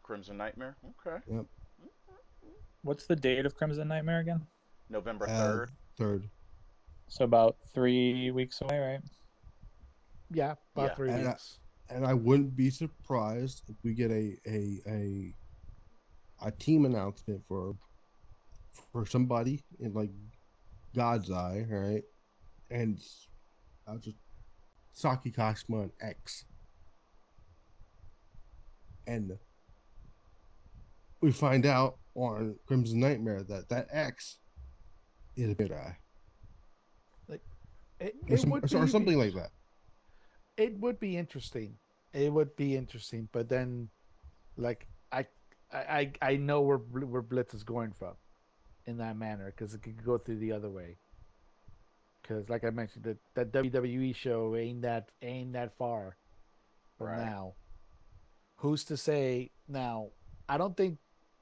Crimson Nightmare. Okay. Yep. What's the date of Crimson Nightmare again? November 3rd. Third. So about 3 weeks away, right? Yeah, about Yeah. 3 weeks. And I wouldn't be surprised if we get a team announcement for somebody in like God's Eye, right? And I'll just Saki Kashima and X. And we find out on Crimson Nightmare that X is a big eye. Like Or something like that. It would be interesting. It would be interesting, but then, like I know where Blitz is going from, in that manner, because it could go through the other way. Because, like I mentioned, that WWE show ain't that far from Right. now. Who's to say now? I don't think,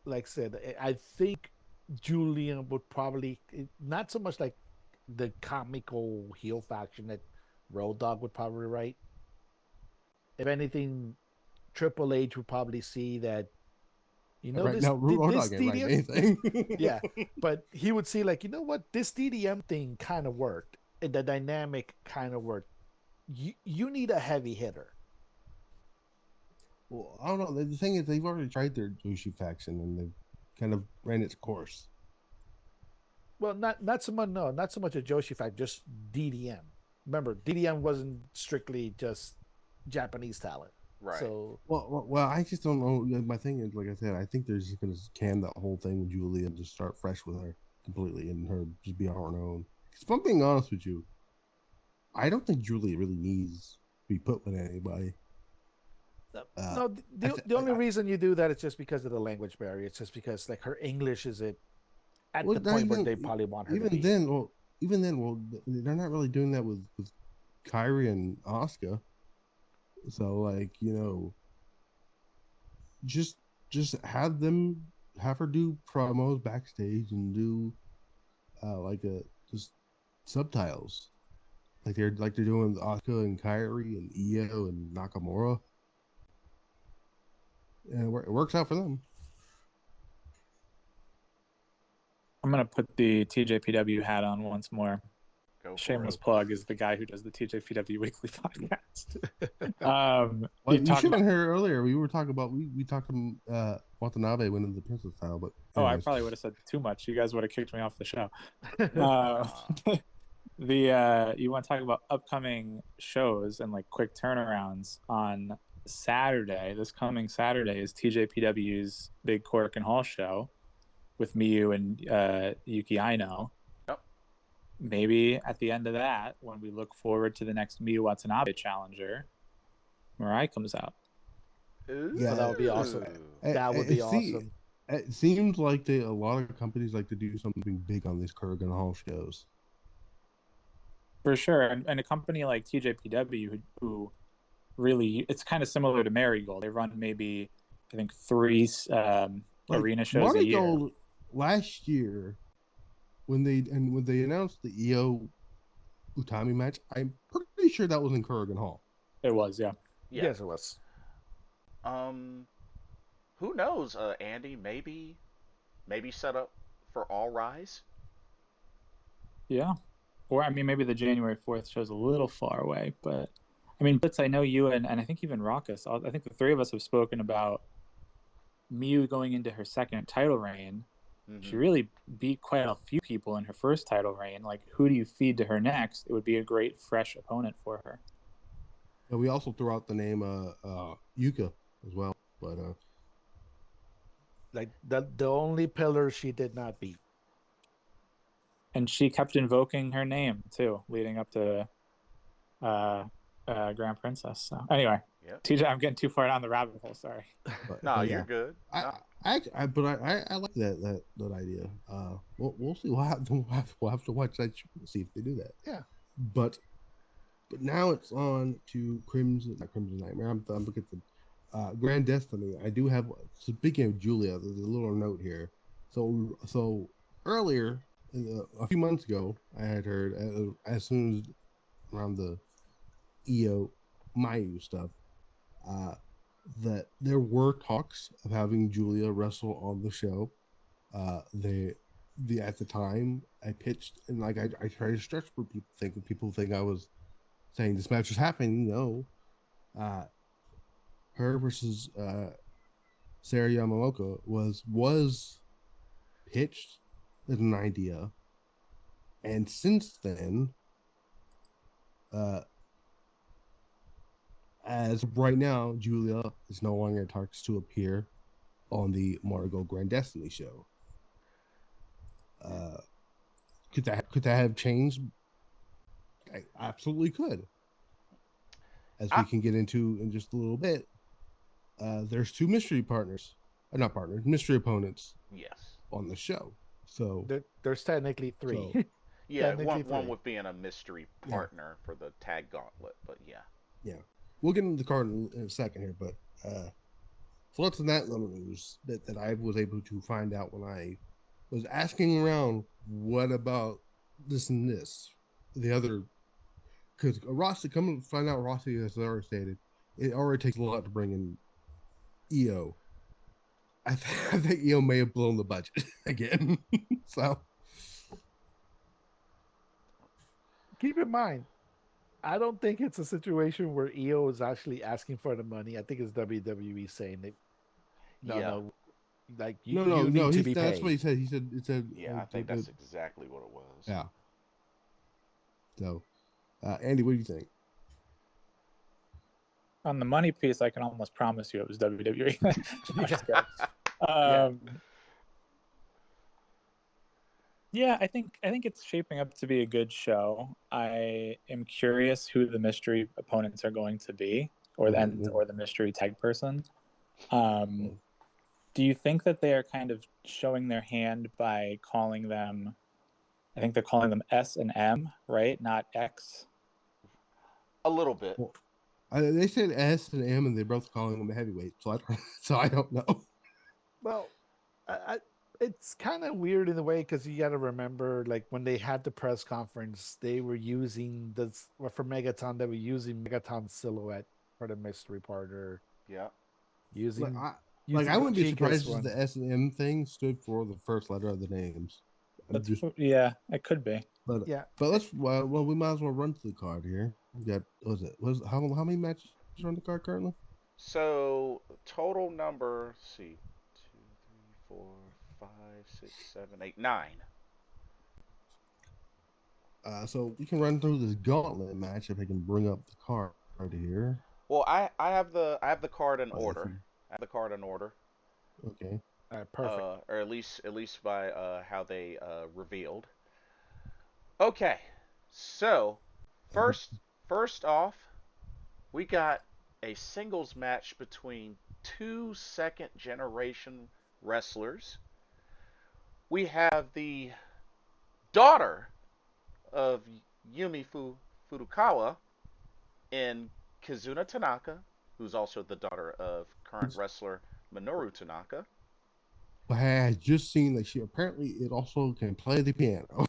like I said, I think Julian would probably not so much like the comical heel faction that Road Dogg would probably write. If anything, Triple H would probably see that, Right now, Road this Dogg ain't writing DDM, anything. yeah, but he would see like, what, this DDM thing kind of worked, and the dynamic kind of worked. You need a heavy hitter. Well, I don't know. The thing is, they've already tried their Joshi faction and they've kind of ran its course. Well, not so much. No, not so much a Joshi fact, just DDM. Remember, DDM wasn't strictly just Japanese talent. Right. So, Well, I just don't know. My thing is, like I said, I think they're just going to can that whole thing with Julia and just start fresh with her completely and her just be on her own. Because if I'm being honest with you, I don't think Julia really needs to be put with anybody. no, the only reason you do that is just because of the language barrier. It's just because like her English is at the point where they probably want her to be. Even then, they're not really doing that with Kyrie and Asuka. So like, just have her do promos backstage and do just subtitles like they're doing with Asuka and Kyrie and Io and Nakamura, and it works out for them. I'm gonna put the TJPW hat on once more. Shameless it. plug is the guy who does the TJPW Weekly podcast. Well, you should have heard earlier. We were talking about we talked to Watanabe winning the Princess title, but I probably would have said too much. You guys would have kicked me off the show. You want to talk about upcoming shows and like quick turnarounds on Saturday? This coming Saturday is TJPW's Big Cork and Hall show with Miyu and Yuki Aino. Yep. Maybe at the end of that, when we look forward to the next Miyu Watanabe challenger, Mirai comes out. Yeah, that would be awesome. That would be awesome. It seems like a lot of companies like to do something big on these Kurgan Hall shows. For sure. And a company like TJPW who really, it's kind of similar to Marigold. They run maybe, I think, 3 arena shows a year. Marigold last year, when they announced the Io Utami match, I'm pretty sure that was in Kurgan Hall. It was, yeah. Yes, it was. Who knows? Andy, maybe set up for All Rise. Yeah, or I mean, maybe the January 4th show's a little far away, but I mean, Blitz, I know you and I think even Raucus. I think the 3 of us have spoken about Miyu going into her second title reign. Mm-hmm. She really beat quite a few people in her first title reign. Like, who do you feed to her next? It would be a great fresh opponent for her. Yeah, we also threw out the name Yuka as well, but like the only pillar she did not beat, and she kept invoking her name too, leading up to Grand Princess. So anyway, yep. TJ, I'm getting too far down the rabbit hole. Sorry. No, you're good. I like that idea. We'll see. We'll have to watch that show, see if they do that. Yeah. But now it's on to not Crimson Nightmare. I'm looking at the Grand Destiny. I do have, speaking of Julia, there's a little note here. So earlier, a few months ago, I had heard as soon as around the Io Mayu stuff, that there were talks of having Julia wrestle on the show. At the time I pitched and like I tried to stretch for people think I was saying this match is happening. No, her versus Sarah Yamamoto was pitched as an idea, and since then, as of right now, Julia is no longer talks to appear on the Margot Grand Destiny show. Could that have changed? I absolutely could. As we can get into in just a little bit, there's 2 mystery mystery opponents. Yes. On the show. So there's technically 3. So, yeah, one with being a mystery partner for the tag gauntlet, but yeah. Yeah. We'll get into the card in a second here, but So what's in that little news that I was able to find out when I was asking around, what about this and this? The other, because Rossi, come to find out, Rossi has already stated, it already takes a lot to bring in EO. I think EO may have blown the budget again. So Keep in mind, I don't think it's a situation where EO is actually asking for the money. I think it's WWE saying that no, Yeah, no, like no. you need to He's be that's what paid. he said. He said it's a yeah, I think that's exactly what it was. yeah. So, Andy, what do you think? On the money piece, I can almost promise you it was WWE. No, just kidding. Yeah. Yeah, I think it's shaping up to be a good show. I am curious who the mystery opponents are going to be, or the mystery tag person. Do you think that they are kind of showing their hand by calling them? I think they're calling them S and M, right? Not X. A little bit. Well, they said S and M, and they're both calling them heavyweight. So I don't know. Well, it's kind of weird in a way because you got to remember, like when they had the press conference, they were using this for Megaton. They were using Megaton's silhouette for the mystery partner. Yeah. Like Using I, using I wouldn't be Chica's surprised if one. the S and M thing stood for the first letter of the names. Yeah, it could be. But Yeah, let's we might as well run to the card here. We got how many matches are on the card currently? So total number, let's see, 2, 3, 4, 5, 6, 7, 8, 9. So we can run through this gauntlet match if I can bring up the card here. Well, I have the card in If order. you, I have the card in order. okay. perfect. Or at least by how they revealed. Okay. So, first first off, we got a singles match between two second generation wrestlers. We have the daughter of Furukawa in Kizuna Tanaka, who's also the daughter of current wrestler Minoru Tanaka. I had just seen that she apparently it also can play the piano.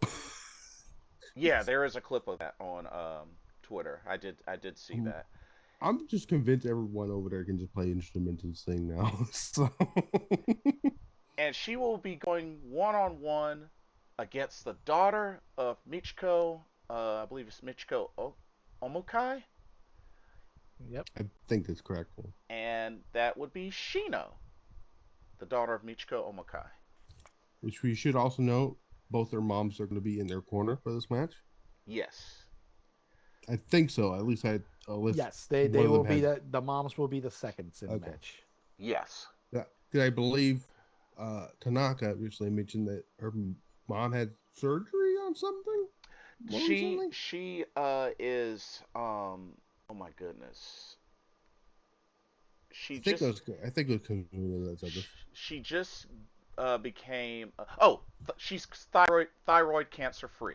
Yeah, there is a clip of that on Twitter. I did see I'm, that. I'm just convinced everyone over there can just play instruments and sing now. So And she will be going one on one against the daughter of Michiko. I believe it's Michiko Omokai, Yep. I think that's correct. and that would be Shino, the daughter of Michiko Omokai. Which we should also note, both their moms are going to be in their corner for this match. Yes. I think so. At least Yes, they one of will them be has. the moms will be the seconds in the Okay. match. Yes. Yeah. Did I believe Tanaka recently mentioned that her mom had surgery on something more recently? She is oh my goodness. She just I think it was Kazuna that said this. she just became she's thyroid cancer free.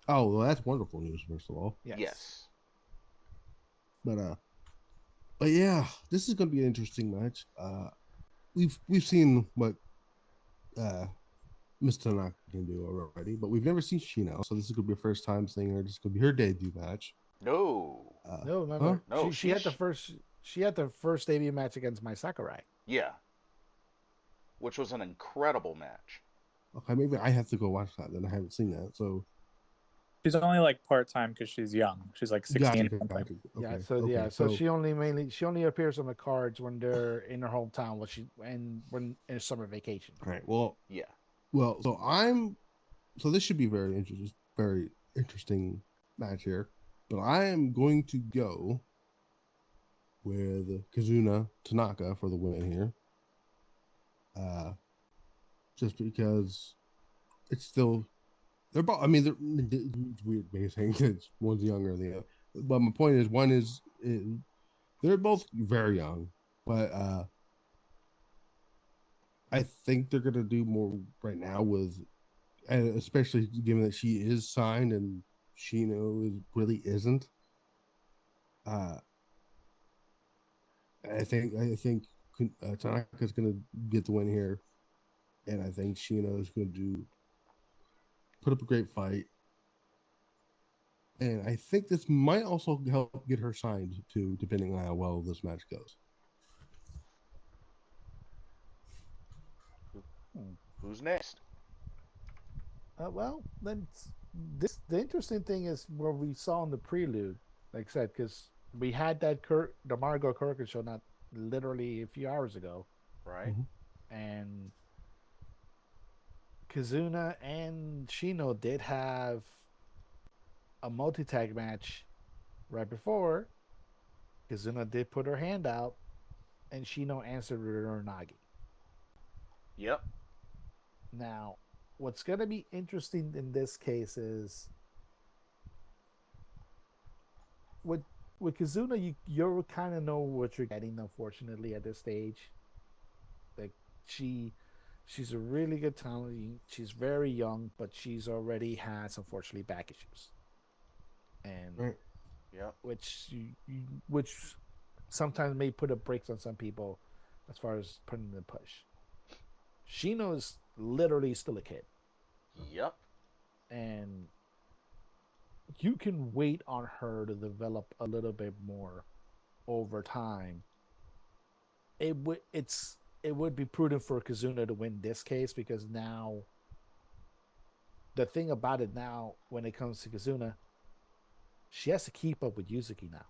Oh, well, that's wonderful news, first of all. Yes. Yes. But yeah, this is going to be an interesting match. We've seen what Miss Tanaka can do already, but we've never seen Shino, so this is going to be a first time seeing her. This is going to be her debut match. No. No, remember No, she had the first debut match against Mai Sakurai. Yeah, which was an incredible match. Okay, maybe I have to go watch that. Then I haven't seen that, so She's only like part time because she's young. She's like 16 or something. Okay, So she only appears on the cards when they're in her hometown, when in summer vacation. all right. Well, Yeah. so this should be very interesting match here. But I am going to go with Kazuna Tanaka for the win here. Just because it's still they're both. I mean, it's weird saying that one's younger than the other. But my point is, they're both very young, but I think they're gonna do more right now with, and especially given that she is signed and Shino really isn't. I think Tanaka's going to get the win here, and I think Sheena is going to put up a great fight. And I think this might also help get her signed too, depending on how well this match goes. Who's next? Well, then the interesting thing is where we saw in the prelude, like I said, because we had the Margot Kirkland show not literally a few hours ago, Right. Mm-hmm. and Kazuna and Shino did have a multi tag match right before. Kazuna did put her hand out, and Shino answered with her Nagi. Yep. Now, what's going to be interesting in this case is with Kazuna, you kind of know what you're getting. Unfortunately, at this stage, like she's a really good talent. She's very young, but she's already has unfortunately back issues, and Right. Yep. which sometimes may put a brakes on some people as far as putting the push. Shino's literally still a kid, Yep. and you can wait on her to develop a little bit more over time. It would be prudent for Kazuna to win this case because now the thing about it now when it comes to Kazuna, she has to keep up with Yuzuki now.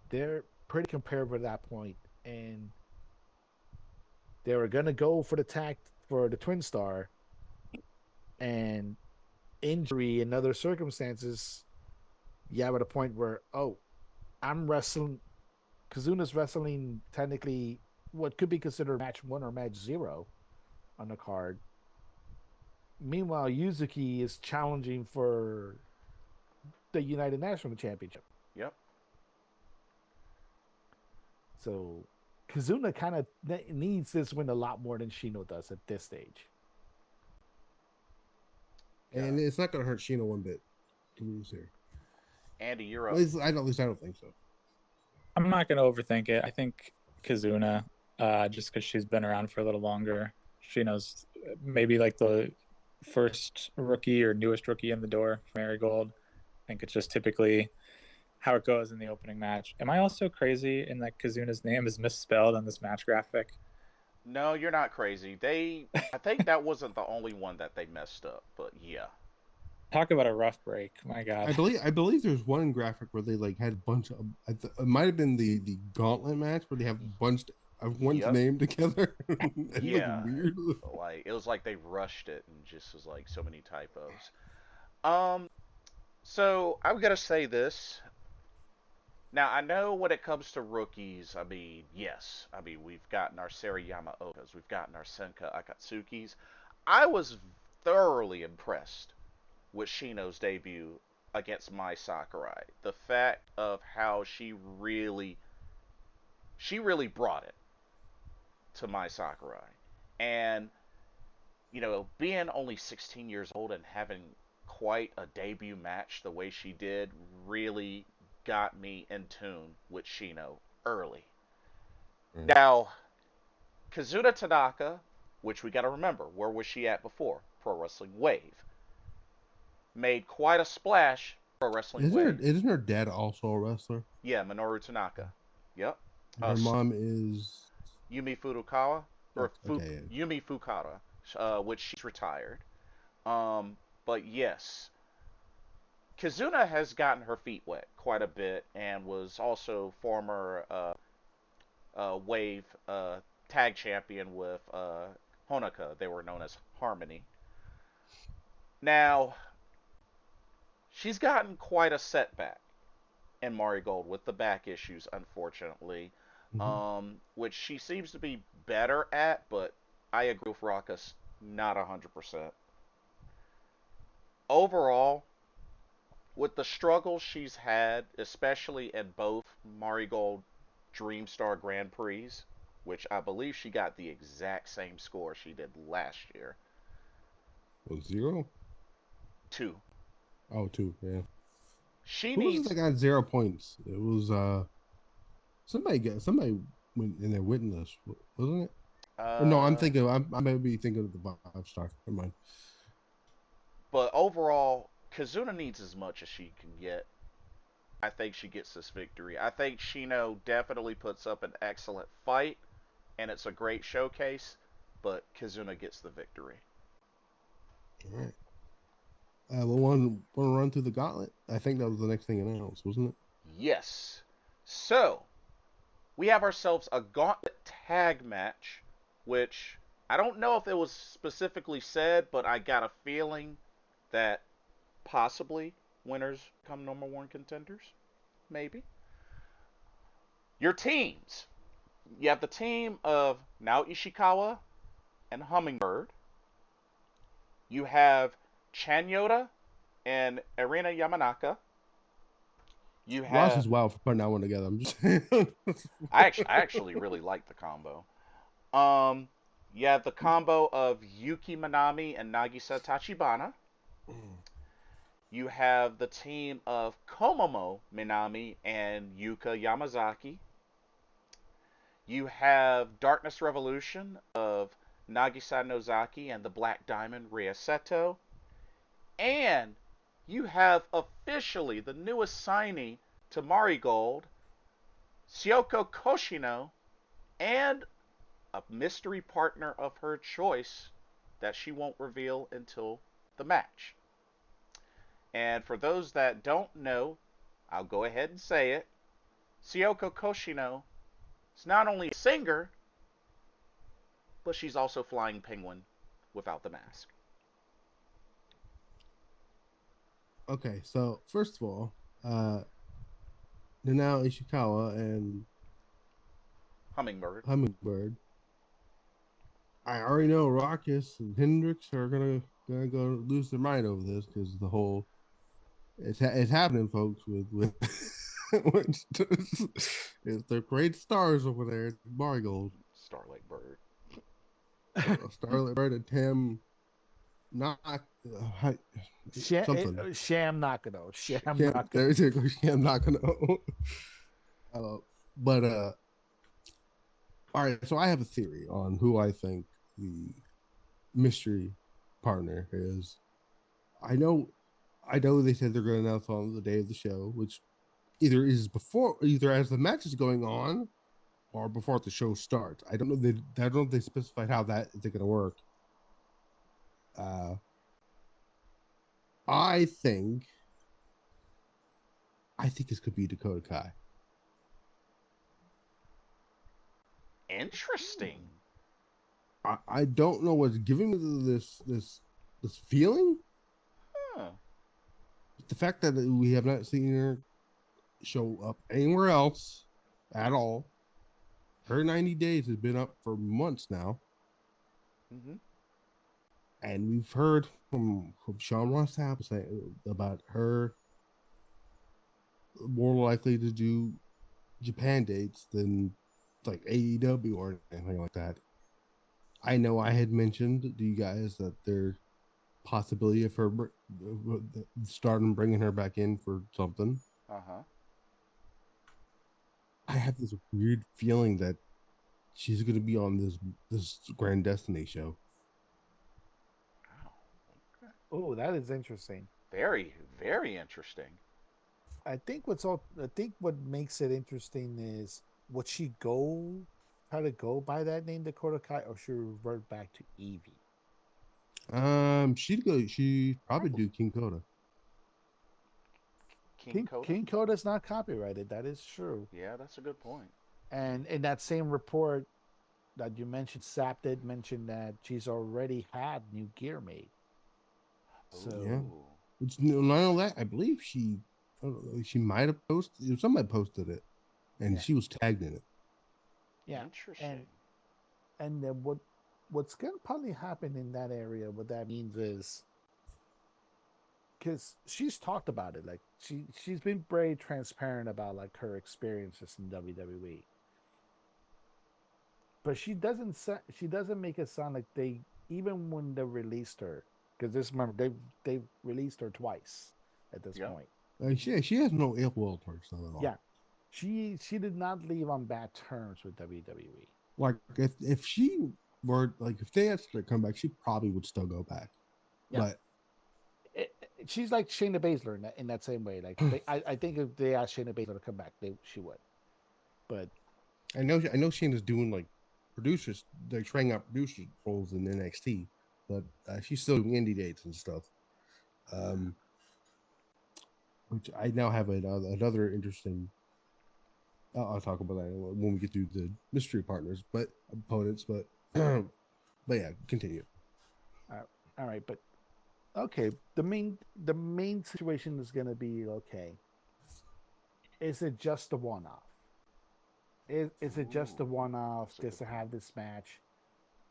They're pretty comparable at that point, and they were gonna go for the tag for the Twin Star, and injury and other circumstances, yeah, at a point where I'm wrestling. Kazuna's wrestling technically what could be considered match 1 or match 0 on the card. Meanwhile, Yuzuki is challenging for the United National Championship. Yep. So Kazuna kind of needs this win a lot more than Shino does at this stage. And it's not going to hurt Sheena one bit to lose here. Andy, you're up. At least I don't think so. I'm not going to overthink it. I think Kazuna, just because she's been around for a little longer, she knows maybe like the first rookie or newest rookie in the door for Marigold. I think it's just typically how it goes in the opening match. Am I also crazy in that Kazuna's name is misspelled on this match graphic? No, you're not crazy. I think that wasn't the only one that they messed up, but yeah. Talk about a rough break. My God. I believe there's one graphic where they like had a bunch of. It might have been the gauntlet match where they have bunched everyone's Yep. name together. It Yeah. looked weird. Like it was like they rushed it and just was like so many typos. Um, so I'm gonna say this. Now I know when it comes to rookies, I mean, yes, I mean we've gotten our Sarayama Okas, we've gotten our Senka Akatsukis. I was thoroughly impressed with Shino's debut against Mai Sakurai. The fact of how she really brought it to Mai Sakurai. And being only 16 years old and having quite a debut match the way she did really got me in tune with Shino early. Right. Now, Kazuna Tanaka, which we got to remember, where was she at before? Pro Wrestling Wave. Made quite a splash. Pro Wrestling Wave. Isn't her dad also a wrestler? Yeah, Minoru Tanaka. Yep. And her mom is Yumi Furukawa or okay. Yumi Fukara, which she's retired. But yes, Kazuna has gotten her feet wet quite a bit and was also former Wave tag champion with Honoka. They were known as Harmony. Now, she's gotten quite a setback in Marigold with the back issues, unfortunately, which she seems to be better at, but I agree with Ruckus, not 100%. Overall, with the struggles she's had, especially in both Marigold Dreamstar Grand Prix, which I believe she got the exact same score she did last year. Was 0? 2. Oh, 2, yeah. She Who was needs. it that got 0 points? It was somebody when in their witness, wasn't it? Or no, Uh, I may be thinking of the 5 star. Never mind. but overall, Kazuna needs as much as she can get. I think she gets this victory. I think Shino definitely puts up an excellent fight, and it's a great showcase, but Kazuna gets the victory. All right. We'll want to run through the gauntlet. I think that was the next thing announced, wasn't it? Yes. So, we have ourselves a gauntlet tag match, which I don't know if it was specifically said, but I got a feeling that possibly winners become number one contenders. Maybe. Your teams. You have the team of Nao Ishikawa and Hummingbird. You have Chanyota and Arena Yamanaka. You Ross have is wild for putting that one together. I'm just saying. I actually really like the combo. Um, you have the combo of Yuki Manami and Nagisa Tachibana. You have the team of Komomo Minami and Yuka Yamazaki. You have Darkness Revolution of Nagisa Nozaki and the Black Diamond Rhea Seto. And you have officially the newest signee to Marigold, Syoko Koshino, and a mystery partner of her choice that she won't reveal until the match. And for those that don't know, I'll go ahead and say it. Syoko Koshino is not only a singer, but she's also Flying Penguin without the mask. Okay, so first of all, Nanao Ishikawa and Hummingbird. Hummingbird. I already know Rockus and Hendrix are gonna go lose their mind over this because the whole it's happening, folks. With it's the great stars over there at Marigold. Starlight Bird. Starlight Bird and Tim, not something. Sham Nakano. Sham Can't, Nakano. there's a I'm not gonna. But all right. So I have a theory on who I think the mystery partner is. I know, I know they said they're going to announce on the day of the show, which either as the match is going on or before the show starts. I don't know. I don't know if they specified how that is going to work. Uh, I think, I think this could be Dakota Kai. Interesting. I don't know what's giving me this feeling. Huh. The fact that we have not seen her show up anywhere else at all. Her 90 days has been up for months now. Mm-hmm. And we've heard from Sean Ross Sapp about her more likely to do Japan dates than like AEW or anything like that. I know I had mentioned to you guys that there's possibility of her starting bringing her back in for something. Uh-huh. I have this weird feeling that she's going to be on this Grand Destiny show. Wow. Okay. Oh, that is interesting. Very, very interesting. I think what makes it interesting is would she try to go by that name Dakota Kai or should revert back to Evie? She'd probably do King Coda. King Coda? King Coda's not copyrighted. That is true. Yeah, that's a good point. And in that same report that you mentioned, Sap did mention that she's already had new gear made. So Yeah. Ooh. It's not only that, I believe she might have posted, somebody posted it and Yeah. she was tagged in it. yeah, Interesting. and then what's going to probably happen in that area? What that means is because she's talked about it, like she's been very transparent about like her experiences in WWE, but she doesn't make it sound like they even when they released her because this remember they released her twice at this Yeah. point. She has no ill will towards them at all. Yeah, she did not leave on bad terms with WWE. Like if she were like if they asked her to come back, she probably would still go back. Yeah. But She's like Shayna Baszler in that same way. Like I think if they asked Shayna Baszler to come back, she would. But I know Shayna's doing like producers, they're trying out producer roles in NXT, but she's still doing indie dates and stuff. Which I now have another interesting. I'll talk about that when we get through the mystery partners, but opponents. But but yeah, continue. all right, but okay. The main situation is gonna be okay. Is it just a one off? Is it just a Ooh, one off that's a just good to point. have this match,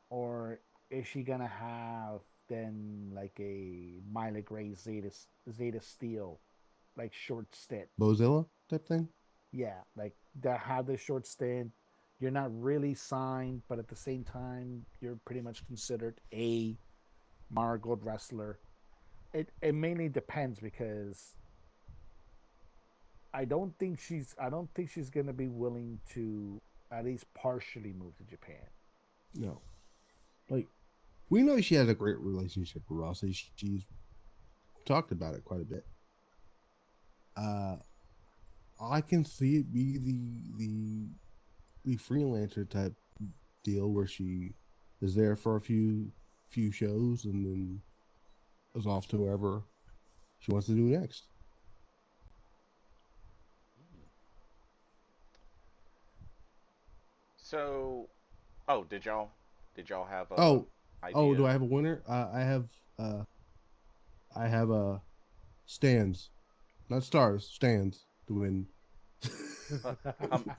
or is she gonna have then like a Miley Gray Zeta Steel like short stint? Bozilla type thing. Yeah, like that have this short stint. You're not really signed, but at the same time, you're pretty much considered a Marigold wrestler. It mainly depends because I don't think she's gonna be willing to at least partially move to Japan. No, like we know she has a great relationship with Rossi. She's talked about it quite a bit. Uh, I can see it be the freelancer type deal where she is there for a few shows and then is off to wherever she wants to do next. So, oh, did y'all have a Oh, do I idea? have a winner? Uh I have stands, not stars, stands to win. Hum,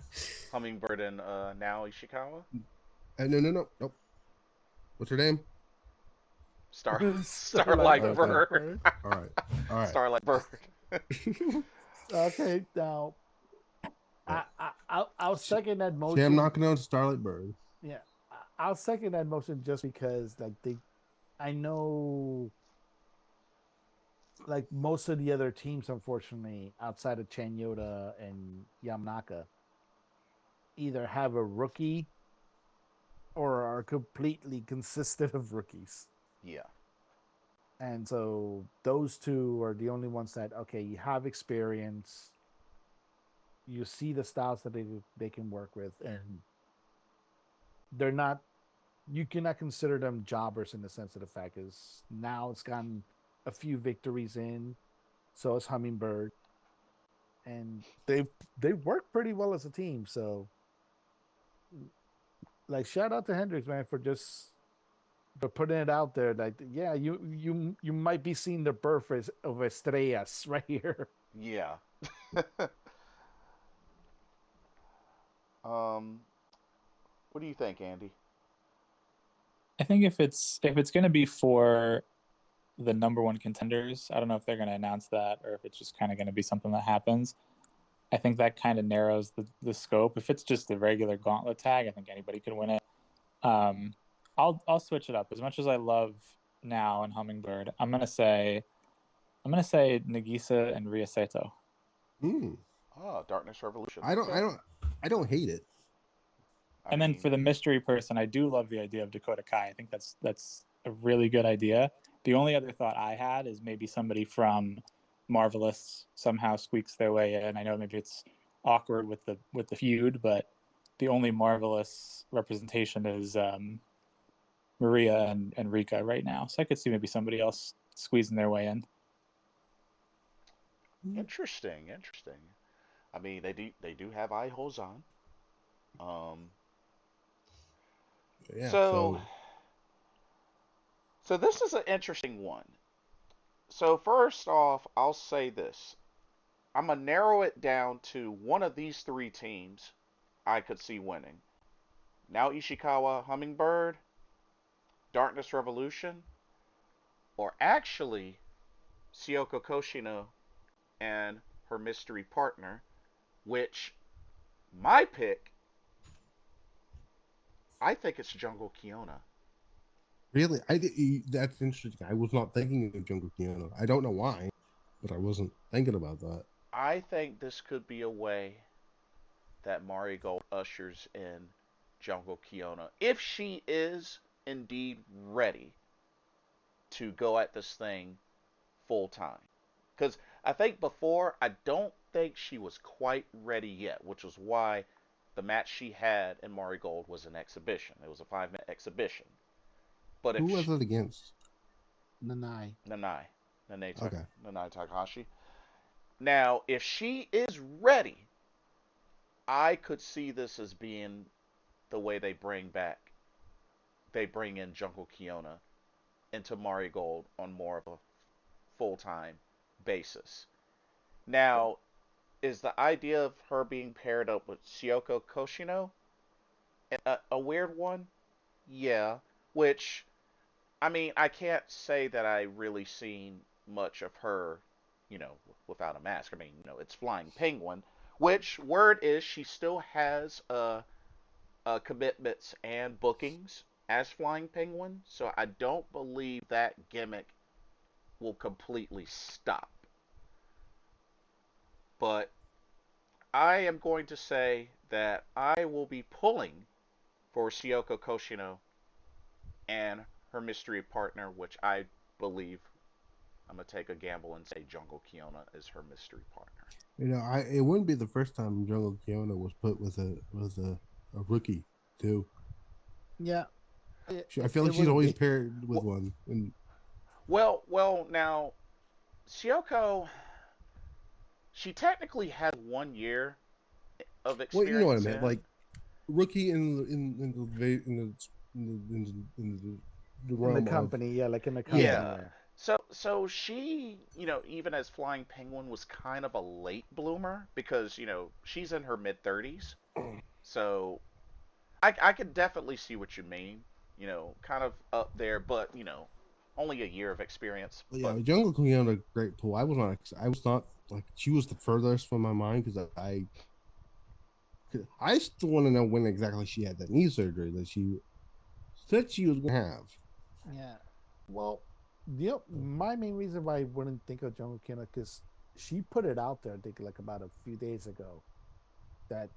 Hummingbird and now Ishikawa? Nope. What's her name? Starlight Starlight Okay. Bird. Bird. All right. All right. Starlight Bird. Okay, now I'll second that I'm motion. knocking on Starlight Bird. Yeah, I'll second that motion just because I know like most of the other teams, unfortunately, outside of Chen Yoda and Yamanaka, either have a rookie or are completely consistent of rookies. Yeah. And so those two are the only ones that okay, you have experience, you see the styles that they can work with, and they're not you cannot consider them jobbers in the sense of the fact is now it's gotten a few victories in, so it's Hummingbird, and they work pretty well as a team. So like shout out to Hendrix man for putting it out there. Like yeah, you might be seeing the birth of Estrellas right here. Yeah. um, what do you think, Andy? I think if it's going to be for the number one contenders, I don't know if they're going to announce that or if it's just kind of going to be something that happens. I think that kind of narrows the scope. If it's just the regular gauntlet tag, I think anybody could win it. Um, I'll switch it up. As much as I love Now and Hummingbird, I'm gonna say Nagisa and Rhea Saito. Mm. Oh, Darkness Revolution. I don't. Okay. I don't hate it. I And then mean, for the mystery person, I do love the idea of Dakota Kai. I think that's a really good idea. The only other thought I had is maybe somebody from Marvelous somehow squeaks their way in. I know maybe it's awkward with the feud, but the only Marvelous representation is Maria and Rika right now. So I could see maybe somebody else squeezing their way in. interesting, interesting. I mean, they do have eye holes on. Um, Yeah. so So so this is an interesting one. So first off, I'll say this. I'm gonna narrow it down to one of these three teams I could see winning. Now Ishikawa Hummingbird, Darkness Revolution, or actually Syoko Koshino and her mystery partner, which my pick, I think it's Jungle Kiona. really, that's interesting. I was not thinking of Jungle Piano. I don't know why, but I wasn't thinking about that. I think this could be a way. that Mari Gold ushers in Jungle Kiona, if she is indeed ready to go at this thing full time. Because I think before, I don't think she was quite ready yet, which was why the match she had in Mari Gold was an exhibition. It was a 5 minute exhibition. But if Who was it against? Nanai. Nanai, Okay. Nanai Takahashi. Now, if she is ready, I could see this as being the way they bring in Jungle Kiona into Mari Gold on more of a full time basis. Now, is the idea of her being paired up with Shiyoko Koshino a weird one? Yeah. Which, I mean, I can't say that I really seen much of her, without a mask. I mean, it's Flying Penguin, which word is she still has commitments and bookings as Flying Penguin, so I don't believe that gimmick will completely stop. But I am going to say that I will be pulling for Shiyoko Koshino and her mystery partner, which I believe I'm gonna take a gamble and say Jungle Kiona is her mystery partner. It wouldn't be the first time Jungle Kiona was put with a rookie too. Yeah, I feel like it she's wouldn't always be. paired with one. And Well, now Shiyoko, she technically has 1 year of well, you know what I experience meant, like in. rookie in the In the realm of company, yeah, like in the yeah. company, Yeah. yeah. So she, even as Flying Penguin was kind of a late bloomer because, she's in her mid 30s. So I could definitely see what you mean. Kind of up there, but, only a year of experience. But But yeah, Jungle Kiona, great pull. I was not like she was the furthest from my mind because I still want to know when exactly she had that knee surgery that she said she was going to have. Yeah. Well, my main reason why I wouldn't think of Jungle Kina because she put it out there, I think, like about a few days ago, that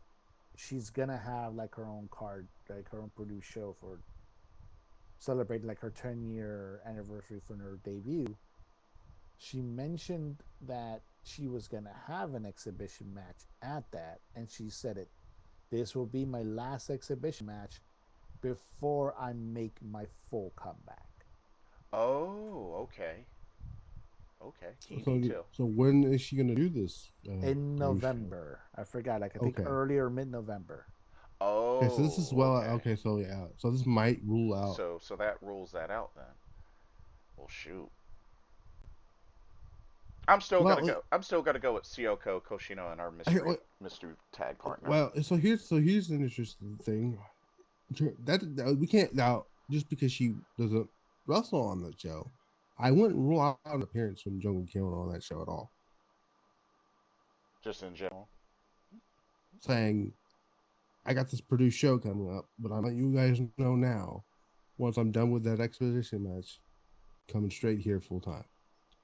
she's gonna have like her own card, like her own produced show for celebrating like her 10-year anniversary from her debut. She mentioned that she was gonna have an exhibition match at that, and she said it. This will be my last exhibition match before I make my full comeback. oh, okay. Okay, key So, detail. so when is she going to do this? In Show? November. I forgot, like I think Okay. early or mid-November. Okay. So this is Oh, well. okay. Okay. So yeah. So this might rule out. So that rules that out then. Well, shoot. I'm still gonna Well, go. I'm still gonna go with Sioko Koshino and our mystery tag partner. well. So here's an interesting thing. That we can't now just because she doesn't wrestle on that show. I wouldn't rule out an appearance from Jungle Kiona on that show at all. Just in general. Saying I got this produced show coming up, but I'm letting you guys know now. Once I'm done with that exposition match, coming straight here full time.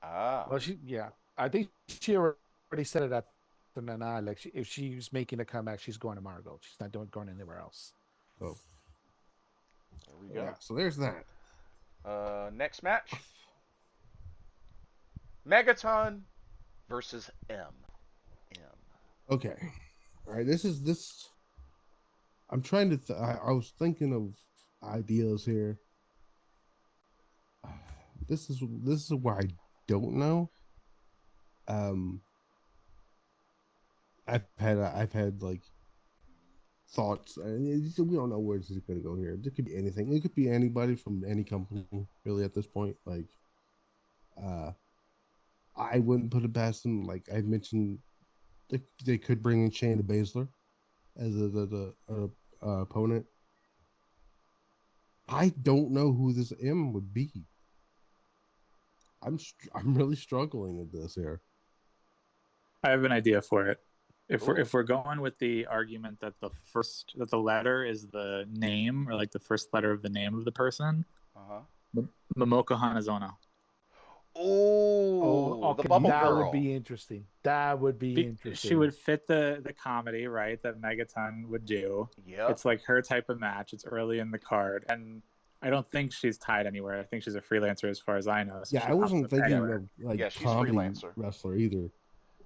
Ah. Well, yeah, I think she already said it at the Nana. Like, if she's making a comeback, she's going to Margot. She's not going anywhere else. So There we yeah, go. so there's that. Next match. Megaton versus M. M. Okay, all right. This. I'm trying to. I was thinking of ideas here. This is where I don't know. Um, I've had like thoughts. We don't know where this is going to go here. It could be anything. It could be anybody from any company, really. At this point, like, uh, I wouldn't put it past them. Like I mentioned, they could bring in Shayna Baszler as the opponent. I don't know who this M would be. I'm really struggling with this here. I have an idea for it. If we're Ooh. if we're going with the argument that the letter is the name or like the first letter of the name of the person, Uh huh. Momoko Hanazono. Oh, Ooh, the okay, Bubble that would Girl. be interesting. That would be She interesting. would fit the comedy, right, that Megaton would do. Yep. It's like her type of match. It's early in the card, and I don't think she's tied anywhere. I think she's a freelancer as far as I know, so Yeah, she I pops wasn't up thinking anywhere. of like Yeah, she's comedy freelancer. wrestler either.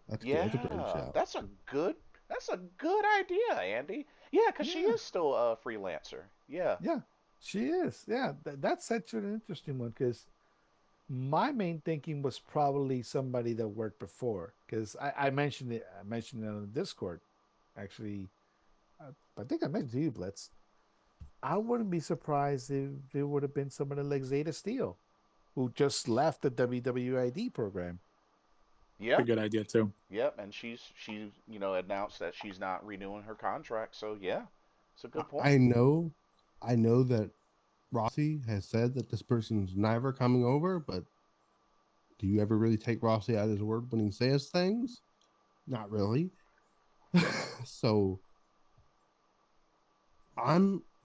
That's good. That's a great Yeah, shout. that's a good idea, Andy. Yeah, because she Yeah, is still a freelancer. Yeah. yeah, she is. Yeah, that's such an interesting one because my main thinking was probably somebody that worked before because I mentioned it. I mentioned it on the Discord. Actually, I think I mentioned to you, Blitz. I wouldn't be surprised if it would have been somebody like Zeta Steel, who just left the WWID program. It's a Yep. good idea too. Yep. And she's announced that she's not renewing her contract. So yeah, it's a good I point. know, I know that Rossi has said that this person's never coming over, but do you ever really take Rossi at his word when he says things? Not really. So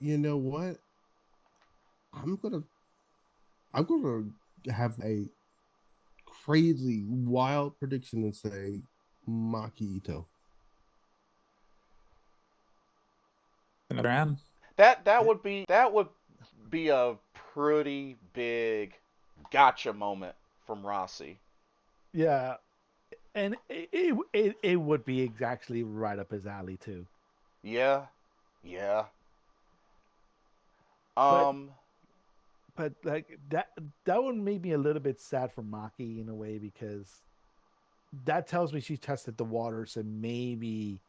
you know what? I'm gonna, I'm gonna have a crazy, wild prediction and say Maki Ito. Another M. That would be a pretty big gotcha moment from Rossi. Yeah, and it would be exactly right up his alley too. Yeah. Yeah. But Um. like that would make me a little bit sad for Maki in a way because that tells me she tested the waters and maybe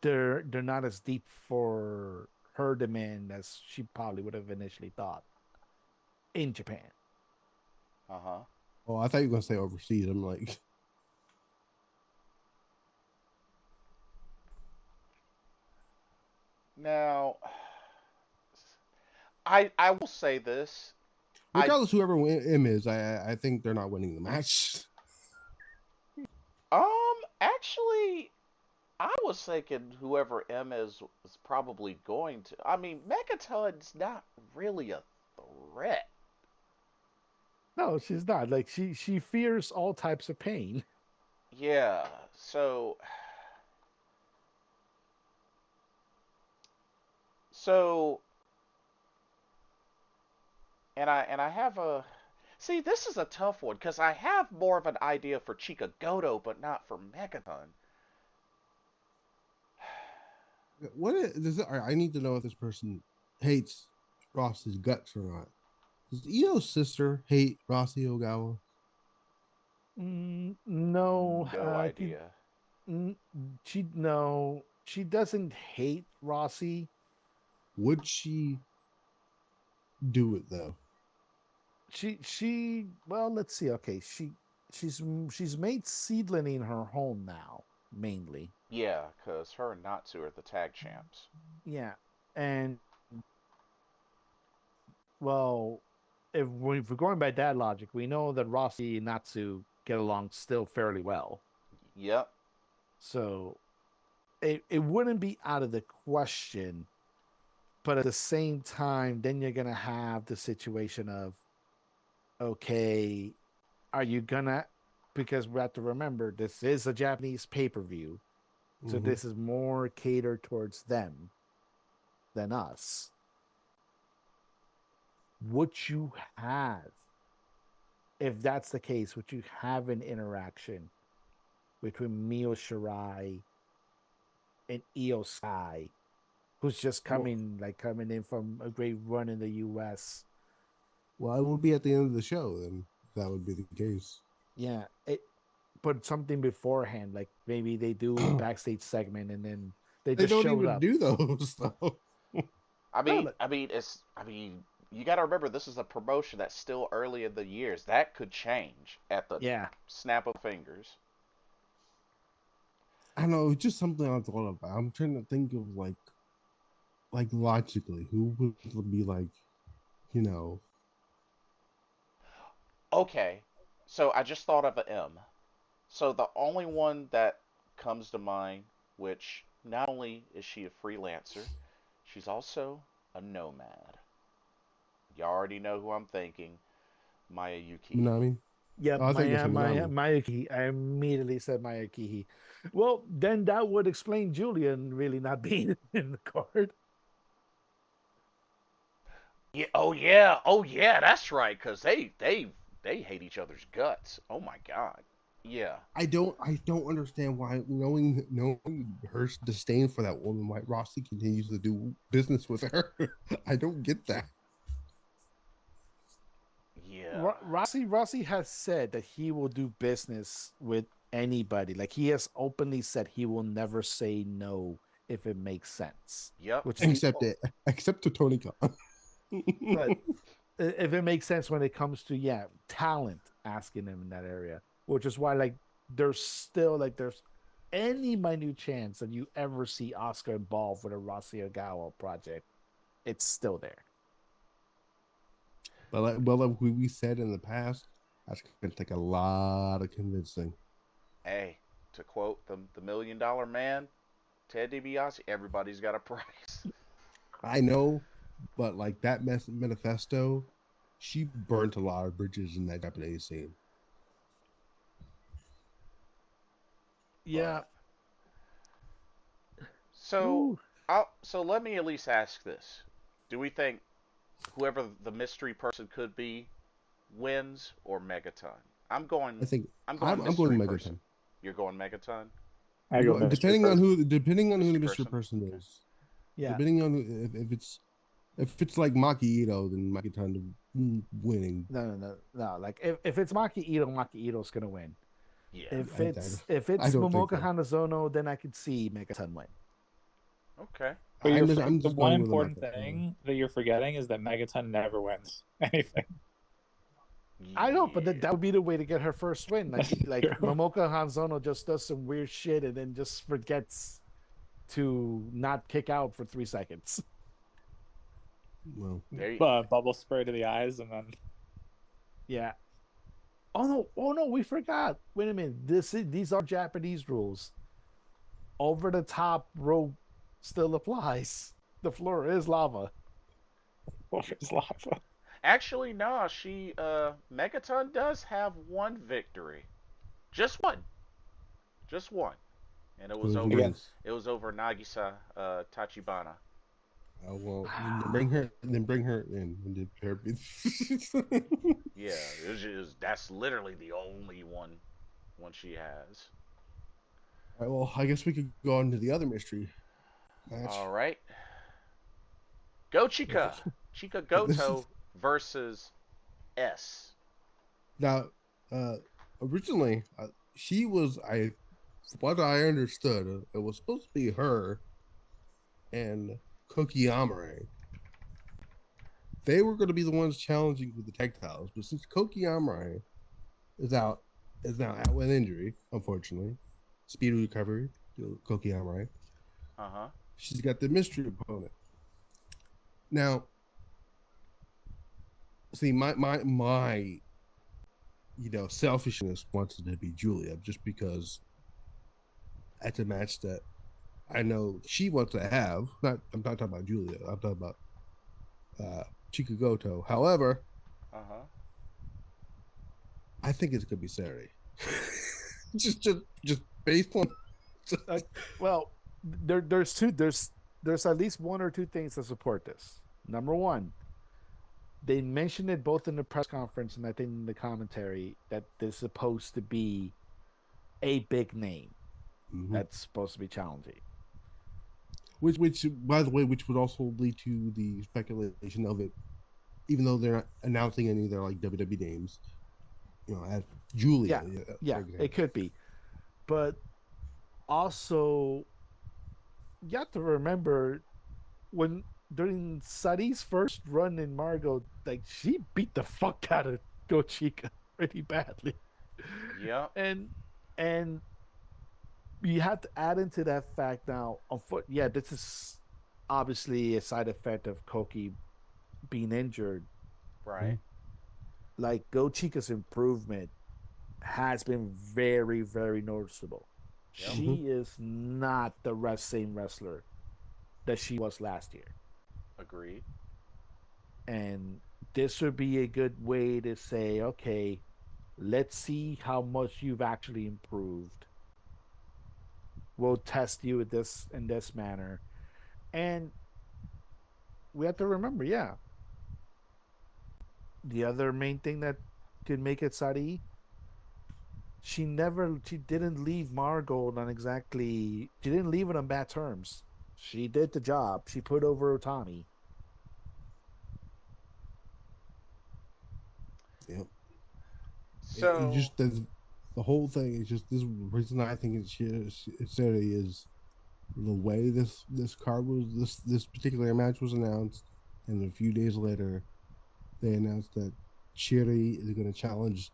they're not as deep for her demand as she probably would have initially thought in Japan. Uh huh. Oh, I thought you were gonna say overseas. I'm like, Now, I will say this. I regardless whoever M is, I think they're not winning the match. actually I was thinking whoever M is probably going to. I mean, Megaton's not really a threat. No, she's not. Like she fears all types of pain. Yeah. So and I have a see. This is a tough one because I have more of an idea for Chica Goto, but not for Megaton. What does it? I need to know if this person hates Ross's guts or not. Does Io's sister hate Rossi Ogawa? No, No idea. mm, she no, she doesn't hate Rossi. Would she do it though? She well, let's see. Okay, she's made seedling her home now mainly. Yeah, because her and Natsu are the tag champs. Yeah, and well, if we're going by that logic, we know that Rossi and Natsu get along still fairly well. Yep. So it wouldn't be out of the question, but at the same time, then you're gonna have the situation of okay, are you gonna because we have to remember this is a Japanese pay-per-view. So Mm-hmm. this is more catered towards them than us. Would you have, if that's the case, would you have an interaction between Mio Shirai and Io Sky, who's just Well, coming in from a great run in the US? well, it would be at the end of the show. Then if that would be the case. Yeah, but something beforehand, like maybe they do a backstage segment and then they They just don't showed even up. do those though. I No, mean, I mean, you got to remember this is a promotion that's still early in the years. That could change at the yeah, snap of fingers. I don't know. It's just something I thought about. I'm trying to think of like logically, who would be like, you know, Okay, so I just thought of an M. So the only one that comes to mind, which not only is she a freelancer, she's also a nomad. You already know who I'm thinking. Mayuki. Minami. Yeah, Oh, I thought you were saying Minami. Mayuki. I immediately said Mayuki. Well, then that would explain Julian really not being in the card. Yeah. Oh yeah. Oh yeah. That's right. Cause they hate each other's guts. Oh my god. Yeah. I don't understand why knowing her disdain for that woman, why Rossi continues to do business with her. I don't get that. Yeah. Rossi has said that he will do business with anybody. Like he has openly said he will never say no if it makes sense. Yep. Which is Except to Tony Khan. but if it makes sense when it comes to talent asking him in that area, which is why there's any minute chance that you ever see Oscar involved with a Rossi Ogawa project, it's still there. Like we said in the past, that's gonna take a lot of convincing. Hey, to quote the $1 million man, Ted DiBiase, everybody's got a price. I know, but like that manifesto, she burnt a lot of bridges in that Japanese scene. Yeah. But so Ooh. so let me at least ask this: do we think whoever the mystery person could be wins or Megaton? I'm I going. think I'm going I'm going mystery person. Megaton. You're going Megaton. I go mystery person. Depending on who the Mystery mystery person Okay. is. Yeah. Depending on if it's like Maki Ito, then Megaton winning. No. Like if it's Maki Ito's gonna win. Yeah. If I it's don't think Momoka so. Hanazono, then I could see Megaton win. Okay. But I'm the just one going with the important market. thing that you're forgetting is that Megaton never wins anything. I know, but Yeah. that would be the way to get her first win. That's Like true. Momoka Hanzono just does some weird shit and then just forgets to not kick out for 3 seconds. Well, There. Bubble spray to the eyes, and then Yeah. Oh no, we forgot. Wait a minute. These are Japanese rules. Over the top rope still applies. The floor is lava. Wolver's lava. Actually, no. She Megaton does have one victory, just one, just one, and it was who over. Again, wins? It was over Nagisa Tachibana. Well, then bring her in and did her. Yeah, that's literally the only one she has. All right, well, I guess we could go on to the other mystery match. All right, Go If Chica, it- Chica This is Goto versus S. now. Uh, Originally, she was what I understood, it was supposed to be her and Koki Amare. They were going to be the ones challenging for the tag titles, but since Koki Amare is out, is now out with injury, unfortunately, speedy recovery to Koki Amare. Uh huh. She's got the mystery opponent. Now, see, my selfishness wants it to be Julia just because that's a match that I know she wants to have. I'm not talking about Julia. I'm talking about uh, Chikagoto. However, Uh huh. I think it's gonna be Saturday. Just based on. Well, there's at least one or two things to support this. Number one, they mentioned it both in the press conference and I think in the commentary that there's supposed to be a big name Mhm. that's supposed to be challenging. Which, by the way, which would also lead to the speculation of it, even though they're not announcing any of their like WWE names, as Julia, Yeah, for it example. could be. But also, you have to remember when during Sadi's first run in Margot, like she beat the fuck out of Go Chica pretty badly. Yep. And and you have to add into that fact now, on foot, yeah, this is obviously a side effect of Koki being injured. Right. Like Go Chica's improvement has been very, very noticeable. Yep. Mm-hmm. She is not the same wrestler that she was last year. Agreed. And this would be a good way to say, okay, let's see how much you've actually improved. We'll test you with this in this manner. And we have to remember, yeah, the other main thing that could make it Sari, she didn't leave Margot on exactly, she didn't leave it on bad terms. She did the job. She put over Otani. Yep. It So just does. The whole thing is just this reason I think it's silly is the way this card was this particular match was announced, and a few days later they announced that Chiri is going to challenge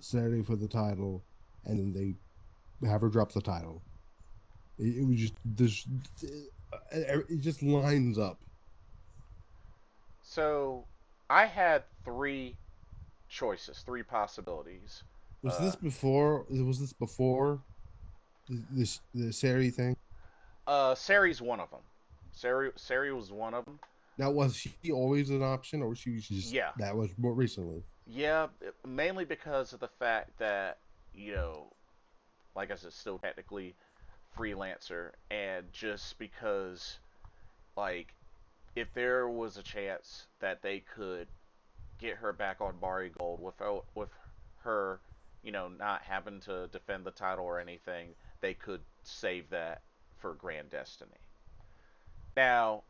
Saturday for the title, and then they have her drop the title. It was just this. It just lines up. so I had three choices, three possibilities. Was Uh, this before? Was this before this the Sari thing? Sari's one of them. Sari was one of them. Now, was she always an option, or was she just Yeah, that was more recently? yeah, mainly because of the fact that you know, like I said, still technically freelancer, and just because like if there was a chance that they could get her back on Bari Gold without with her, not having to defend the title or anything, they could save that for Grand Destiny. Now,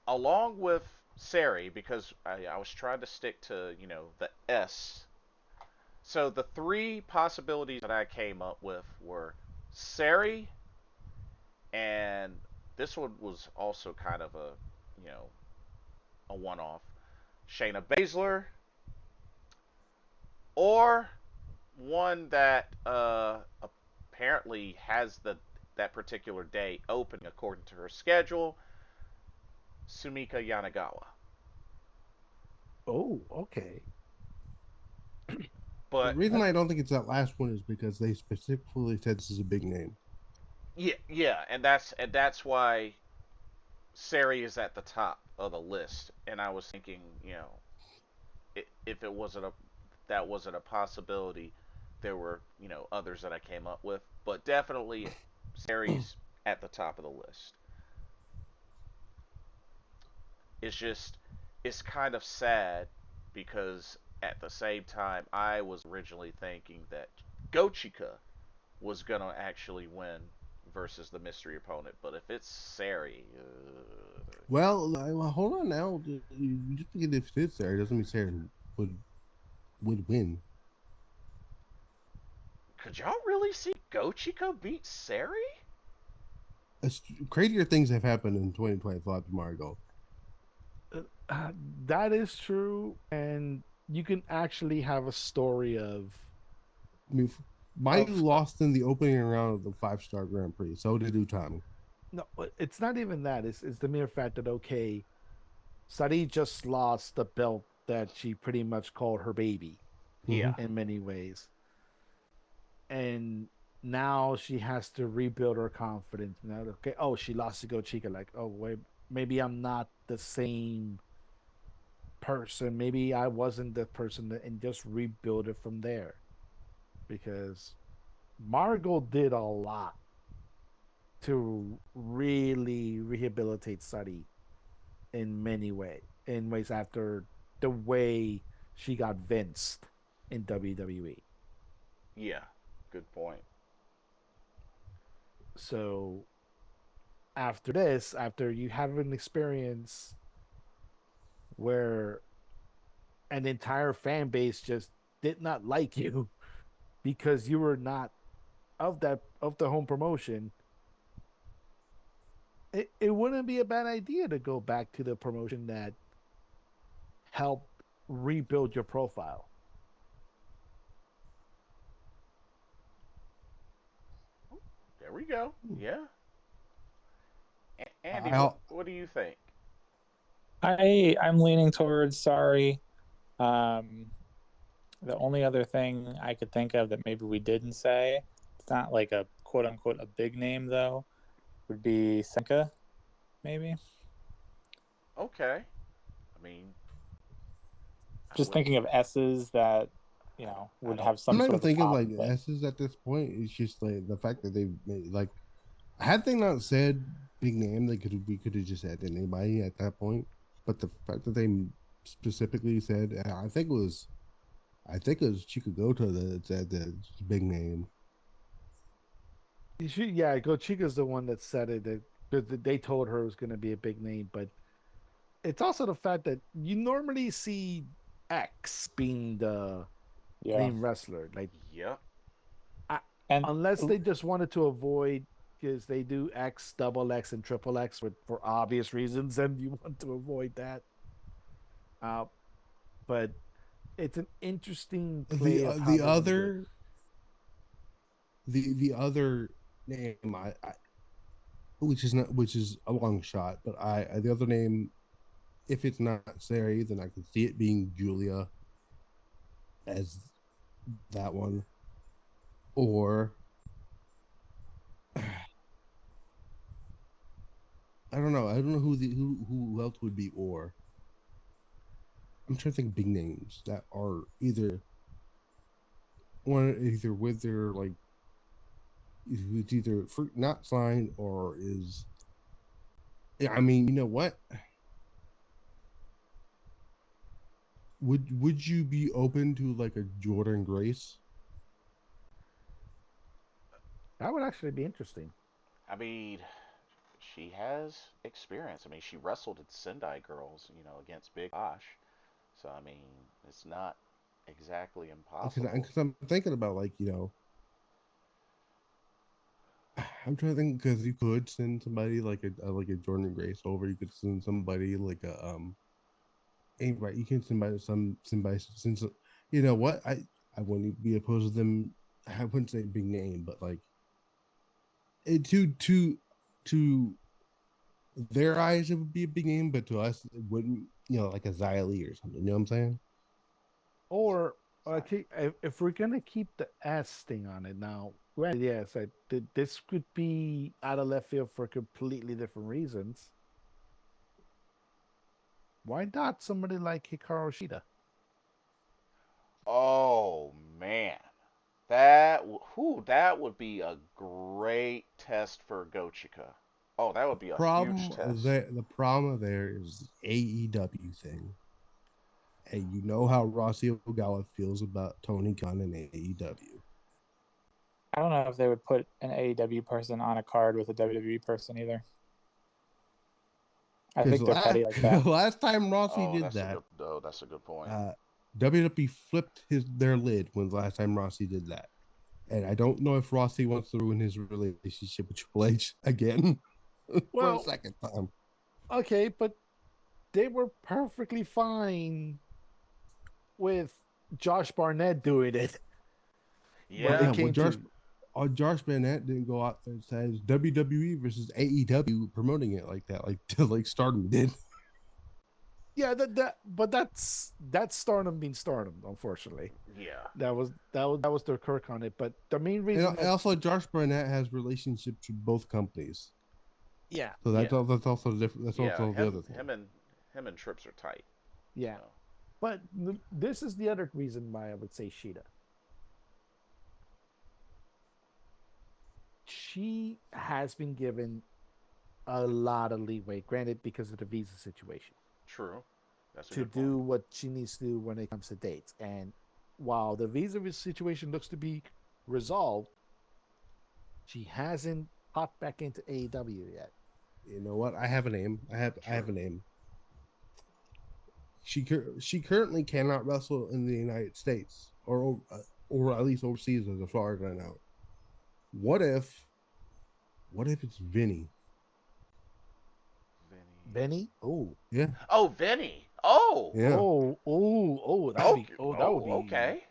along with Sari, because I was trying to stick to the S. So the three possibilities that I came up with were Sari, and this one was also kind of you know a one-off. Shayna Baszler, or one that apparently has that particular day open according to her schedule, Sumika Yanagawa. Oh, okay. The But reason I don't think it's that last one is because they specifically said this is a big name. yeah, yeah, and that's why Sari is at the top of the list. And I was thinking, if it wasn't a that wasn't a possibility, there were others that I came up with, but definitely Sari's at the top of the list. It's just it's kind of sad because at the same time I was originally thinking that Gochika was gonna actually win versus the mystery opponent, but if it's Sari, Well, hold on now. Just because it fits there doesn't mean Sarah would would win. could y'all really see Gochika beat Sari? It's, crazier things have happened in 2025 to Margot. Uh, uh, that is true, and you can actually have a story I mean, Mayu of lost in the opening round of the 5-star Grand Prix. So did Utami. no, it's not even that. It's the mere fact that okay, Sari just lost the belt that she pretty much called her baby Mm-hmm. Yeah, in many ways, and now she has to rebuild her confidence. Now, okay, oh, she lost to Go Chica. Like, oh wait, maybe I'm not the same person. Maybe I wasn't the person that, and just rebuild it from there because Margot did a lot to really rehabilitate Sari in many ways after the way she got vinced in WWE. yeah, good point. So after this, after you have an experience where an entire fan base just did not like you because you were not of the home promotion, it wouldn't be a bad idea to go back to the promotion that helped rebuild your profile. There we go. Yeah, Andy, I what do you think? I'm leaning towards sorry. Um, the only other thing I could think of that maybe we didn't say, it's not like a quote unquote a big name though, would be Senka, maybe. Okay, I mean, Just thinking of S's that would have I'm some not sort even of a thinking pop like thing. S's at this point. It's just like the fact that they made like had they not said big name, we could have just had anybody at that point. But the fact that they specifically said, I think it was Chikagota that said the big name. Yeah, Go Chica's the one that said it. That they told her it was going to be a big name, but it's also the fact that you normally see X being the Yeah, main wrestler. Like, Yep. I, and unless they just wanted to avoid because they do X, double X, and triple X for obvious reasons, and you want to avoid that. Uh, but it's an interesting play of how The they want to do it. the other name I which is a long shot, but the other name, if it's not Sari, then I can see it being Julia as that one, or I don't know. I don't know who else would be, or I'm trying to think of big names that are either with their like who's either not signed or is. Yeah, I mean, you know what? Would you be open to like a Jordan Grace? That would actually be interesting. I mean, she has experience. I mean, she wrestled at Sendai Girls, against Big Bosh. So I mean, it's not exactly impossible. Because I'm thinking about like I'm trying to think because you could send somebody like a Jordan Grace over. You could send somebody like a right. You can somebody since you know what I wouldn't be opposed to them. I wouldn't say big name, but like it to their eyes it would be a big name, but to us it wouldn't. Like a Xia Li or something. You know what I'm saying? Or okay, if we're gonna keep the S thing on it now, granted, yes, this could be out of left field for completely different reasons. Why not somebody like Hikaru Shida? Oh man, that would be a great test for Gochika. Oh, that would be a huge test. The problem there is AEW thing. Hey, you know how Rossi Ogawa feels about Tony Khan and AEW. I don't know if they would put an AEW person on a card with a WWE person either. I think they're petty like that. Last time Rossi Oh, did that, that's a good point. WWE flipped their lid when the last time Rossi did that. And I don't know if Rossi wants to ruin his relationship with Triple H again for a Well, second time. okay, but they were perfectly fine with Josh Barnett doing it when they Yeah, Well, came to. Josh Barnett didn't go out there and says WWE versus AEW promoting it like that, like Stardom did. Yeah, but that's Stardom being Stardom, unfortunately. yeah. That was their Kirk on it. But the main reason And that also, Josh Barnett has relationships with both companies, yeah, so Yeah. that's also different. That's Yeah, also the him other thing. him and him and Trips are tight. yeah. So But this is the other reason why I would say Sheeta. She has been given a lot of leeway, granted because of the visa situation, true. That's a to good point. do what she needs to do when it comes to dates. And while the visa situation looks to be resolved, she hasn't popped back into AEW yet. You know what? I have a name. I have True. a name. She currently cannot wrestle in the United States or at least overseas as far as I know. What if it's Vinny? Vinny. Benny? Oh, Yeah, Oh, Vinny. Oh. yeah. Okay. that would Oh, be okay.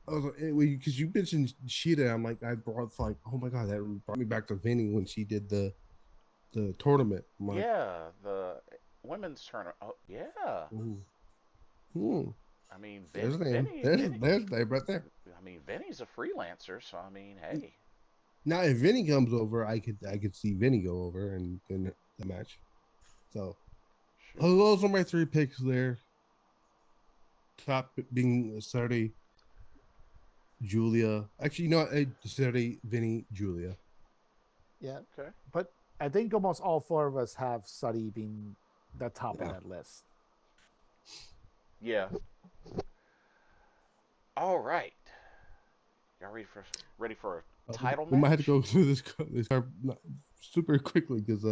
Because you mentioned Sheeta, I brought like, oh my god, that brought me back to Vinny when she did the tournament. I'm like, Yeah, the women's tournament. Oh, yeah. ooh, hmm, I mean, there's a name. Vinny, There's Vinny. there's a name right there. I mean, Vinny's a freelancer, so I mean, hey. Now, if Vinny comes over, I could see Vinny go over and win the match. So Shoot. those are my three picks there. top being Saturday, Julia. Actually, you know what? Saturday, Vinny, Julia. Yeah, Okay. but I think almost all four of us have Sadi being the top of Yeah. that list. Yeah. All right. Y'all ready for a title We might have to match? go through this super quickly because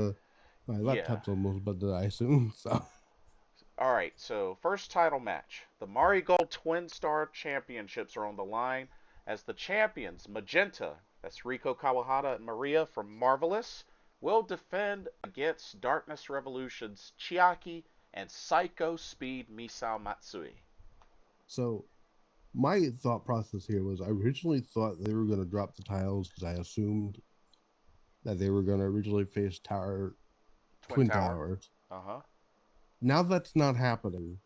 my Yeah. laptop's almost about to die soon. So All right. So first title match: the Marigold Twin Star Championships are on the line as the champions Magenta, that's Riko Kawahata and Maria from Marvelous, will defend against Darkness Revolution's Chiaki and Psycho Speed Misao Matsui. so my thought process here was I originally thought they were going to drop the titles because I assumed that they were going to originally face Twin Twin Tower. Towers. Uh-huh. Now that's not happening.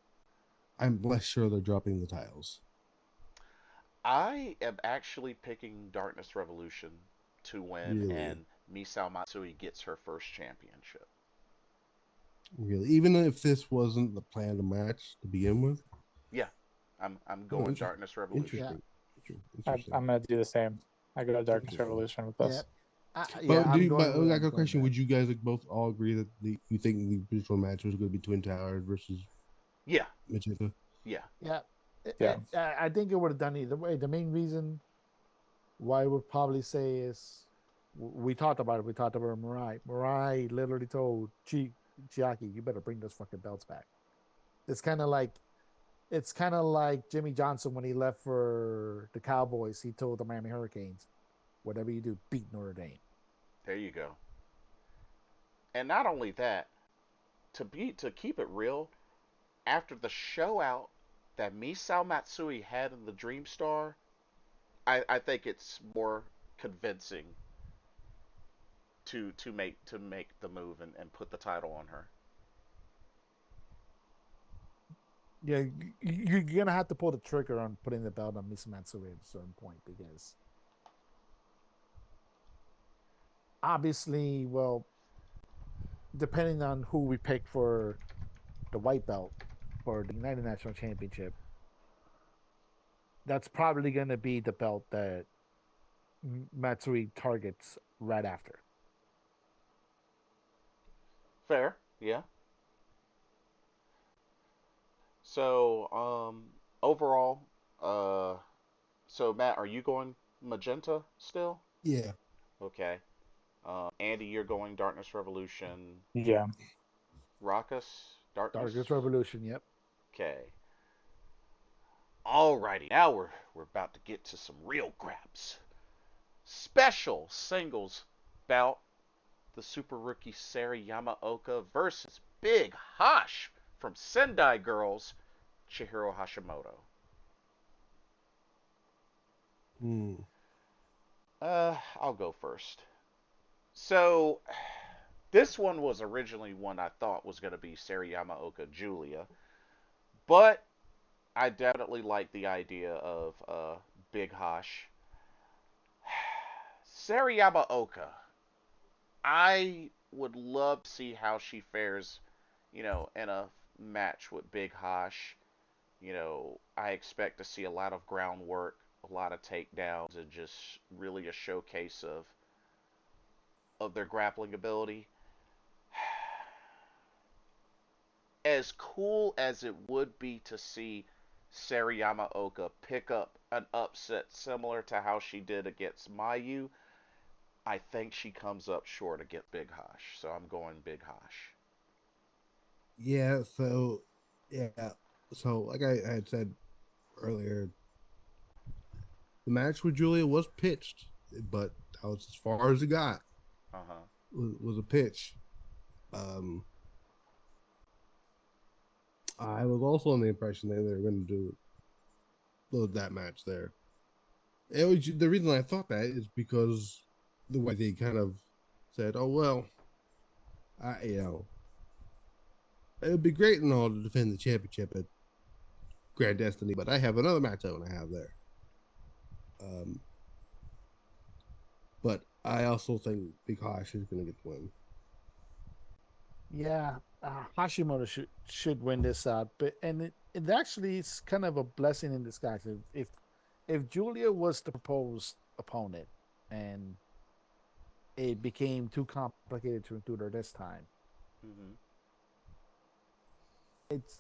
I'm less sure they're dropping the titles. I am actually picking Darkness Revolution to win, Really, and Misao Matsui gets her first championship. really. Even if this wasn't the planned match to begin with. Yeah, I'm Oh, going Darkness Revolution. Yeah. Interesting. I'm gonna do the same. I go to Darkness Interesting. Revolution with Yeah, this. yeah. I'm going. But I got a going question. back. Would you guys both all agree that you think the original match was going to be Twin Towers versus Yeah, Magenta? yeah. Yeah, Yeah. I think it would have done either way. The main reason why I would probably say is we talked about it. We talked about Mirai. Mirai literally told Chiaki, "You better bring those fucking belts back." It's kind of like Jimmy Johnson when he left for the Cowboys. He told the Miami Hurricanes, "Whatever you do, beat Notre Dame." There you go. And not only that, to keep it real, after the show out that Misao Matsui had in the Dream Star, I think it's more convincing to make the move and put the title on her. Yeah, you're gonna have to pull the trigger on putting the belt on Miss Matsui at a certain point because obviously, well, depending on who we pick for the white belt for the United National Championship, that's probably going to be the belt that Matsui targets right after. Fair, yeah. So, overall, uh, so Matt, are you going Magenta still? Yeah. Okay. Andy, you're going Darkness Revolution. Yeah. Raucous, Darkness. Darkest Revolution, yep. Okay. Alrighty, now we're about to get to some real grabs. Special singles bout: the super rookie Sari Yamaoka versus Big Hosh from Sendai Girls, Chihiro Hashimoto. Hmm. I'll go first. So, this one was originally one I thought was going to be Sari Yamaoka Julia, but I definitely like the idea of Big Hosh. Sari Yamaoka, I would love to see how she fares, in a match with Big Hosh. I expect to see a lot of groundwork, a lot of takedowns, and just really a showcase of their grappling ability. As cool as it would be to see Sarayama Oka pick up an upset similar to how she did against Mayu, I think she comes up short against Big Hosh. So I'm going Big Hosh. Yeah. Yeah. So like I had said earlier, the match with Julia was pitched, but that was as far as it got. Uh huh. Was a pitch. Um, I was also on the impression that they were going to do that match there. It was the reason I thought that is because the way they kind of said, "Oh well, it would be great and all to defend the championship at Grand Destiny, but I have another match I want to have there." Um, but I also think Big Hosh is going to get the win. Yeah, Hashimoto should win this out, but it actually is kind of a blessing in disguise. If Julia was the proposed opponent and it became too complicated to include her this time, Mm-hmm. it's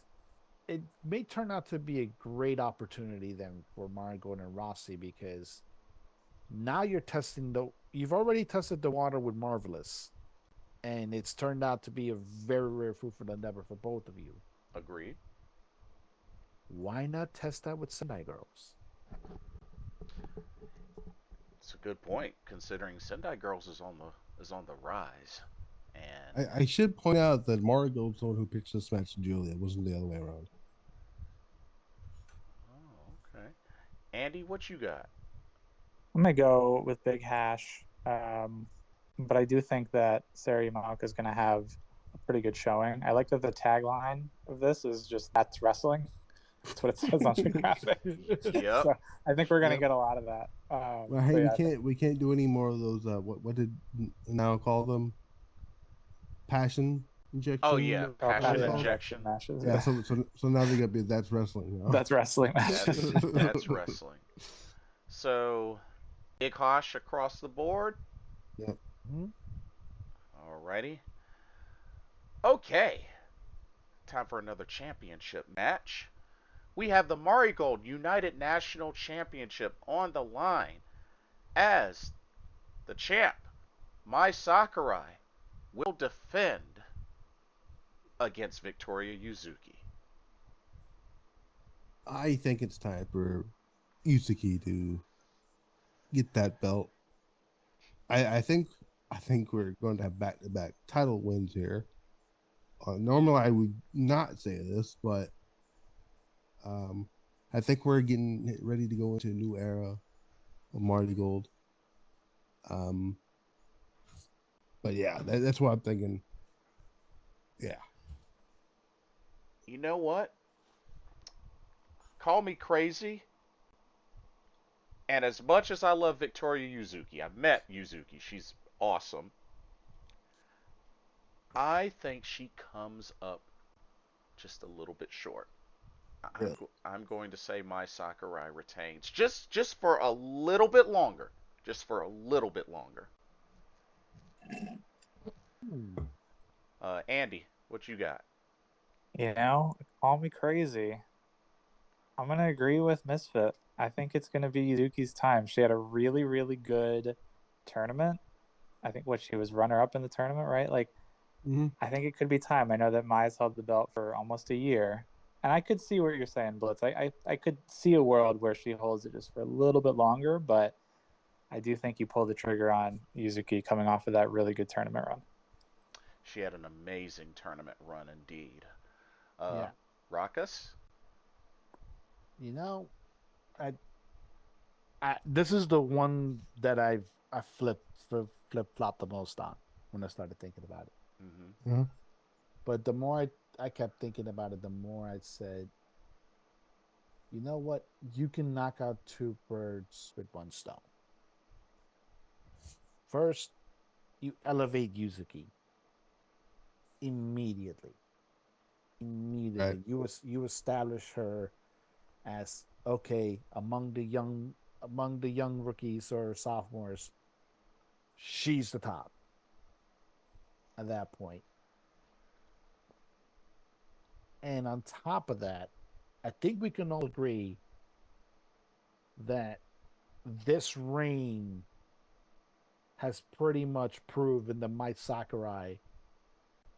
it may turn out to be a great opportunity then for Margot and Rossi because now you've already tested the water with Marvelous, and it's turned out to be a very rare food for the endeavor for both of you. Agreed. Why not test that with Sendai Girls? It's a good point, considering Sendai Girls is on the rise, and I should point out that Margot's the one who pitched this match to Julia. It wasn't the other way around. oh, okay. Andy, what you got? I'm gonna go with Big Hash, but I do think that Sari Yamaoka is gonna have a pretty good showing. I like that the tagline of this is just "That's wrestling." That's what it says on the graphic. Yep. So I think we're gonna Yep. get a lot of that. Well, hey, But we yeah, can't do any more of those. What did now call them? Passion Oh injection. yeah, What all are they passion passion called? injection injection. matches. Yeah. Yeah. So now they got to be that's wrestling now. That's wrestling matches. That's wrestling. So big hosh across the board. Yep. Mhm. Alrighty. Okay. Time for another championship match. We have the Marigold United National Championship on the line as the champ, Mai Sakurai, will defend against Victoria Yuzuki. I think it's time for Yusuke to get that belt. I think we're going to have back to back title wins here. Normally, I would not say this, but um, I think we're getting ready to go into a new era of Marty Gold. Um, but yeah, that's what I'm thinking. Yeah, You know what? Call me crazy. And as much as I love Victoria Yuzuki, I've met Yuzuki. She's awesome. I think she comes up just a little bit short. really. I'm going to say Mai Sakurai retains just for a little bit longer. Just for a little bit longer. Andy, what you got? Call me crazy. I'm gonna agree with Misfit. I think it's gonna be Yuzuki's time. She had a really, really good tournament. I think what she was runner up in the tournament, right? Like Mm-hmm. I think it could be time. I know that Mai's held the belt for almost a year. And I could see what you're saying, Blitz. I could see a world where she holds it just for a little bit longer, but I do think you pull the trigger on Yuzuki coming off of that really good tournament run. She had an amazing tournament run indeed. Uh, Yeah. Ruckus? You know, I, this is the one that I flip flopped the most on when I started thinking about it. Mm-hmm. Uh-huh. But the more I kept thinking about it, the more I said, you know what? You can knock out two birds with one stone. First, you elevate Yuzuki immediately. Right. Immediately, you establish her as okay among the young rookies or sophomores. She's the top at that point. And on top of that, I think we can all agree that this reign has pretty much proven that Mai Sakurai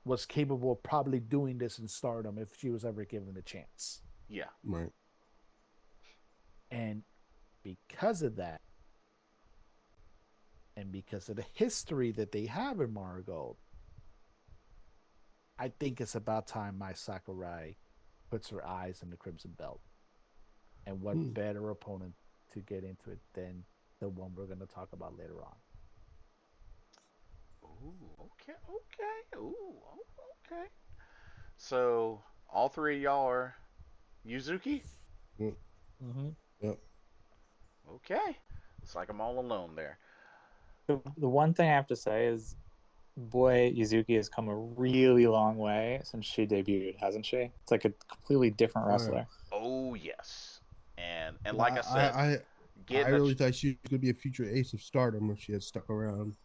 was capable of probably doing this in stardom if she was ever given the chance. Yeah. Right. And because of that, and because of the history that they have in Marigold, I think it's about time Mai Sakurai puts her eyes on the Crimson Belt. And what better opponent to get into it than the one we're going to talk about later on? Ooh, okay, okay. Ooh, okay. So all three of y'all are Yuzuki? Mm-hmm. Yep. Okay. It's like I'm all alone there. The one thing I have to say is boy, Yuzuki has come a really long way since she debuted, hasn't she? It's like a completely different Oh, yeah. wrestler. Oh yes, and But like I said, I getting really thought she was going to be a future ace of Stardom if she had stuck around.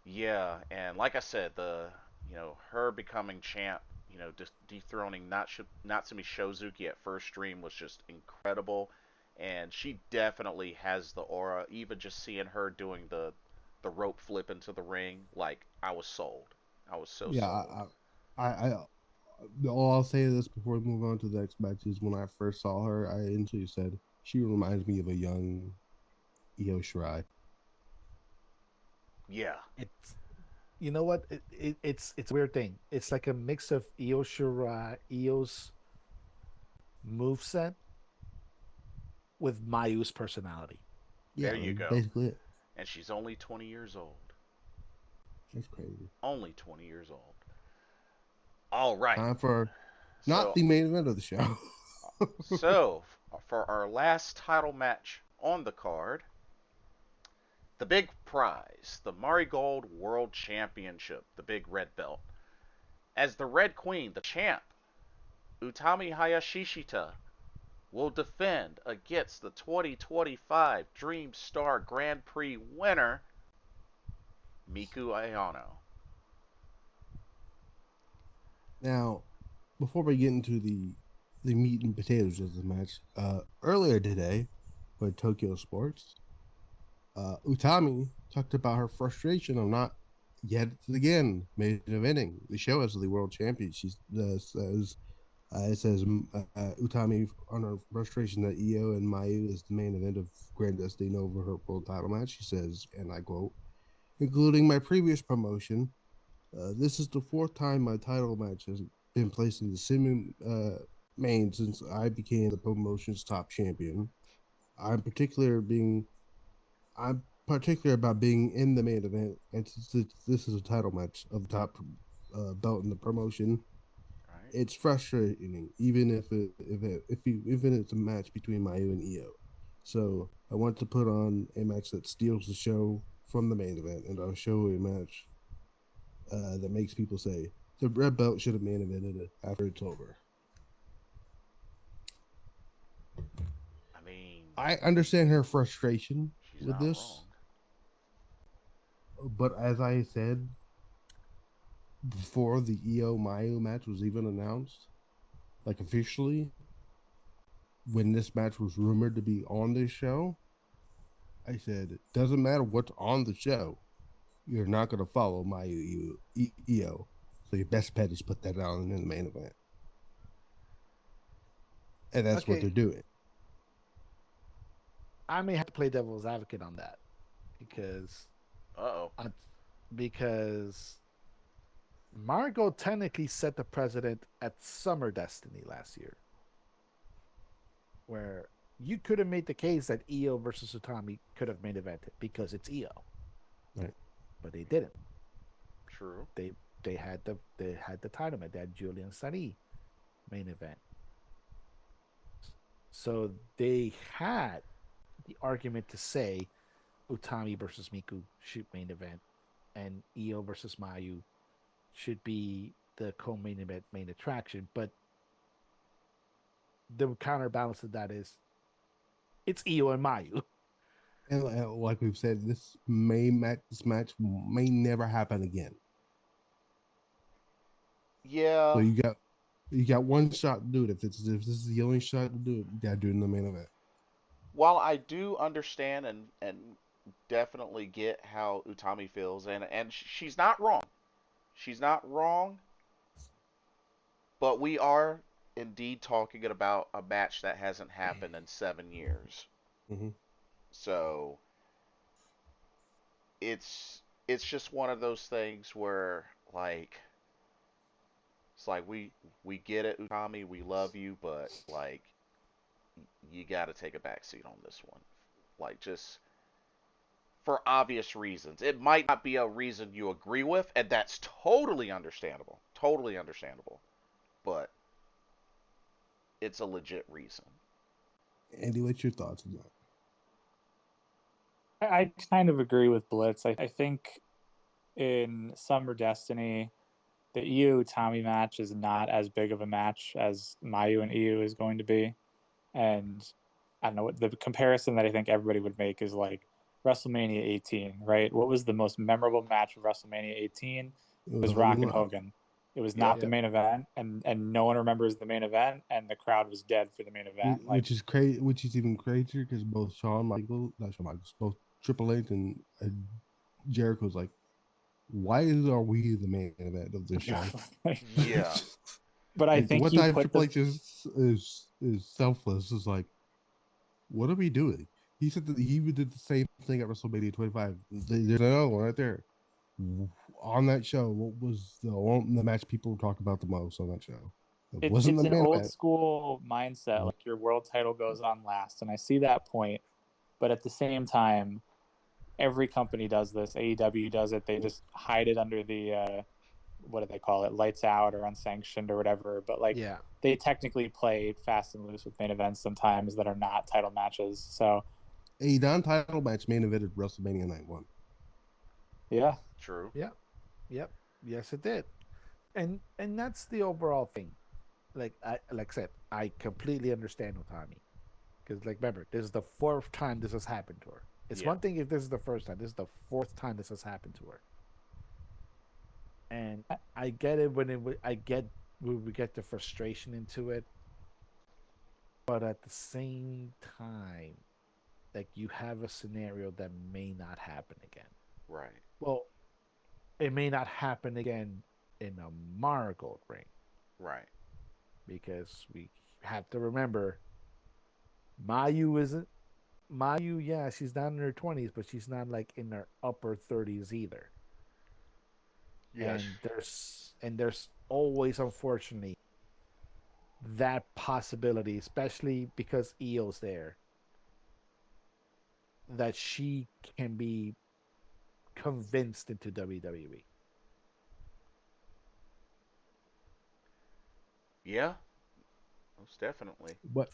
yeah, and like I said, her becoming champ, just dethroning Natsumi Shozuki at first stream was just incredible, and she definitely has the aura. Even just seeing her doing the rope flip into the ring, like I was sold. I was so Yeah, sold. all I'll say this before we move on to the next match is when I first saw her, I initially said she reminds me of a young Io Shirai. Yeah, It's you know what? It's a weird thing. It's like a mix of Io Shirai, Io's moveset with Mayu's personality. Yeah, there you that's go. basically it. And she's only 20 years old. That's crazy. Only 20 years old. All right. Time for not So the main event of the show. So, for our last title match on the card, the big prize, the Marigold World Championship, the big red belt. As the Red Queen, the champ, Utami Hayashishita, will defend against the 2025 Dream Star Grand Prix winner, Miku Ayano. Now, before we get into the meat and potatoes of the match, earlier today with Tokyo Sports, Utami talked about her frustration of not yet again main eventing the show as the world champion. She says it says Utami on her frustration that Io and Mayu is the main event of Grand Destiny over her world title match. She says, and I quote, including my previous promotion, this is the fourth time my title match has been placed in the semi main since I became the promotion's top champion. I'm particular being I'm particular about being in the main event, and since this is a title match of the top belt in the promotion, Right? it's frustrating, even even if it's a match between Mayu and Io. So I want to put on a match that steals the show from the main event, and I'll show a match that makes people say the red belt should have main evented it after it's over. I mean, I understand her frustration she's with not this, wrong. but as I said before the Io Mayu match was even announced, like officially, when this match was rumored to be on this show, I said it doesn't matter what's on the show, you're not going to follow Mayu Io, so your best bet is put that on in the main event, and that's what they're Okay, doing. I may have to play devil's advocate on that because Uh oh. I, because Margot technically set the precedent at Summer Destiny last year, where you could have made the case that Io versus Utami could have main evented because it's Io, Right. but they didn't. True. They they had the title match. They had Julian Sani main event, so they had the argument to say Utami versus Miku should main event, and Io versus Mayu should be the co-main event main attraction. But the counterbalance of that is it's Io and Mayu. And like we've said, this match may never happen again. So Yeah. you got one shot to do it. If this is the only shot to do it, you gotta do it in the main event. While I do understand and definitely get how Utami feels, and she's not wrong. She's not wrong, but we are indeed talking about a match that hasn't happened in 7 years. Mm-hmm. So it's just one of those things where it's like we get it, Utami, we love you, but like you got to take a back seat on this one. Like just for obvious reasons. It might not be a reason you agree with, and that's totally understandable. Totally understandable. But it's a legit reason. Andy, what's your thoughts on that? I kind of agree with Blitz. I think in Summer Destiny, the EU Tommy match is not as big of a match as Mayu and EU is going to be. And I don't know, the comparison that I think everybody would make is like WrestleMania 18, right? What was the most memorable match of WrestleMania 18? It was Rock and Hogan. It was not the main event, and no one remembers the main event, and the crowd was dead for the main event. Which is crazy. Which is even crazier because both both Triple H and Jericho's like, why are we the main event of this show? Yeah. But I think what you time put Triple H is selfless is like, what are we doing? He said that he did the same thing at WrestleMania 25. There's another one right there. On that show, what was the match people talk about the most on that show? It's an old school mindset. Like your world title goes on last, and I see that point. But at the same time, every company does this. AEW does it. They just hide it under the what do they call it? Lights out or unsanctioned or whatever. But like, they technically play fast and loose with main events sometimes that are not title matches. So a non-title match main evented WrestleMania Night 1. Yeah. True. Yeah. Yep. Yes, it did. And that's the overall thing. Like I said, I completely understand Utami. Because remember, this is the fourth time this has happened to her. It's one thing if this is the first time. This is the fourth time this has happened to her. And I get it when we get the frustration into it. But at the same time, like you have a scenario that may not happen again. Right. Well, it may not happen again in a Marigold ring. Right. Because we have to remember Mayu, yeah, she's not in her 20s, but she's not like in her upper 30s either. Yes. And there's always, unfortunately, that possibility, especially because Io's there, that she can be convinced into WWE. Yeah, most definitely. But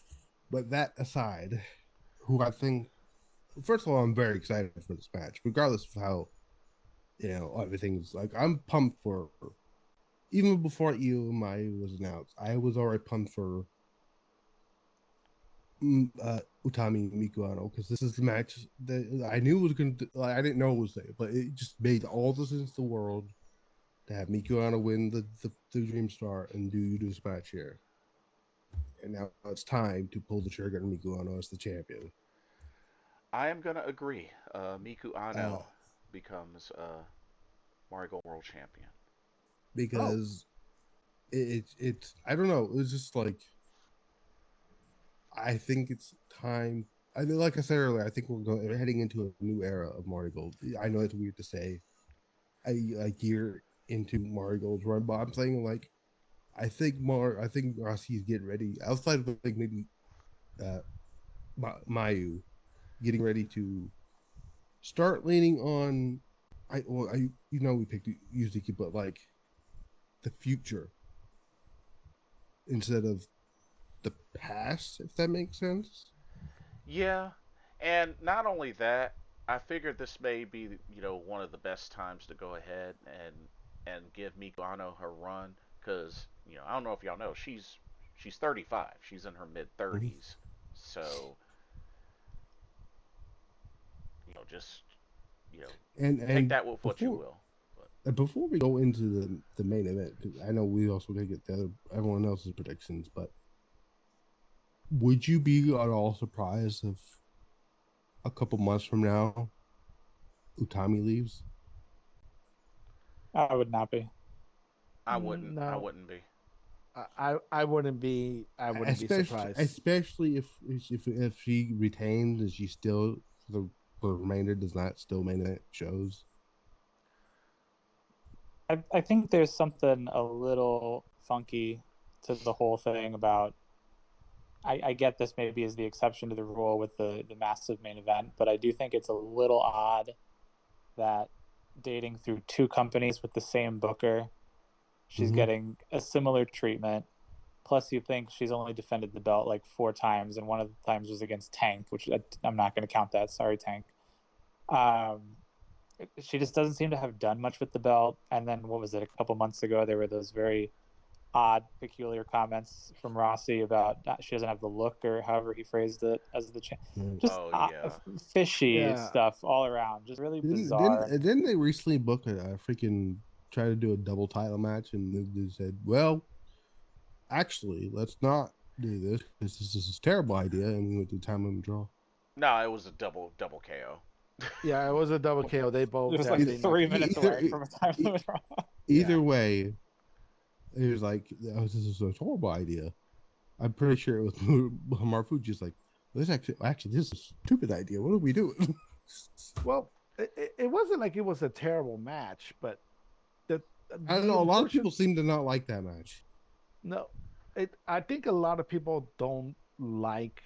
that aside, who I think, first of all, I'm very excited for this match, regardless of how, everything's like. I'm pumped for, even before Io and Mayu was announced, I was already pumped for Utami Mikuano, because this is the match that I knew was going to, like, I didn't know it was there, but it just made all the sense in the world to have Mikuano win the Dream Star and do this match here. And now it's time to pull the trigger on Mikuano as the champion. I am going to agree. Miku Ano becomes Marigold World Champion. Because it's I don't know. It's just like, I think it's time. Like I said earlier, I think we're heading into a new era of Marigold. I know it's weird to say a year into Marigold's run, but I'm saying, like, I think Rossi's getting ready, outside of like maybe Mayu, getting ready to start leaning on. We picked Yuzuki, but like the future instead of the past, if that makes sense. Yeah, and not only that, I figured this may be one of the best times to go ahead and give Miku Ano her run, because I don't know if y'all know, she's 35, she's in her mid 30s, so just and take that with what you will. And before we go into the main event, I know we also did get everyone else's predictions, but would you be at all surprised if a couple months from now Utami leaves? I would not be. I wouldn't. No. I wouldn't be. I wouldn't be. I wouldn't be surprised. Especially if she retains and she still for the remainder does not still main event shows. I think there's something a little funky to the whole thing about. I get this maybe as the exception to the rule with the massive main event, but I do think it's a little odd that dating through two companies with the same booker, she's getting a similar treatment. Plus, you think she's only defended the belt like 4 times, and one of the times was against Tank, which I'm not going to count that. Sorry, Tank. she just doesn't seem to have done much with the belt. And then what was it? A couple months ago, there were those very odd, peculiar comments from Rossi about she doesn't have the look, or however he phrased it, as the just Oh yeah. fishy Yeah. stuff all around, just really Didn't bizarre. didn't they recently book a freaking try to do a double title match and they said, well, actually, let's not do this because this is a terrible idea, and we went to time limit draw. No, it was a double KO. Yeah, it was a double KO. They It both was like definitely knocked 3 minutes Either away from a time e- limit. either Yeah. way, it was like, oh, this is a horrible idea. I'm pretty sure it was Marfu just like, this actually this is a stupid idea. What are we doing? Well, it wasn't like it was a terrible match, but the I don't the know. A lot of unfortunate people seem to not like that match. no, I think a lot of people don't like.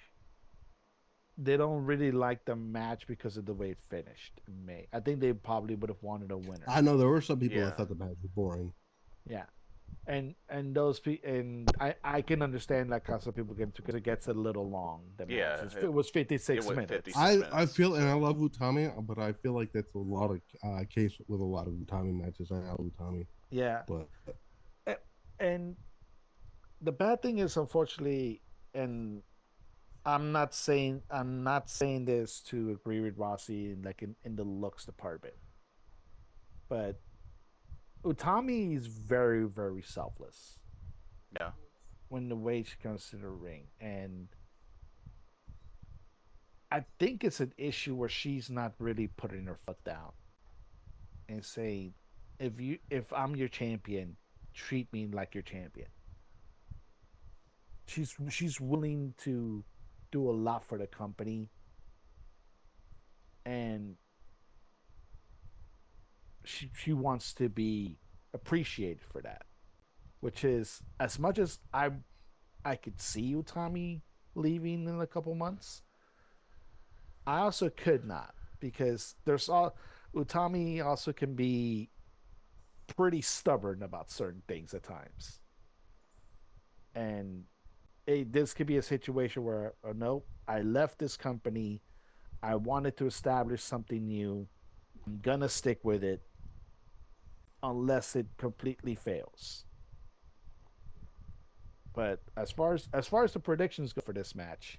They don't really like the match because of the way it finished in May. I think they probably would have wanted a winner. I know there were some people that Yeah. thought the match was boring. Yeah, and those people, and I can understand like how some people get into because it gets a little long. The match Yeah, it was 56 it went minutes. 56 I minutes. feel, and I love Utami, but I feel like that's a lot of case with a lot of Utami matches. I love Utami, Yeah, but and the bad thing is, unfortunately, and I'm not saying this to agree with Rossi like in the looks department, but Utami is very, very selfless Yeah. when the way she comes to the ring. And I think it's an issue where she's not really putting her foot down and saying, if I'm your champion, treat me like your champion. She's willing to do a lot for the company, and she wants to be appreciated for that. Which is, as much as I could see Utami leaving in a couple months, I also could not, because there's all Utami also can be pretty stubborn about certain things at times, and this could be a situation where, oh, no, I left this company, I wanted to establish something new, I'm gonna stick with it unless it completely fails. But as far as the predictions go for this match,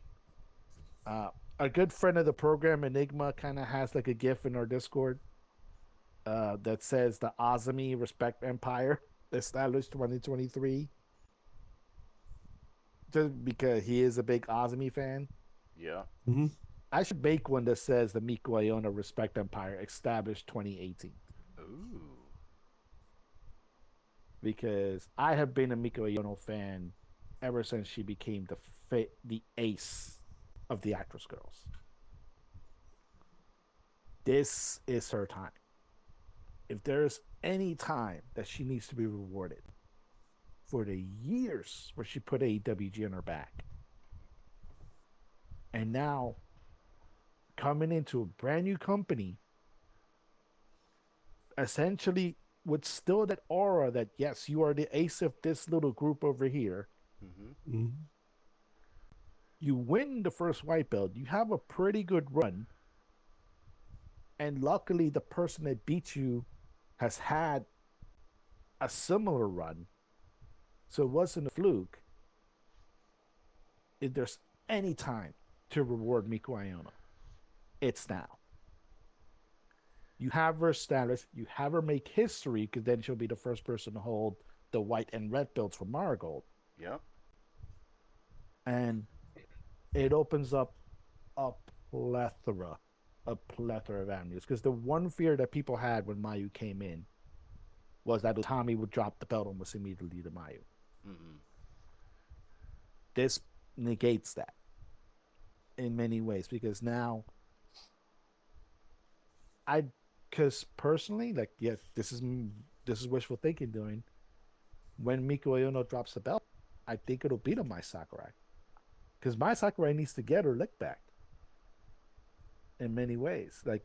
uh, a good friend of the program, Enigma, kind of has like a GIF in our Discord that says the Azami Respect Empire established 2023, just because he is a big Azami fan. Yeah. mm-hmm. I should make one that says the Miku Iona Respect Empire established 2018, Ooh. because I have been a Miku Iona fan ever since she became the ace of the actress girls. This is her time. If there's any time that she needs to be rewarded for the years where she put AEWG on her back, and now coming into a brand new company, essentially with still that aura that, yes, you are the ace of this little group over here. Mm-hmm. Mm-hmm. You win the first white belt, you have a pretty good run, and luckily the person that beat you has had a similar run, so it wasn't a fluke. If there's any time to reward Miku Iona, it's now. You have her established, you have her make history, because then she'll be the first person to hold the white and red belts for Marigold. Yep. And it opens up a plethora, of avenues. Because the one fear that people had when Mayu came in was that Utami would drop the belt almost immediately to Mayu. Mm-hmm. This negates that in many ways, because now because personally, like, yes, this is wishful thinking doing. When Miku Iona drops the belt, I think it'll beat on Mai Sakurai, because Mai Sakurai needs to get her lick back in many ways. Like,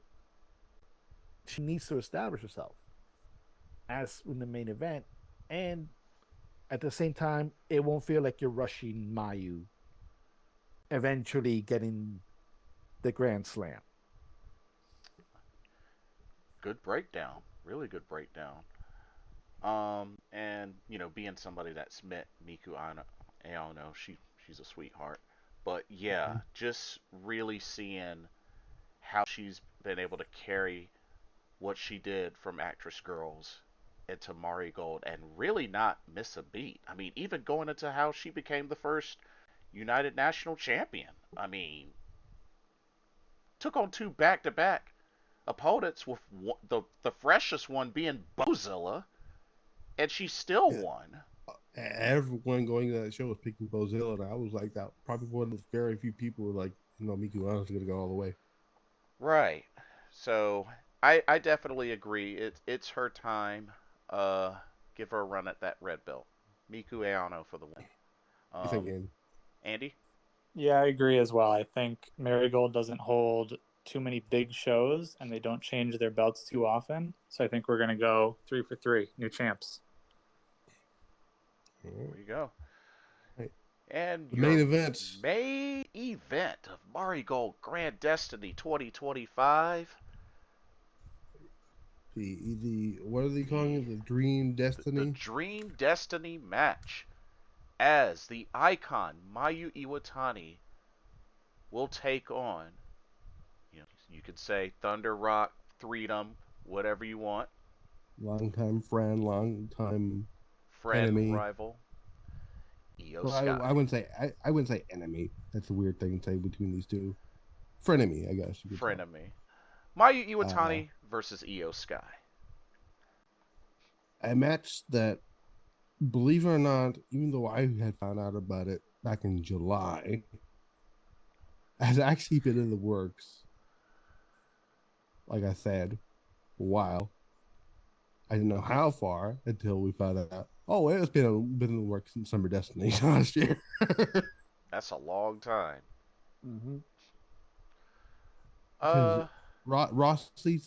she needs to establish herself as in the main event, and at the same time, it won't feel like you're rushing Mayu eventually getting the Grand Slam. good breakdown. Really good breakdown. And being somebody that's met Miku Aono, she's a sweetheart. But yeah, Mhm. just really seeing how she's been able to carry what she did from Actress Girls into Marigold and really not miss a beat. I mean, even going into how she became the first United National Champion. I mean, took on two back-to-back opponents with the freshest one being Bozilla, and she still Yeah. won. Everyone going to that show was picking Bozilla, and I was like that. Probably one of the very few people who were like, Miku Ano's going to go all the way. Right. So I definitely agree. It's her time. Uh, give her a run at that red belt. Miku Eano for the win. You think, Andy? Andy? Yeah, I agree as well. I think Marigold doesn't hold too many big shows and they don't change their belts too often. So I think we're going to go 3 for 3, new champs. There you go. Right. And The main your events. main event of Marigold Grand Destiny 2025. The what are they calling The it? The Dream the Destiny. Dream Destiny match, as the icon Mayu Iwatani will take on, you could say Thunder Rock, Freedom, whatever you want, Long-time friend, long-time friend, enemy. rival, Io Well, Sky. I wouldn't say enemy. That's a weird thing to say between these two. Frenemy, I guess you could say. Frenemy. Mayu Uh, Iwatani versus Io Sky. a match that, believe it or not, even though I had found out about it back in July, has actually been in the works. Like I said, a while. I didn't know how far until we found out. Oh, it's been in the works since Summer Destiny last year. That's a long time. Mm-hmm. Because Uh, Rossi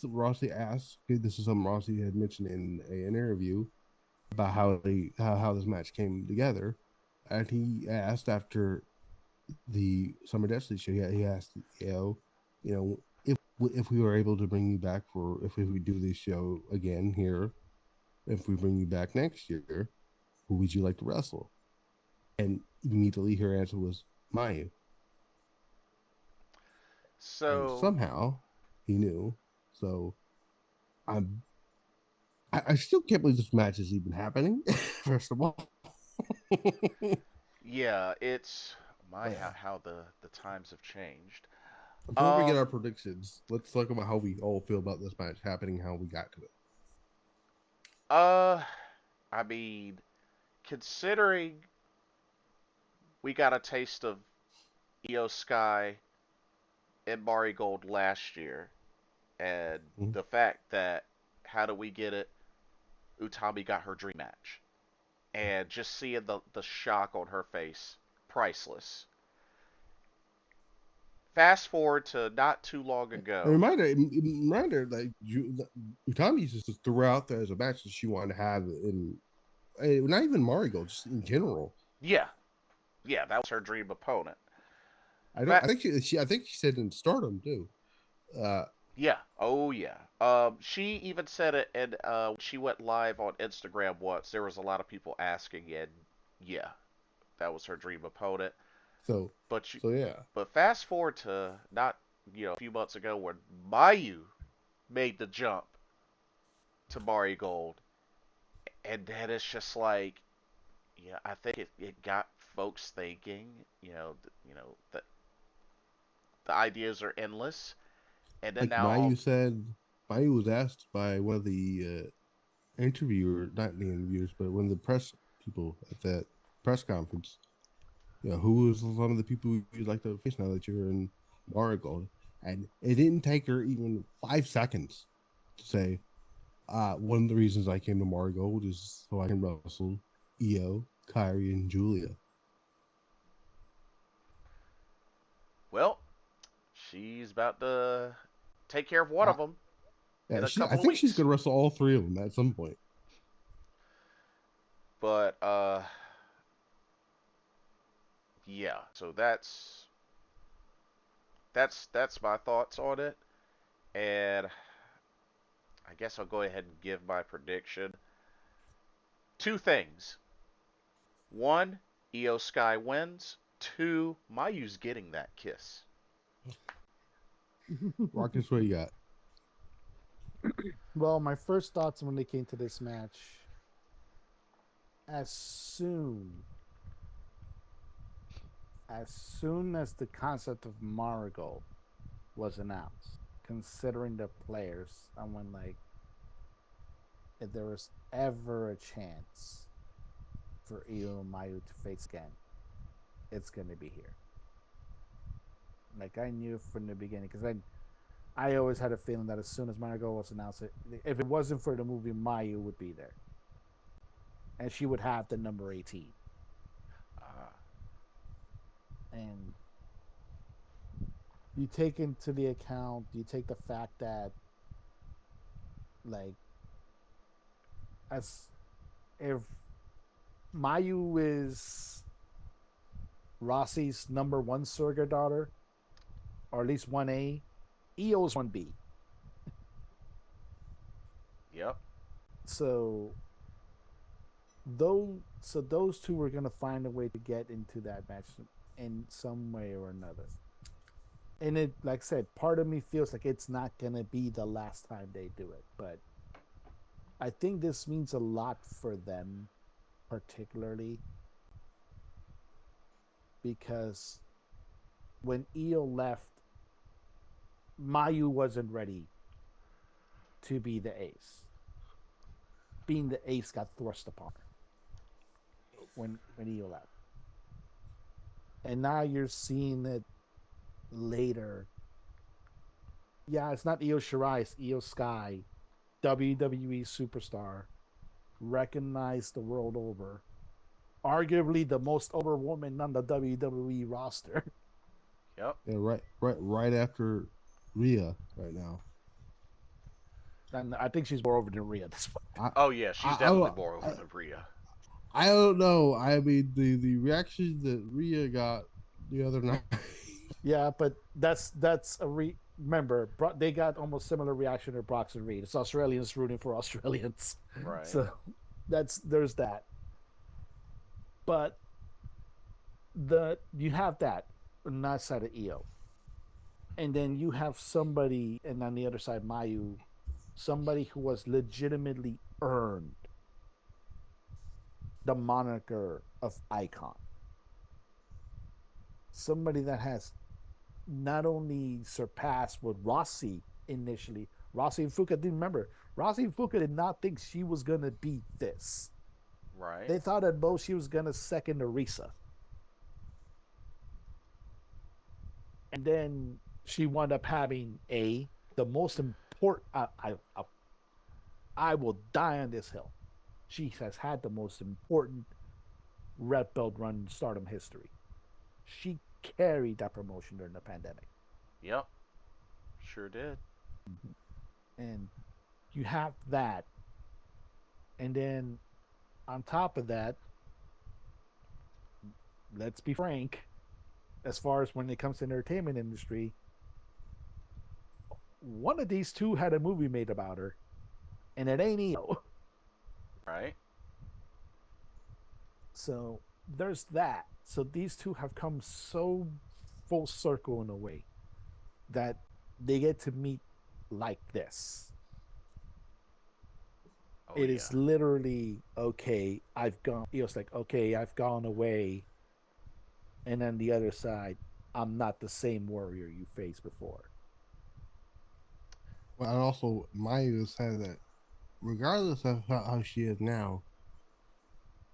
asked, okay, this is something Rossi had mentioned in an interview about how this match came together, and he asked after the Summer Destiny show, he asked, you know, if we were able to bring you back for if we do this show again here, if we bring you back next year, who would you like to wrestle? And immediately her answer was Mayu, and so somehow he knew. So I'm I still can't believe this match is even happening. First of all, yeah, it's my yeah. how the times have changed. Before we get our Um, predictions, let's talk about how we all feel about this match happening, how we got to it. uh, I mean, considering we got a taste of Io Sky and Marigold last year, and Mhm. the fact that how do we get it? Utami got her dream match, and just seeing the shock on her face, priceless. Fast forward to not too long A ago. reminder, like Utami just threw out there as a match that she wanted to have in, not even Marigold, just in general. Yeah, yeah, that was her dream opponent. I don't. Fa- I think I think she said in Stardom too. Uh, yeah, oh yeah. She even said it, and she went live on Instagram once. There was a lot of people asking, and yeah, that was her dream opponent. so But you, so yeah. but fast forward to not a few months ago when Mayu made the jump to Mari Gold, and then it's just like, yeah, I think it got folks thinking, that the ideas are endless, and then Like now all, Mayu was asked by one of the interviewer, not the interviewers, but one of the press people at that press conference. Who was some of the people you'd like to face now that you're in Marigold? And it didn't take her even 5 seconds to say, one of the reasons I came to Marigold is so I can wrestle Io, Kyrie, and Julia. well, she's about to take care of one Uh, of them in yeah, a I couple of think she's weeks. gonna wrestle all three of them at some point. But yeah, so that's my thoughts on it. And I guess I'll go ahead and give my prediction. Two things. One, Io Sky wins. Two, Mayu's getting that kiss. Marcus, what you got? Well, my first thoughts when they came to this match, as soon as the concept of Marigold was announced, considering the players, I went like, if there was ever a chance for Io and Mayu to face again, it's gonna be here. Like I knew from the beginning, because I always had a feeling that as soon as Marigold was announced, if it wasn't for the movie, Mayu would be there, and she would have the number 18. Uh, And you take into the account, you take the fact that, like, as if Mayu is Rossi's number one surrogate daughter, or at least 1A, Io's 1B. yep. So those two were gonna find a way to get into that match in some way or another. And it, like I said, part of me feels like it's not gonna be the last time they do it, but I think this means a lot for them, particularly because when Io left, Mayu wasn't ready to be the ace. Being the ace got thrust upon her when Io left, and now you're seeing it later. Yeah, it's not Io Shirai, it's Io Sky, WWE superstar, recognized the world over, arguably the most over woman on the WWE roster. Yep. Yeah, right after Rhea right now. And I think she's more over than Rhea at this point. Oh yeah, she's definitely more over than Rhea. I don't know. I mean, the reaction that Rhea got the other night. Yeah, but remember, they got almost similar reaction to Brox and Reed. It's Australians rooting for Australians, Right. so there's that. But you have that on that side of Io, and then you have somebody, and on the other side, Mayu, somebody who has legitimately earned the moniker of icon, somebody that has not only surpassed what Rossi initially. Rossi and Fuka didn't remember. Rossi and Fuka did not think she was gonna beat this. Right. They thought at most she was gonna second Arisa, and then she wound up having the most important. I will die on this hill. She has had the most important red belt run in Stardom history. She carried that promotion during the pandemic. Yep. Sure did. And you have that. And then on top of that, let's be frank, as far as when it comes to the entertainment industry, one of these two had a movie made about her, and it ain't Io. Right. So there's that. So these two have come so full circle in a way that they get to meet like this. Oh It yeah. is literally, okay, I've gone. Io's like, okay, I've gone away, and then the other side, I'm not the same warrior you faced before. But also, Maya's had that, regardless of how she is now,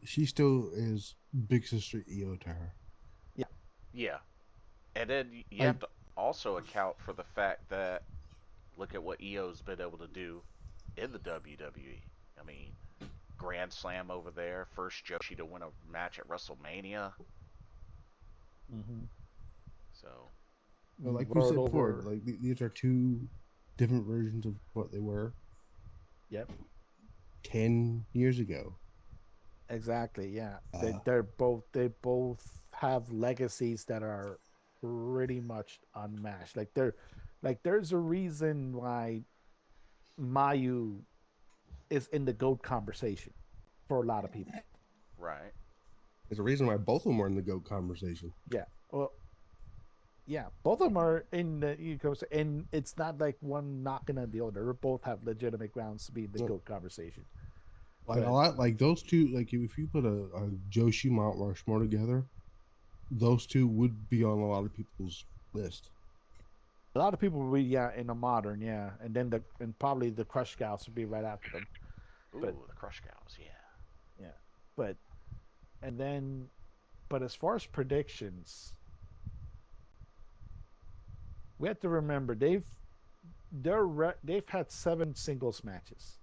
she still is big sister Io to her. Yeah, Yeah. And then you Like, have to also account for the fact that look at what Io's been able to do in the WWE. I mean, Grand Slam over there, first Joshi to win a match at WrestleMania. mm-hmm. So, like we World said before, over. like these are two different versions of what they were Yep, 10 years ago. exactly. Yeah, Uh, they both have legacies that are pretty much unmatched. Like there's a reason why Mayu is in the GOAT conversation for a lot of people. Right. There's a reason why both of them are in the GOAT conversation. Yeah. Well, yeah, both of them are in the and it's not like one knocking on the other. They both have legitimate grounds to be in the GOAT conversation. Like But- a lot, like those two. Like if you put a Joshi Mount Rushmore together, those two would be on a lot of people's list. A lot of people will be in a modern, and then probably the Crush Gals would be right after them. Ooh, But- the Crush Gals, yeah. Yeah, but and then, but as far as predictions, we have to remember they've had 7 singles matches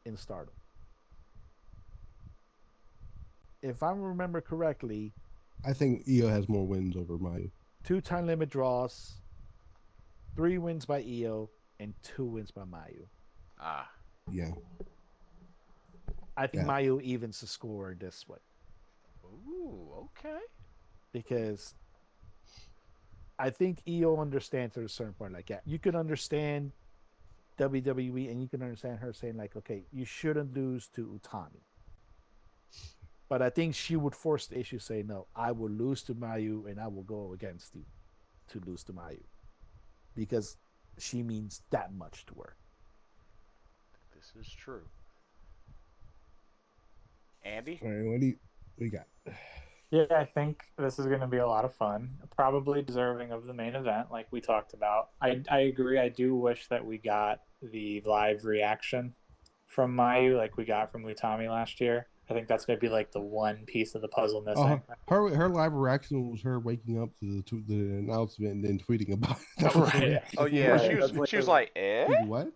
in Stardom. If I remember correctly, I think Io has more wins over Mayu. 2 time limit draws, 3 wins by Io, and 2 wins by Mayu. Ah, Yeah, I think Yeah. Mayu evens the score this way ooh, okay. because I think Io understands at a certain point. Like, yeah, you can understand WWE and you can understand her saying, like, okay, you shouldn't lose to Utami. But I think she would force the issue, say, no, I will lose to Mayu and I will go against you to lose to Mayu because she means that much to her. This is true. Andy? All right, what do we got? Yeah, I think this is going to be a lot of fun. Probably deserving of the main event, like we talked about. I agree. I do wish that we got the live reaction from Mayu, like we got from Utami last year. I think that's going to be like the one piece of the puzzle missing. Her live reaction was her waking up to the announcement and then tweeting about it. That was her Right. reaction. Oh yeah, Right. she was like, eh? Like, what?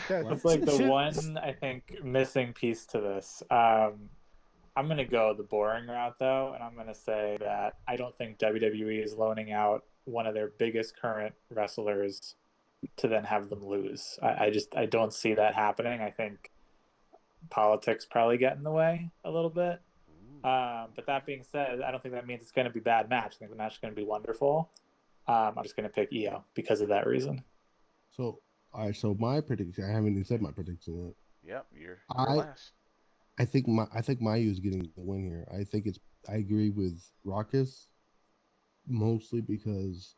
That's like the one I think missing piece to this. I'm gonna go the boring route though, and I'm gonna say that I don't think WWE is loaning out one of their biggest current wrestlers to then have them lose. I don't see that happening. I think politics probably get in the way a little bit. But that being said, I don't think that means it's going to be a bad match. I think the match is going to be wonderful. I'm just going to pick Io because of that reason. So, all right. So my prediction. I haven't even said my prediction yet. Yep, you're I- last. I think Mayu is getting the win here. I agree with Raucus mostly because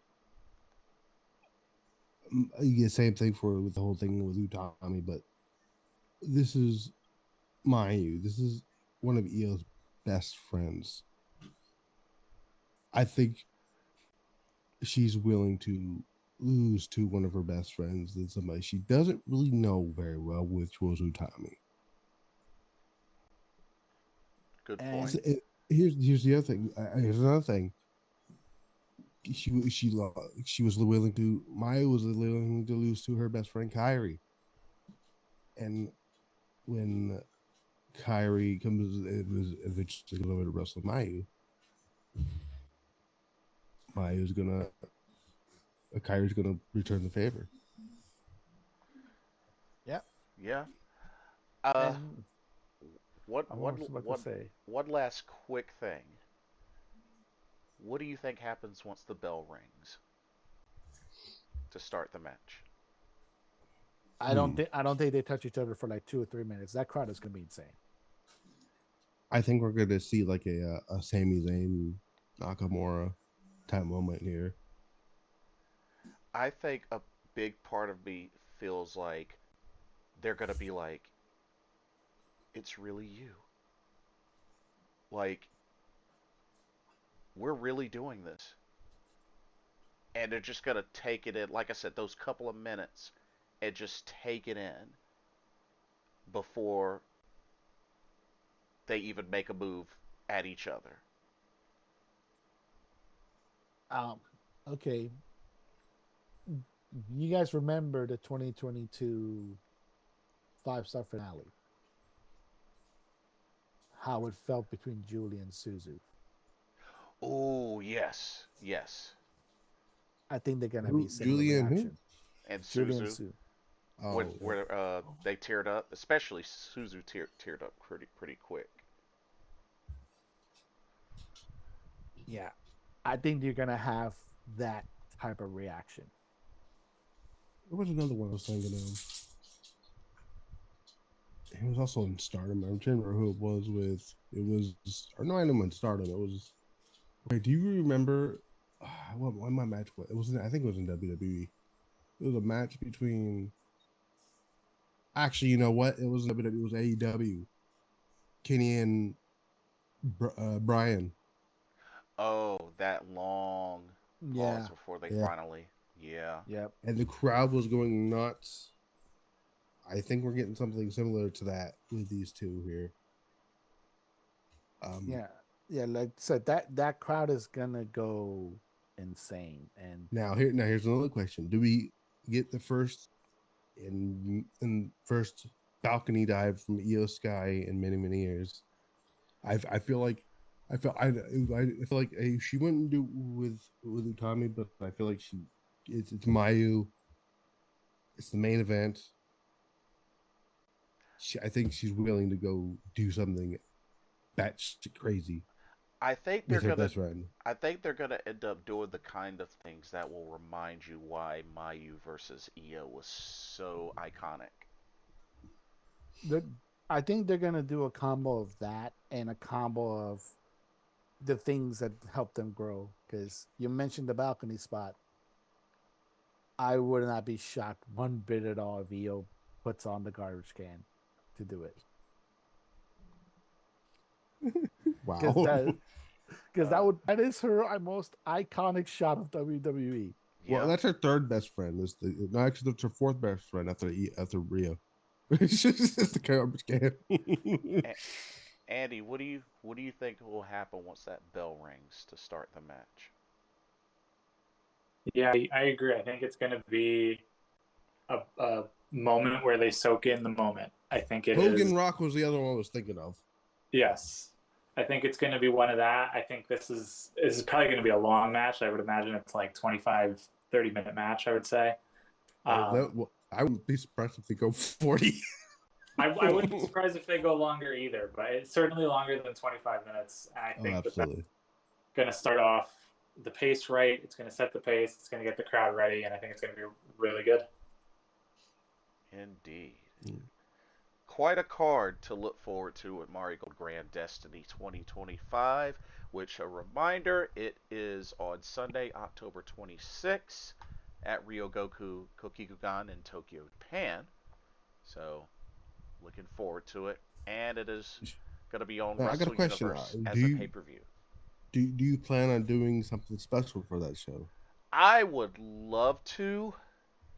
yeah, same thing with the whole thing with Utami, but this is Mayu. This is one of Io's best friends. I think she's willing to lose to one of her best friends than somebody she doesn't really know very well, which was Utami. Good And- point. So, here's the other thing. Here's another thing. She was willing to. Maya was willing to lose to her best friend Kyrie, and when Kyrie comes, it was eventually going to wrestle Mayu. Mayu's gonna, Kyrie's gonna return the favor. Yeah. And What I what was about what to say, one last quick thing. What do you think happens once the bell rings to start the match? I don't think they touch each other for like 2 or 3 minutes. That crowd is going to be insane. I think we're gonna see like a Sami Zayn Nakamura type moment here. I think a big part of me feels like they're gonna be like, it's really you. Like, we're really doing this. And they're just gonna take it in, like I said, those couple of minutes and just take it in before they even make a move at each other. Okay. You guys remember the 2022 5-star finale? How it felt between Julie and Suzu. Oh, yes. Yes. I think they're gonna Who- be similar Julie and who? reaction. And Julie and Suzu, Sue. Oh, where they teared up, especially Suzu teared up pretty quick. Yeah. I think you're gonna have that type of reaction. there was another one I was thinking of. It was also in Stardom. I'm trying to remember who it was with. It was, or no, I didn't in Stardom. It was. Wait, do you remember what my match was? It was. I think it was in WWE. It was a match between. Actually, you know what? It was WWE. It was AEW. Kenny and Brian. Oh, that long pause Yeah. before they Yeah, finally. Yeah. Yep. and the crowd was going nuts. I think we're getting something similar to that with these two here. Um, Yeah. Yeah. Like I said, that crowd is gonna go insane. And here's another question: do we get the first first balcony dive from Io Sky in many years? I feel like I feel like she wouldn't do with Utami, but I feel like it's Mayu. It's the main event. I think she's willing to go do something batshit crazy I think they're with her gonna best friend. I think they're gonna end up doing the kind of things that will remind you why Mayu versus Io was so iconic. the I think they're gonna do a combo of that and a combo of the things that help them grow. Because you mentioned the balcony spot. I would not be shocked one bit at all if EO puts on the garbage can to do it. Because Wow. Uh, that is her most iconic shot of WWE. Well, yeah. that's her third best friend. No, actually, that's her fourth best friend after Rio. It's just the garbage can. A- Andy, what do you think will happen once that bell rings to start the match? Yeah, I agree. I think it's going to be a moment where they soak in the moment. I think it is. Hogan Rock was the other one I was thinking of. Yes. I think it's going to be one of that. I think this is probably going to be a long match. I would imagine it's like 25, 30-minute match, I would say. I wouldn't be surprised if they go 40. I wouldn't be surprised if they go longer either, but it's certainly longer than 25 minutes. And I Oh, think that's absolutely. going to start off the pace right. It's going to set the pace. It's going to get the crowd ready, and I think it's going to be really good. Indeed. Mm. Quite a card to look forward to at Marigold Grand Destiny 2025, which, a reminder, it is on Sunday, October 26th at Ryogoku Kokikugan in Tokyo, Japan. So, looking forward to it. And it is going to be on Now, I got a Wrestle question. Universe as a pay-per-view. Do you plan on doing something special for that show? I would love to.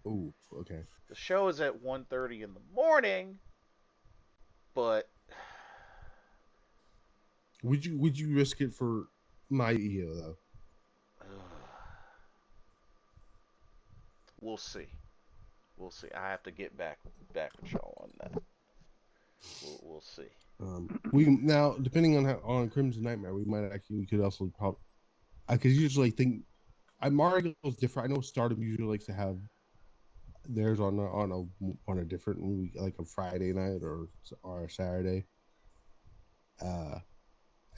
Oh, okay. The show is at 1:30 in the morning, but Would you risk it for my EO though? we'll see. We'll see. I have to get back with y'all on that. We'll see. We now depending on how on Crimson Nightmare, we could also probably I could usually think Mario is different. I know Stardom usually likes to have theirs on a different week, like a Friday night or a Saturday. I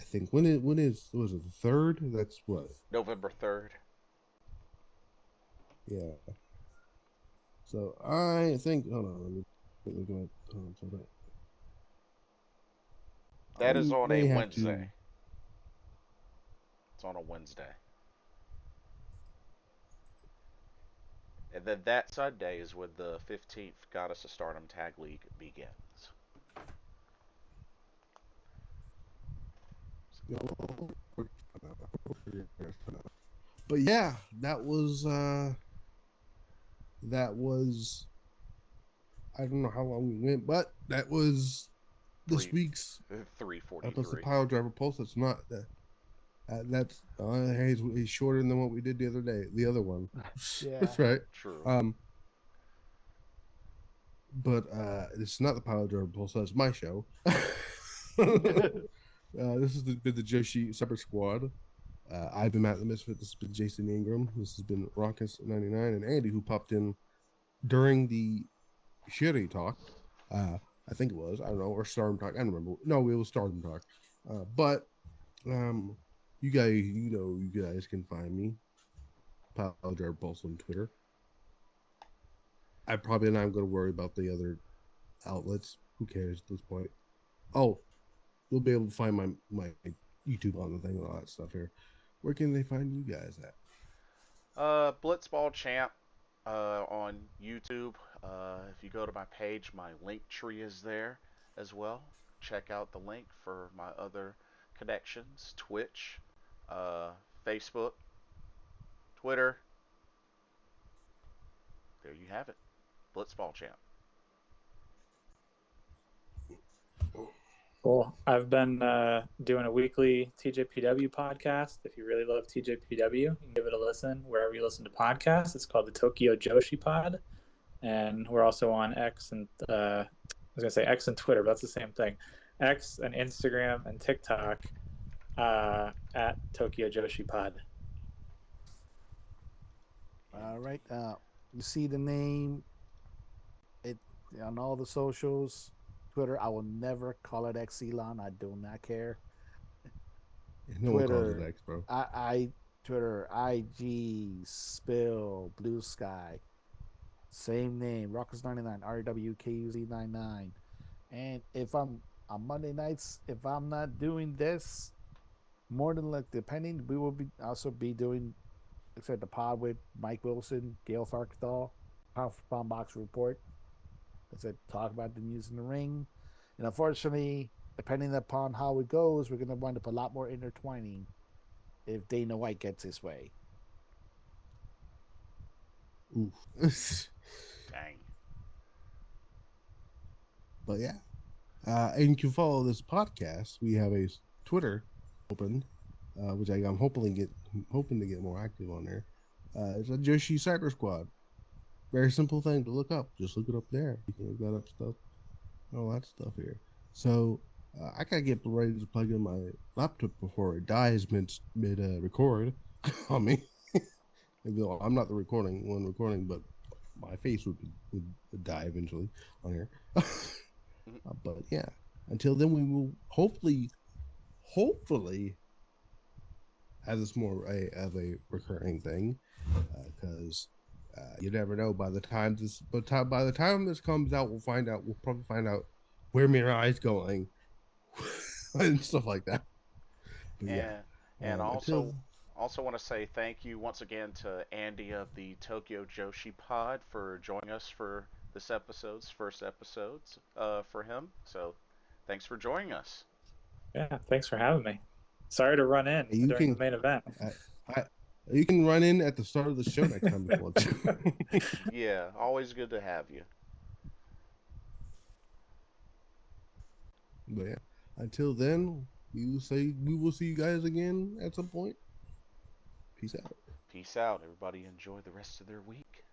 think when is was it the third? That's what. November 3rd. Yeah. So I think hold on, let me go. I That is on a may have to. Wednesday. It's on a Wednesday. And then that Sunday is when the 15th Goddess of Stardom Tag League begins. But yeah, that was I don't know how long we went, but that was this Three, week's episode of 3:43. Pile Driver Pulse. That's not that's hey, it's shorter than what we did the other day. The other one, Yeah. that's right. True. But it's not the Pile Driver Pulse. That's my show. This has been the Joshi Cyber Squad. I've been Matt the Misfit. This has been Jason Ingram. This has been Rockus99 and Andy, who popped in during the Shiri talk. I think it was. I don't know, or Stardom talk. I don't remember. No, it was Stardom talk. But you guys can find me, Pile Driver Pulse on Twitter. I probably not going to worry about the other outlets. who cares at this point? Oh, you'll be able to find my YouTube on the thing and all that stuff here. Where can they find you guys at? Blitzball Champ on YouTube. If you go to my page, my link tree is there as well. Check out the link for my other connections: Twitch, uh, Facebook, Twitter. There you have it. Blitzball Champ. Cool. I've been doing a weekly TJPW podcast. If you really love TJPW, you can give it a listen wherever you listen to podcasts. It's called the Tokyo Joshi Pod, and we're also on X and I was gonna say X and Twitter, but that's the same thing. X and Instagram and TikTok at Tokyo Joshi Pod. All right. You see the name it on all the socials, Twitter. I will never call it Elon. I do not care. No one calls it X, bro. I Twitter, IG, Spill, Blue Sky, same name, Rockers99, RWKUZ99. And if I'm on Monday nights, if I'm not doing this, more than like depending, we will be also be doing, like I said, the pod with Mike Wilson, Gail Farkthal, Pound Box Report. I said, talk about the news in the ring. And unfortunately, depending upon how it goes, we're going to wind up a lot more intertwining if Dana White gets his way. Oof. Dang. But yeah. And you can follow this podcast. We have a Twitter open, which I'm hoping to get more active on there. It's a Joshi Cyber Squad. Very simple thing to look up. Just look it up there. You can look that up stuff, all that stuff here. So I gotta get ready to plug in my laptop before it dies mid record on me. I'm not the recording, but my face would die eventually on here. But yeah, until then, we will hopefully have this more of a recurring thing, because you never know. By the time this comes out, we'll probably find out where Mirai's going and stuff like that. But yeah, And until also want to say thank you once again to Andy of the Tokyo Joshi Pod for joining us for this first episodes for him. So thanks for joining us. Yeah, thanks for having me. Sorry to run in during the main event. You can run in at the start of the show next time if you want to. Yeah, always good to have you. But yeah, until then, we will see you guys again at some point. Peace out. Peace out, everybody. Enjoy the rest of their week.